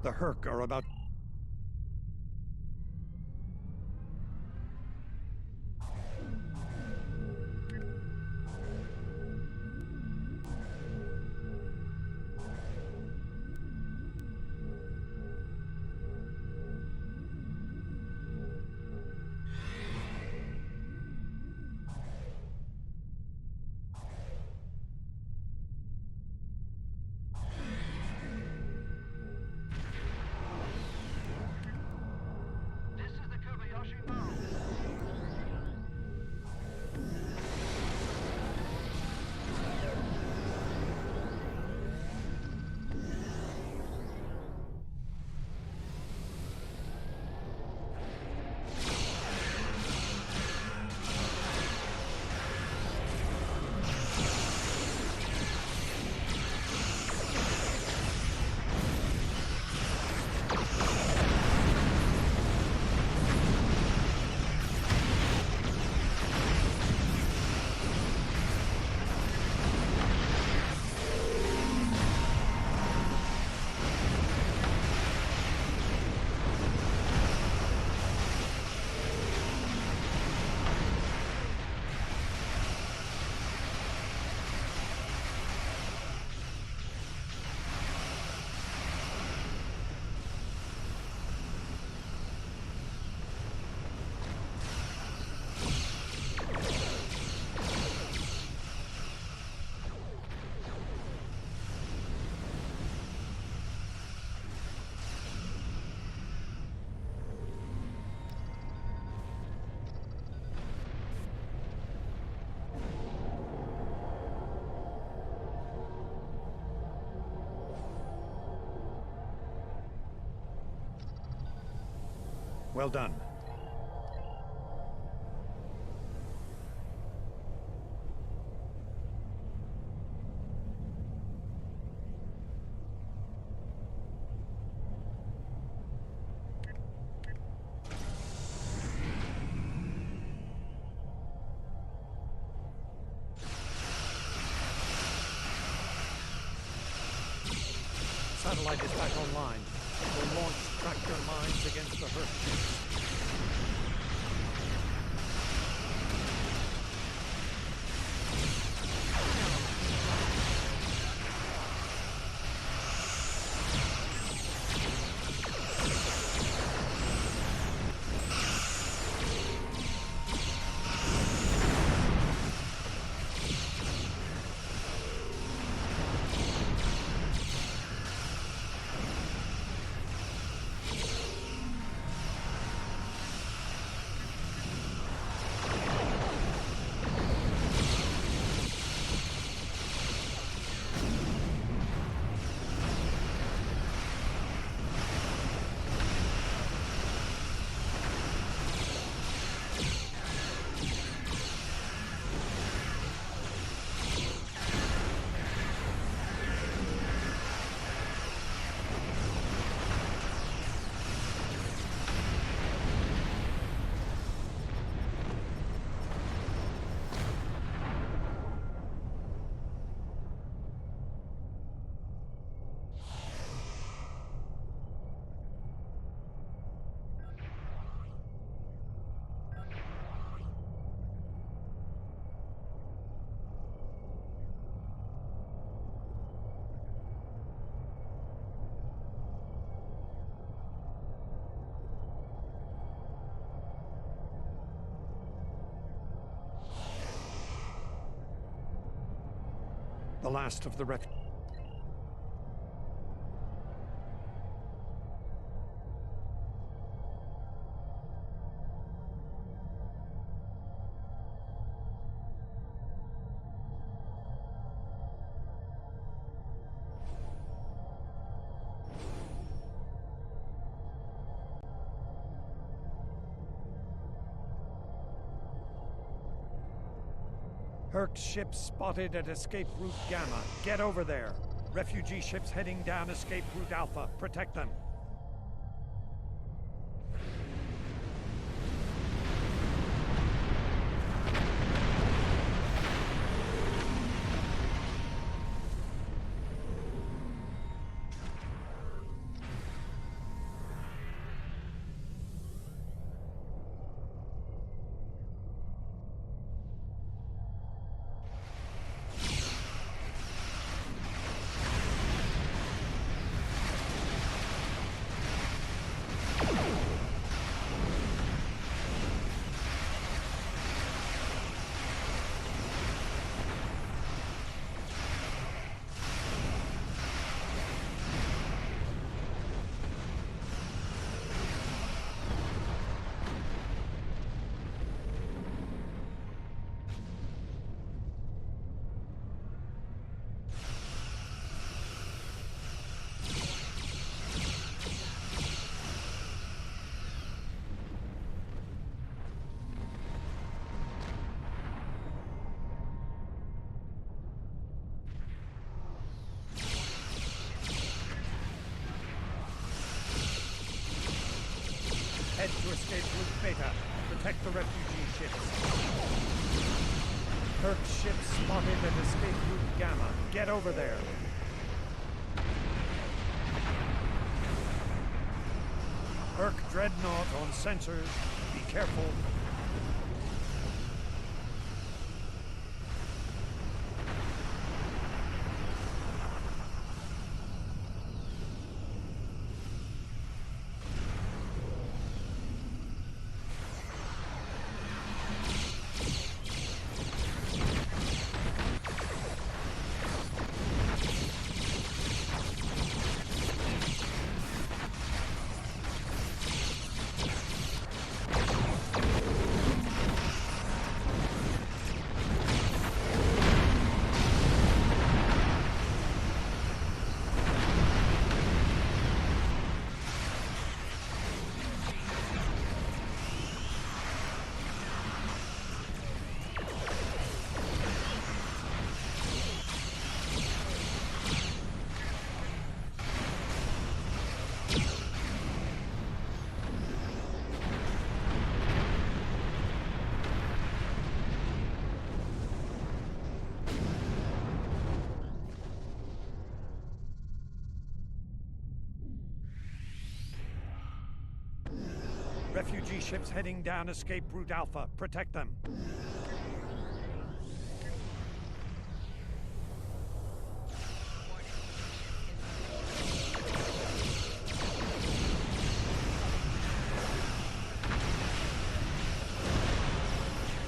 B: The Herc are about...
C: This is the Kobayashi Maru.
B: Well done. Satellite is back online. We'll launch tractor mines against the Herc. The last of the ref... Herc ships spotted at escape route Gamma. Get over there. Refugee ships heading down escape route Alpha. Protect them. Head to escape route Beta. Protect the refugee ships. Kirk ship spotted at escape route Gamma. Get over there. Kirk Dreadnought on sensors. Be careful. Refugee ships heading down escape route Alpha. Protect them.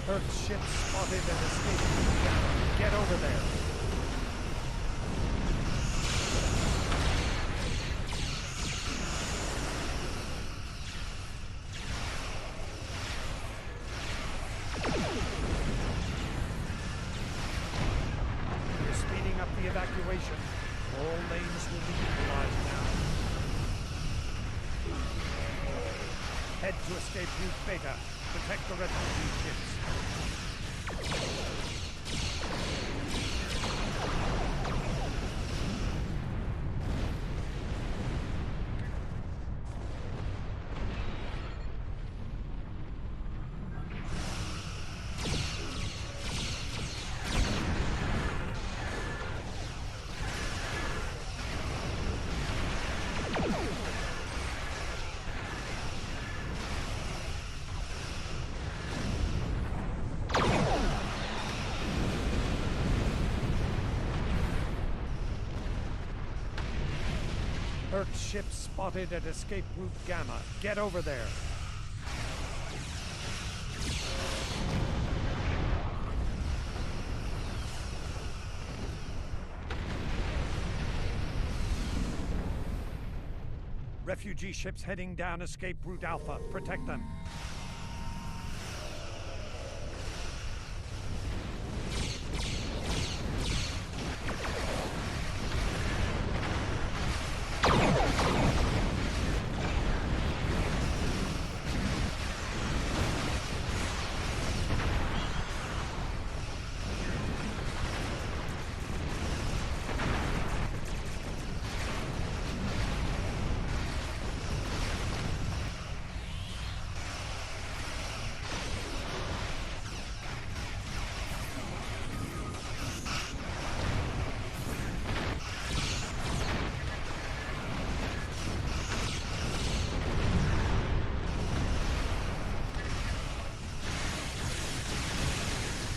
B: Earth ship spotted at escape route Gamma. Get over there. Evacuation. All lanes will be utilized now. Head to escape route Beta. Protect the refugee ships. Earth ship spotted at escape route Gamma. Get over there. Refugee ships heading down escape route Alpha. Protect them.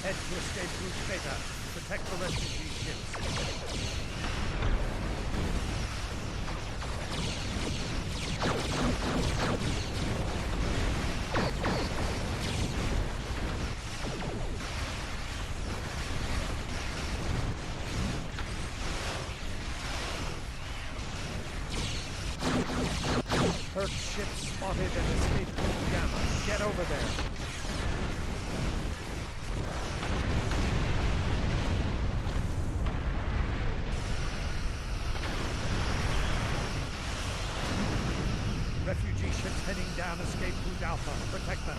B: Head to escape route Beta. Protect the refugee ships. Earth ship spotted at escape route Gamma. Get over there. Refugee ships heading down escape route Alpha. Protect them.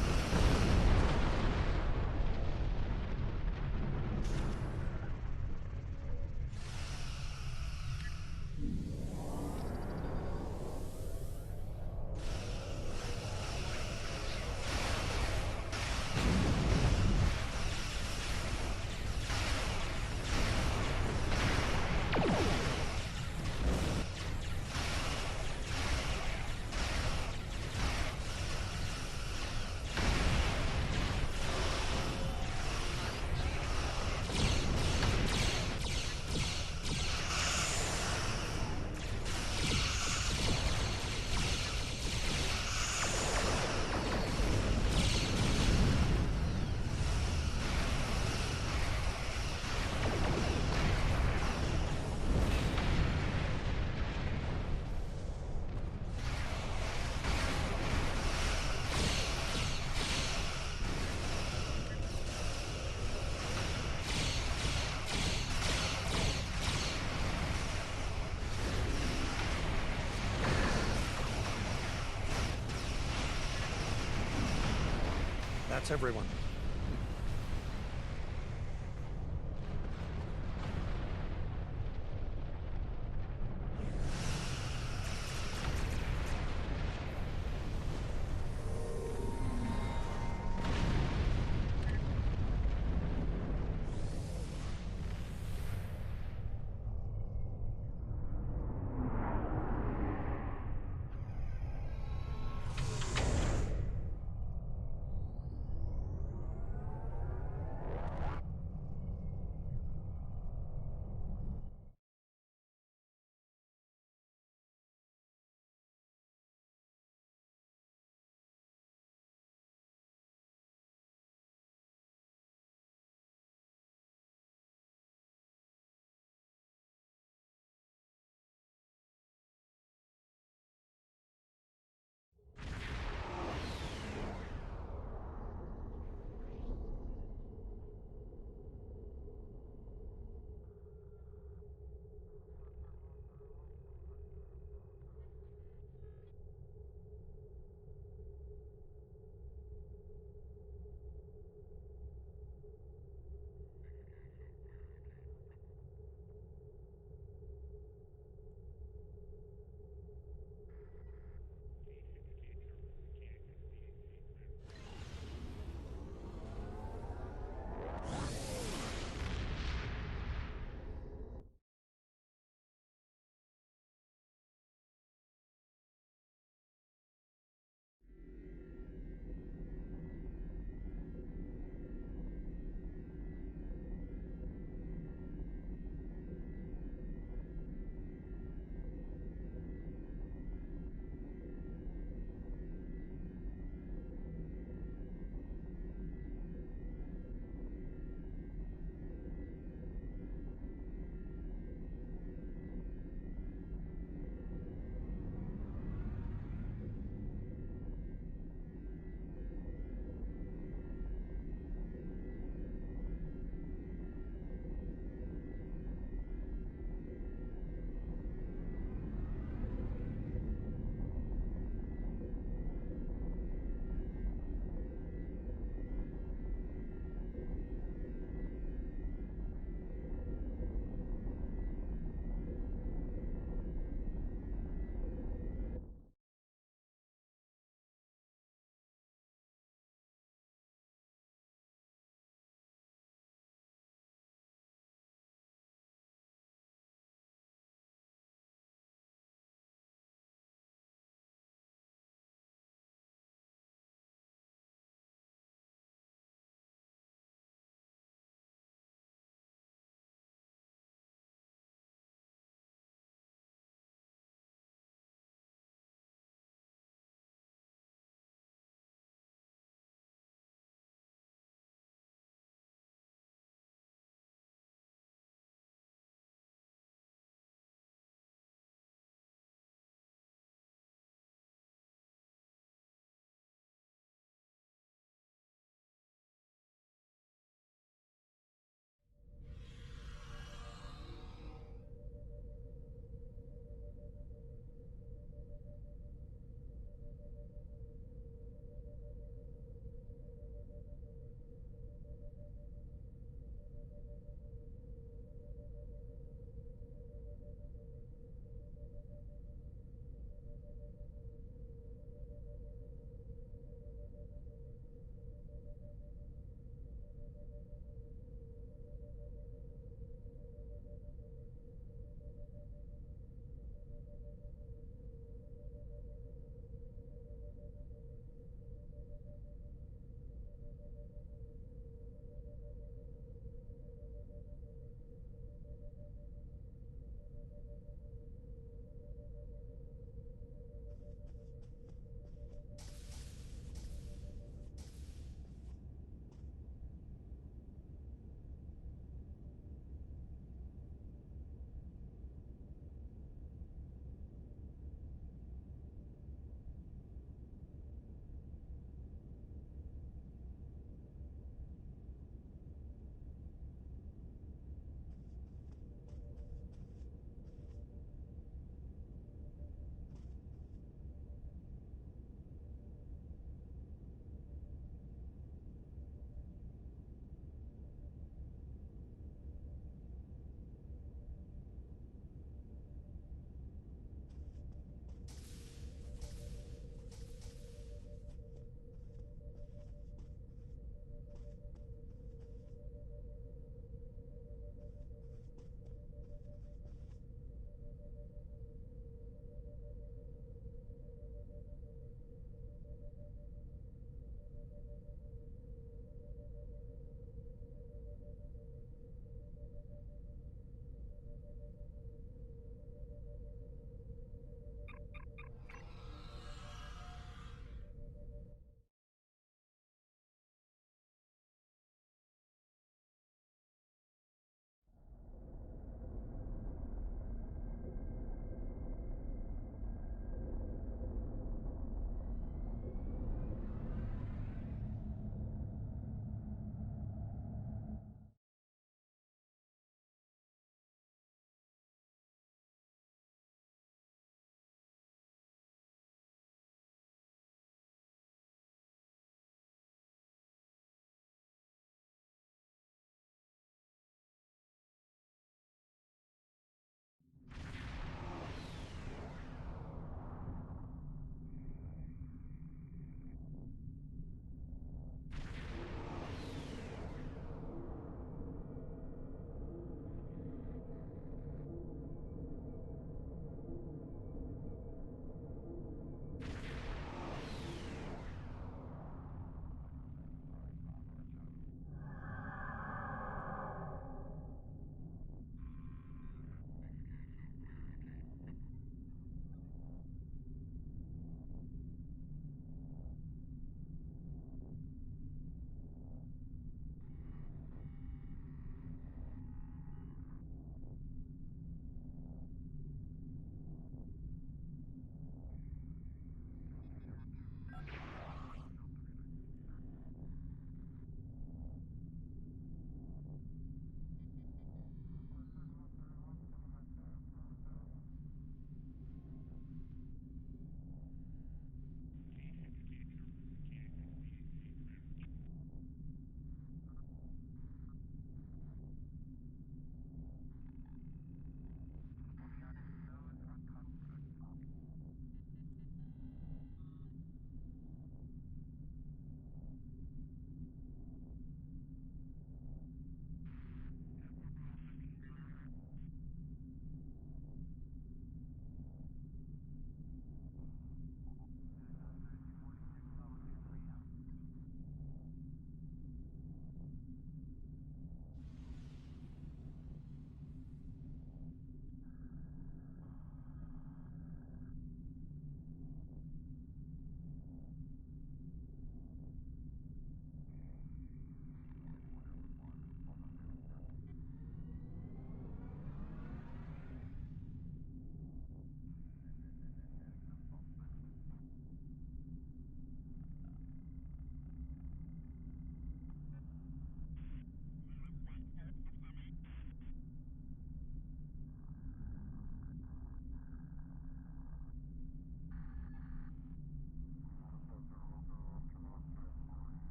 B: That's everyone.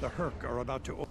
B: The Herc are about to...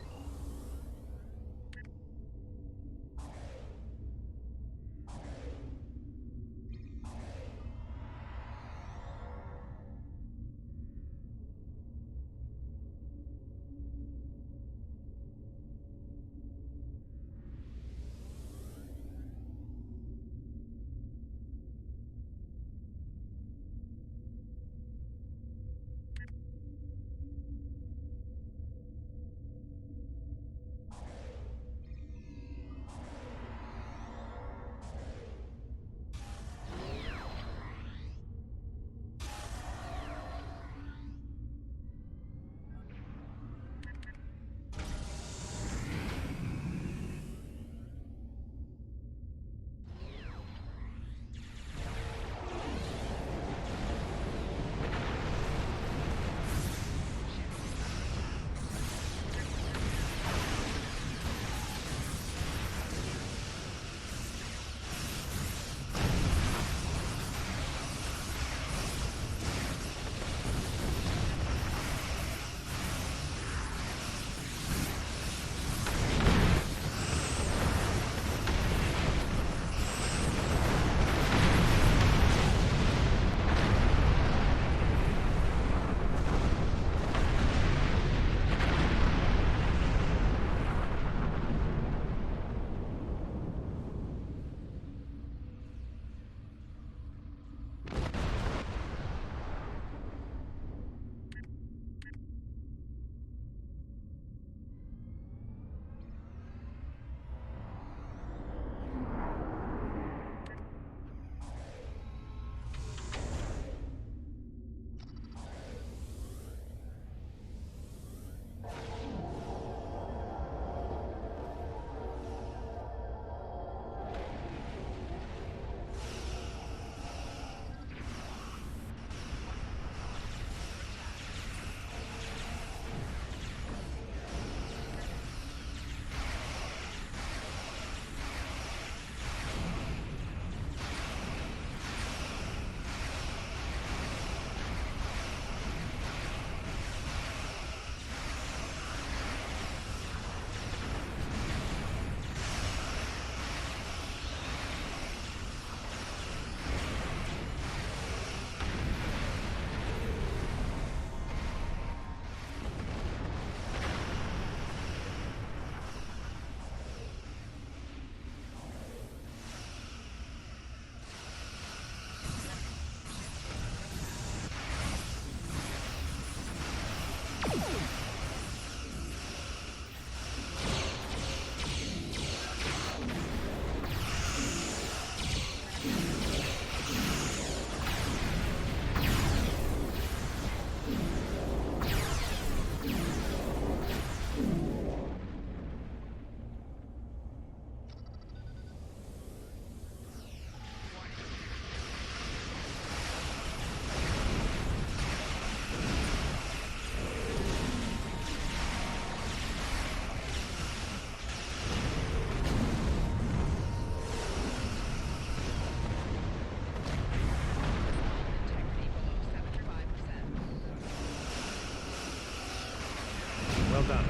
B: Well done.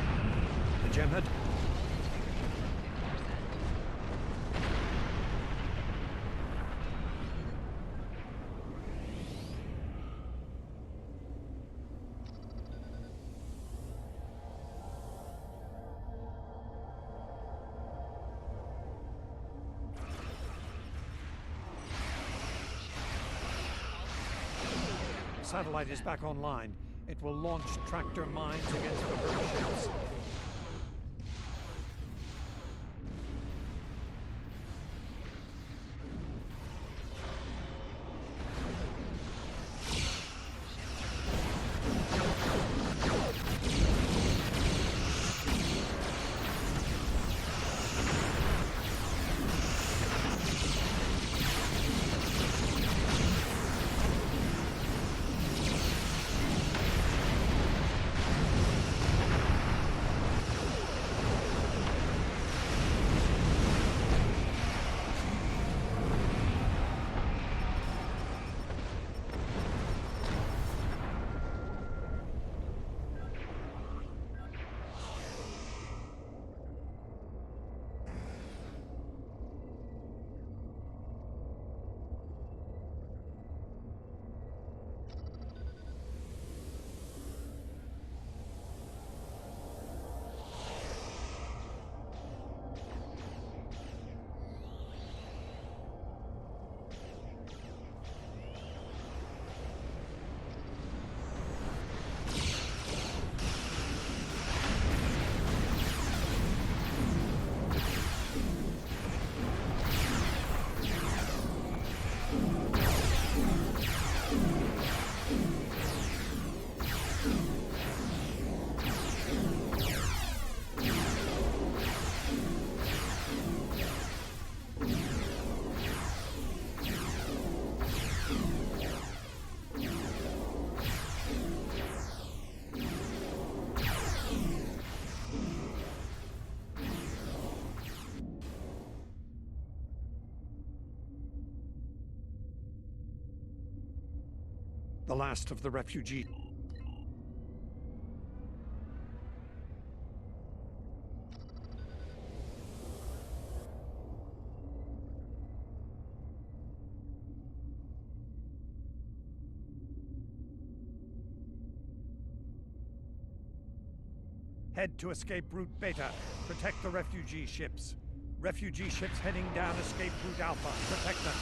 B: The Gemhead? Satellite is back online. It will launch tractor mines against the Herc ships. The last of the refugee. Head to escape route Beta. Protect the refugee ships. Refugee ships heading down escape route Alpha. Protect them.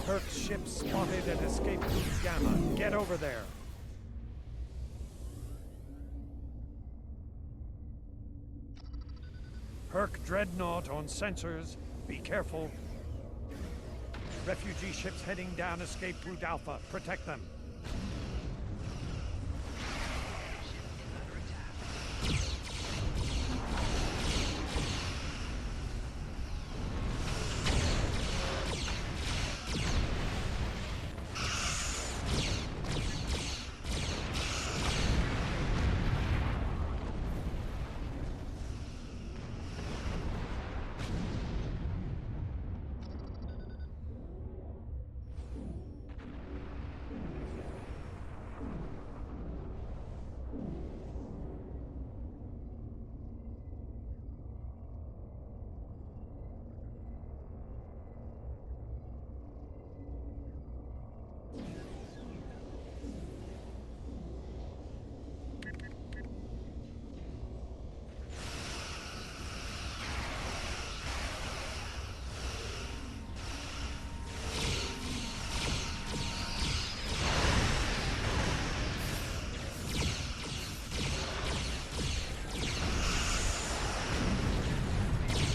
B: Herc's ship spotted at escape route Gamma. Get over there. Herc Dreadnought on sensors. Be careful. Refugee ships heading down escape route Alpha. Protect them.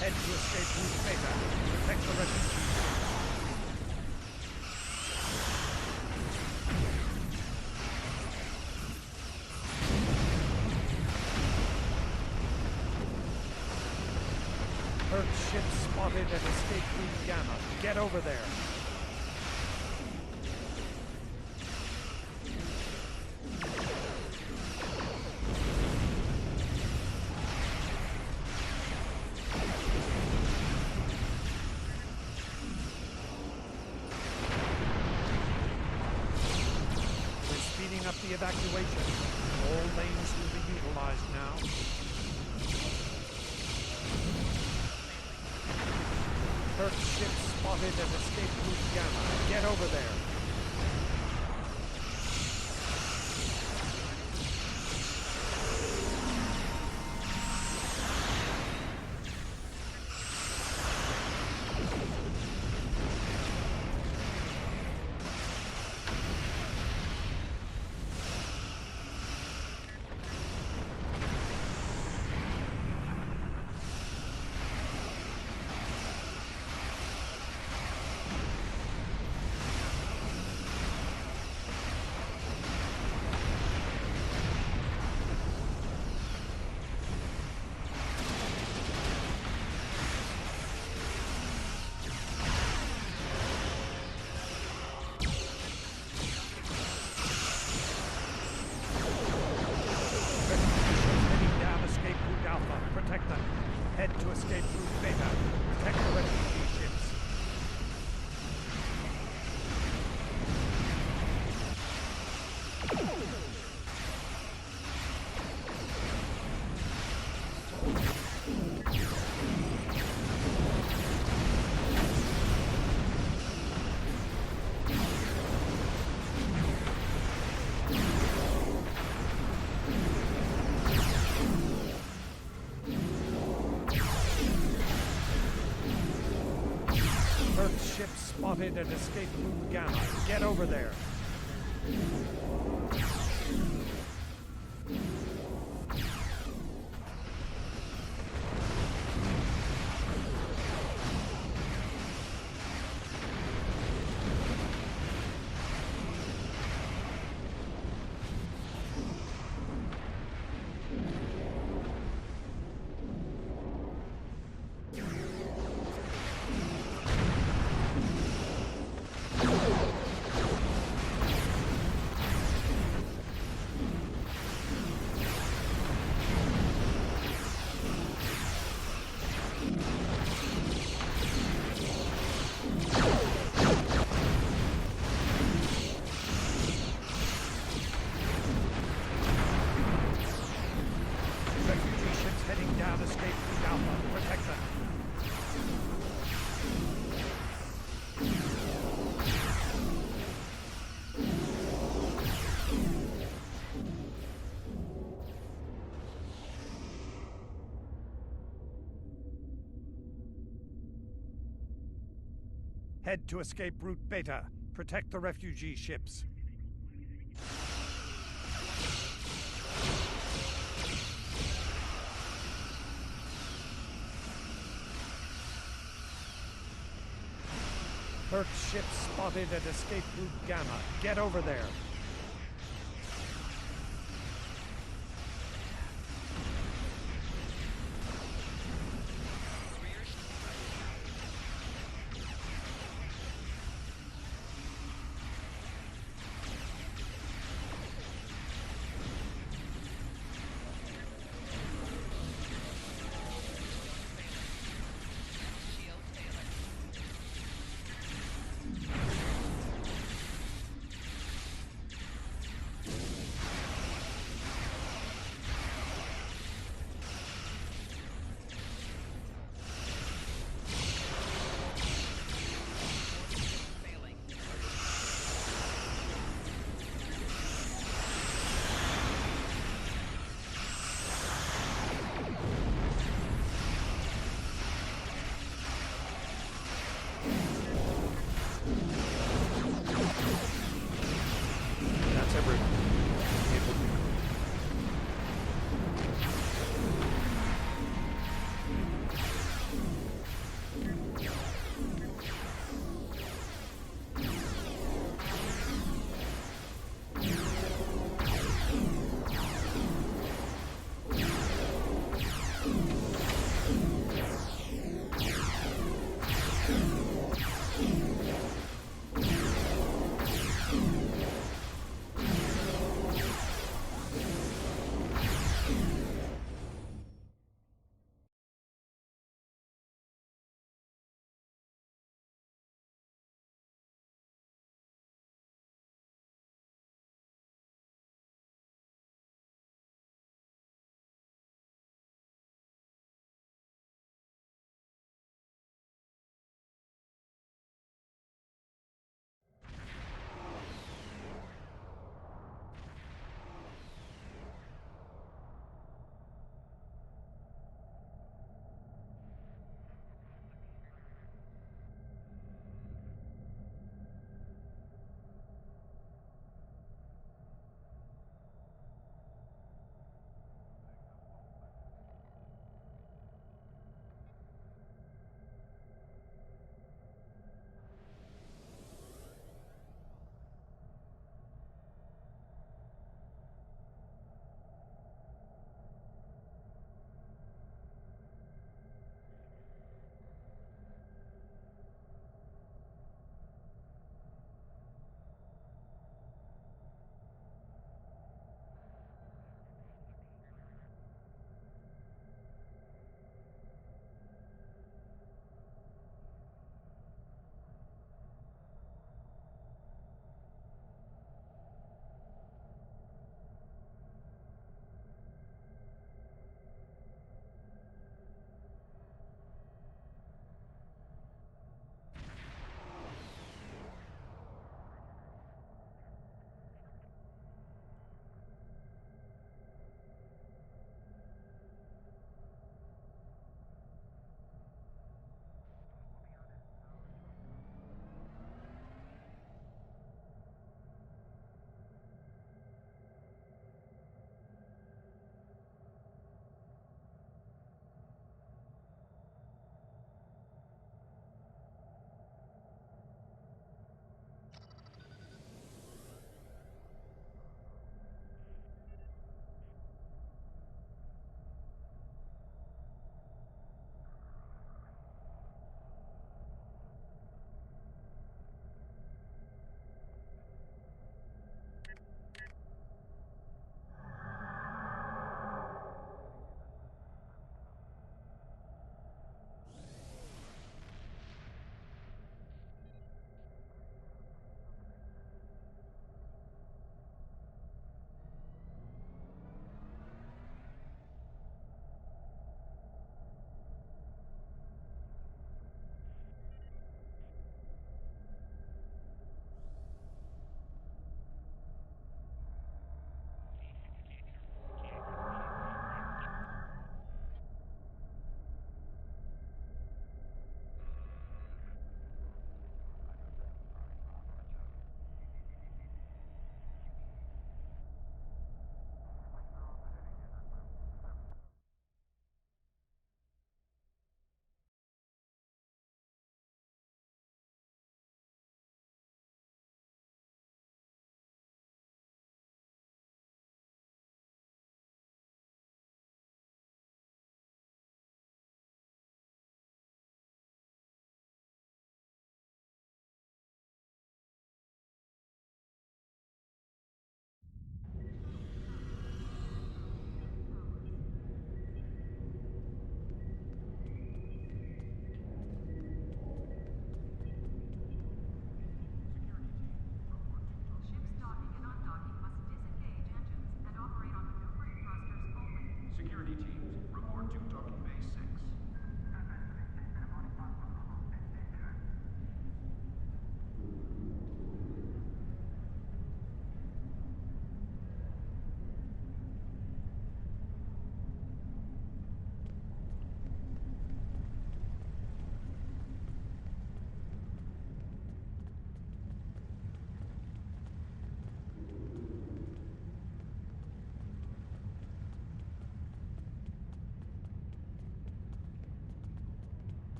B: Head to escape route Beta. Protect the refugees. Herc's ship spotted at escape route Gamma. Get over there. Speeding up the evacuation. All lanes will be utilized now. Herc's ship spotted at escape route Gamma. Get over there. Heading down escape route Alpha. Protect them. Head to escape route Beta. Protect the refugee ships. Earth ship spotted at escape route Gamma. Get over there. Refugee ships heading down escape route Alpha. Protect them. Head to escape route Beta. Protect the refugee ships. Earth ship spotted at escape route Gamma. Get over there.
D: Shield failure.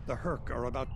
B: The Herc are about...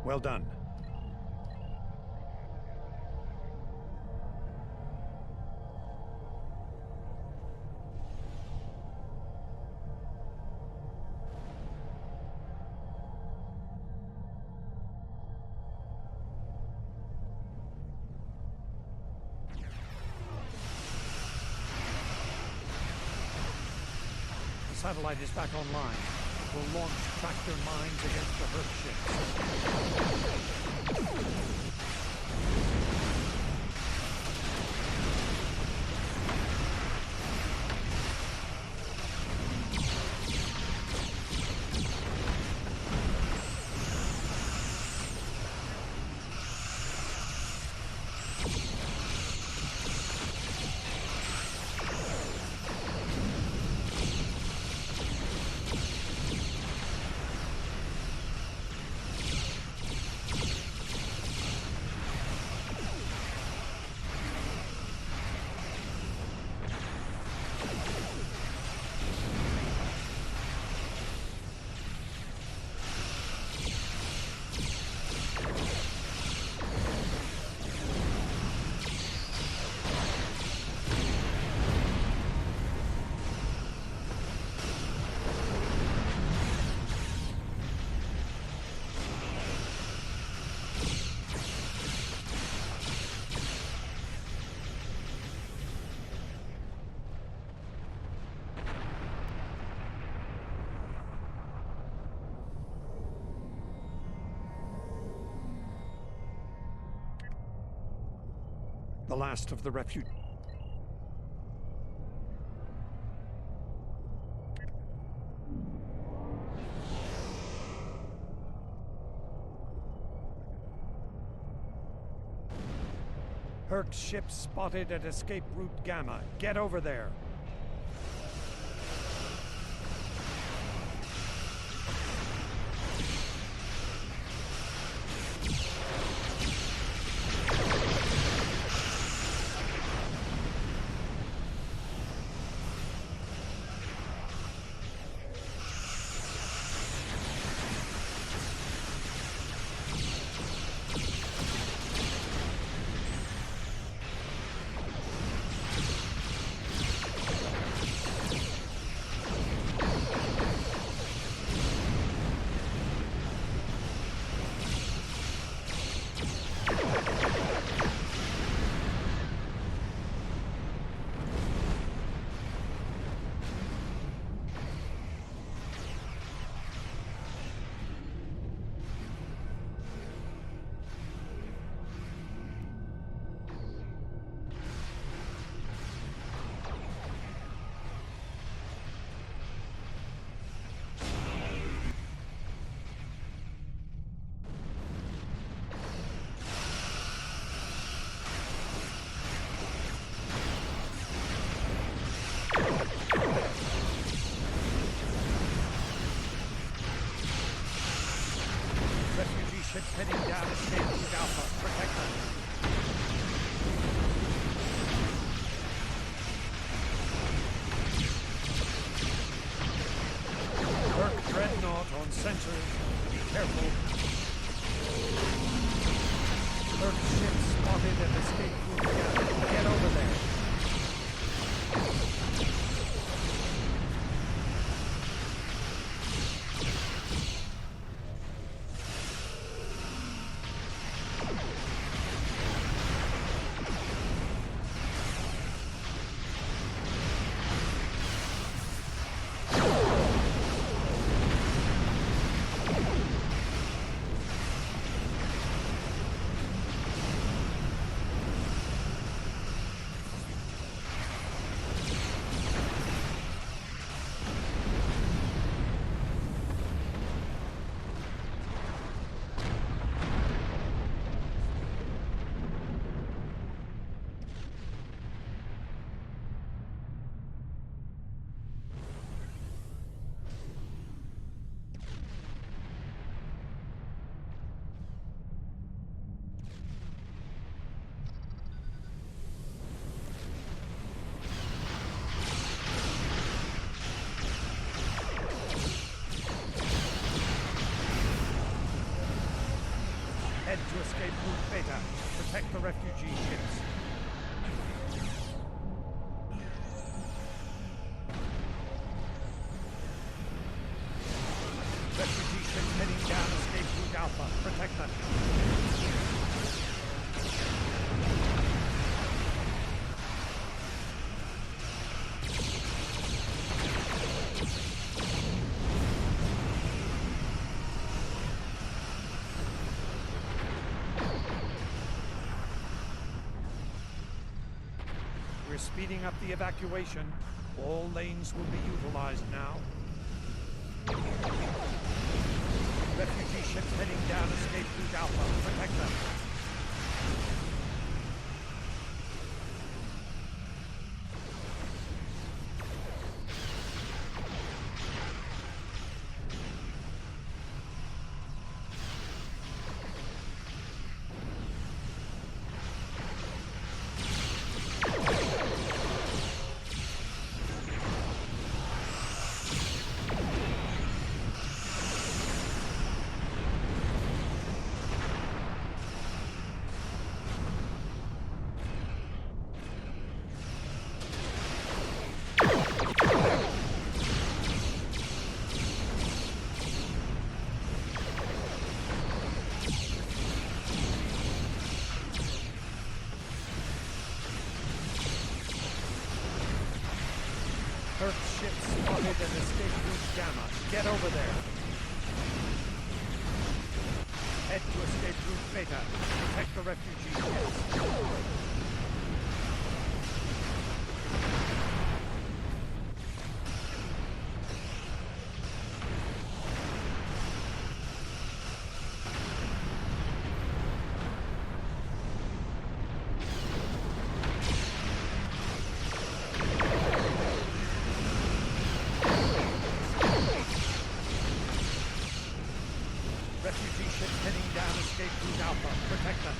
B: Well done. The satellite is back online. We'll launch tractor mines against the Herc ships. The last of the refuge. Herc ship spotted at escape route Gamma. Get over there. ships heading down escape route Alpha. Protect them. Burke Dreadnought on sensors. Be careful. Burke ship spotted at escape route Gamma. Get over there. Head to escape route Beta. Protect the refugee ships. Refugee ships heading down escape route Alpha. Protect them. We're speeding up the evacuation. All lanes will be utilized now. Refugee ships heading down escape route Alpha. Protect them. Earth ship spotted at escape route Gamma. Get over there. Head to escape route Beta. Protect the refugee ships. Refugee ships heading down escape route Alpha. Protect them.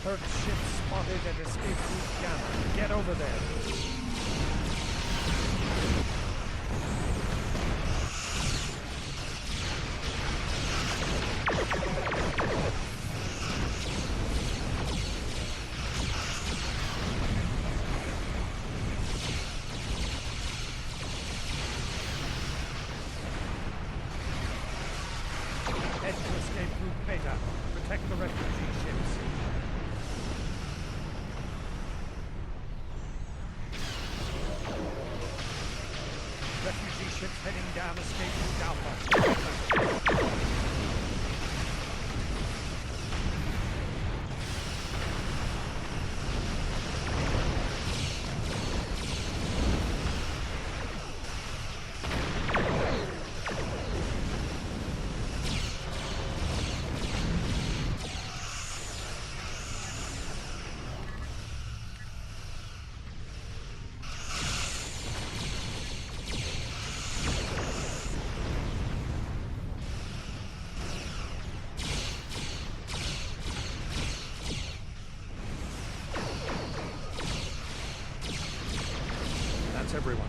B: Earth ship spotted at escape route Gamma. Get over there. That's everyone.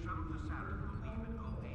C: come to Saturn will leave at 08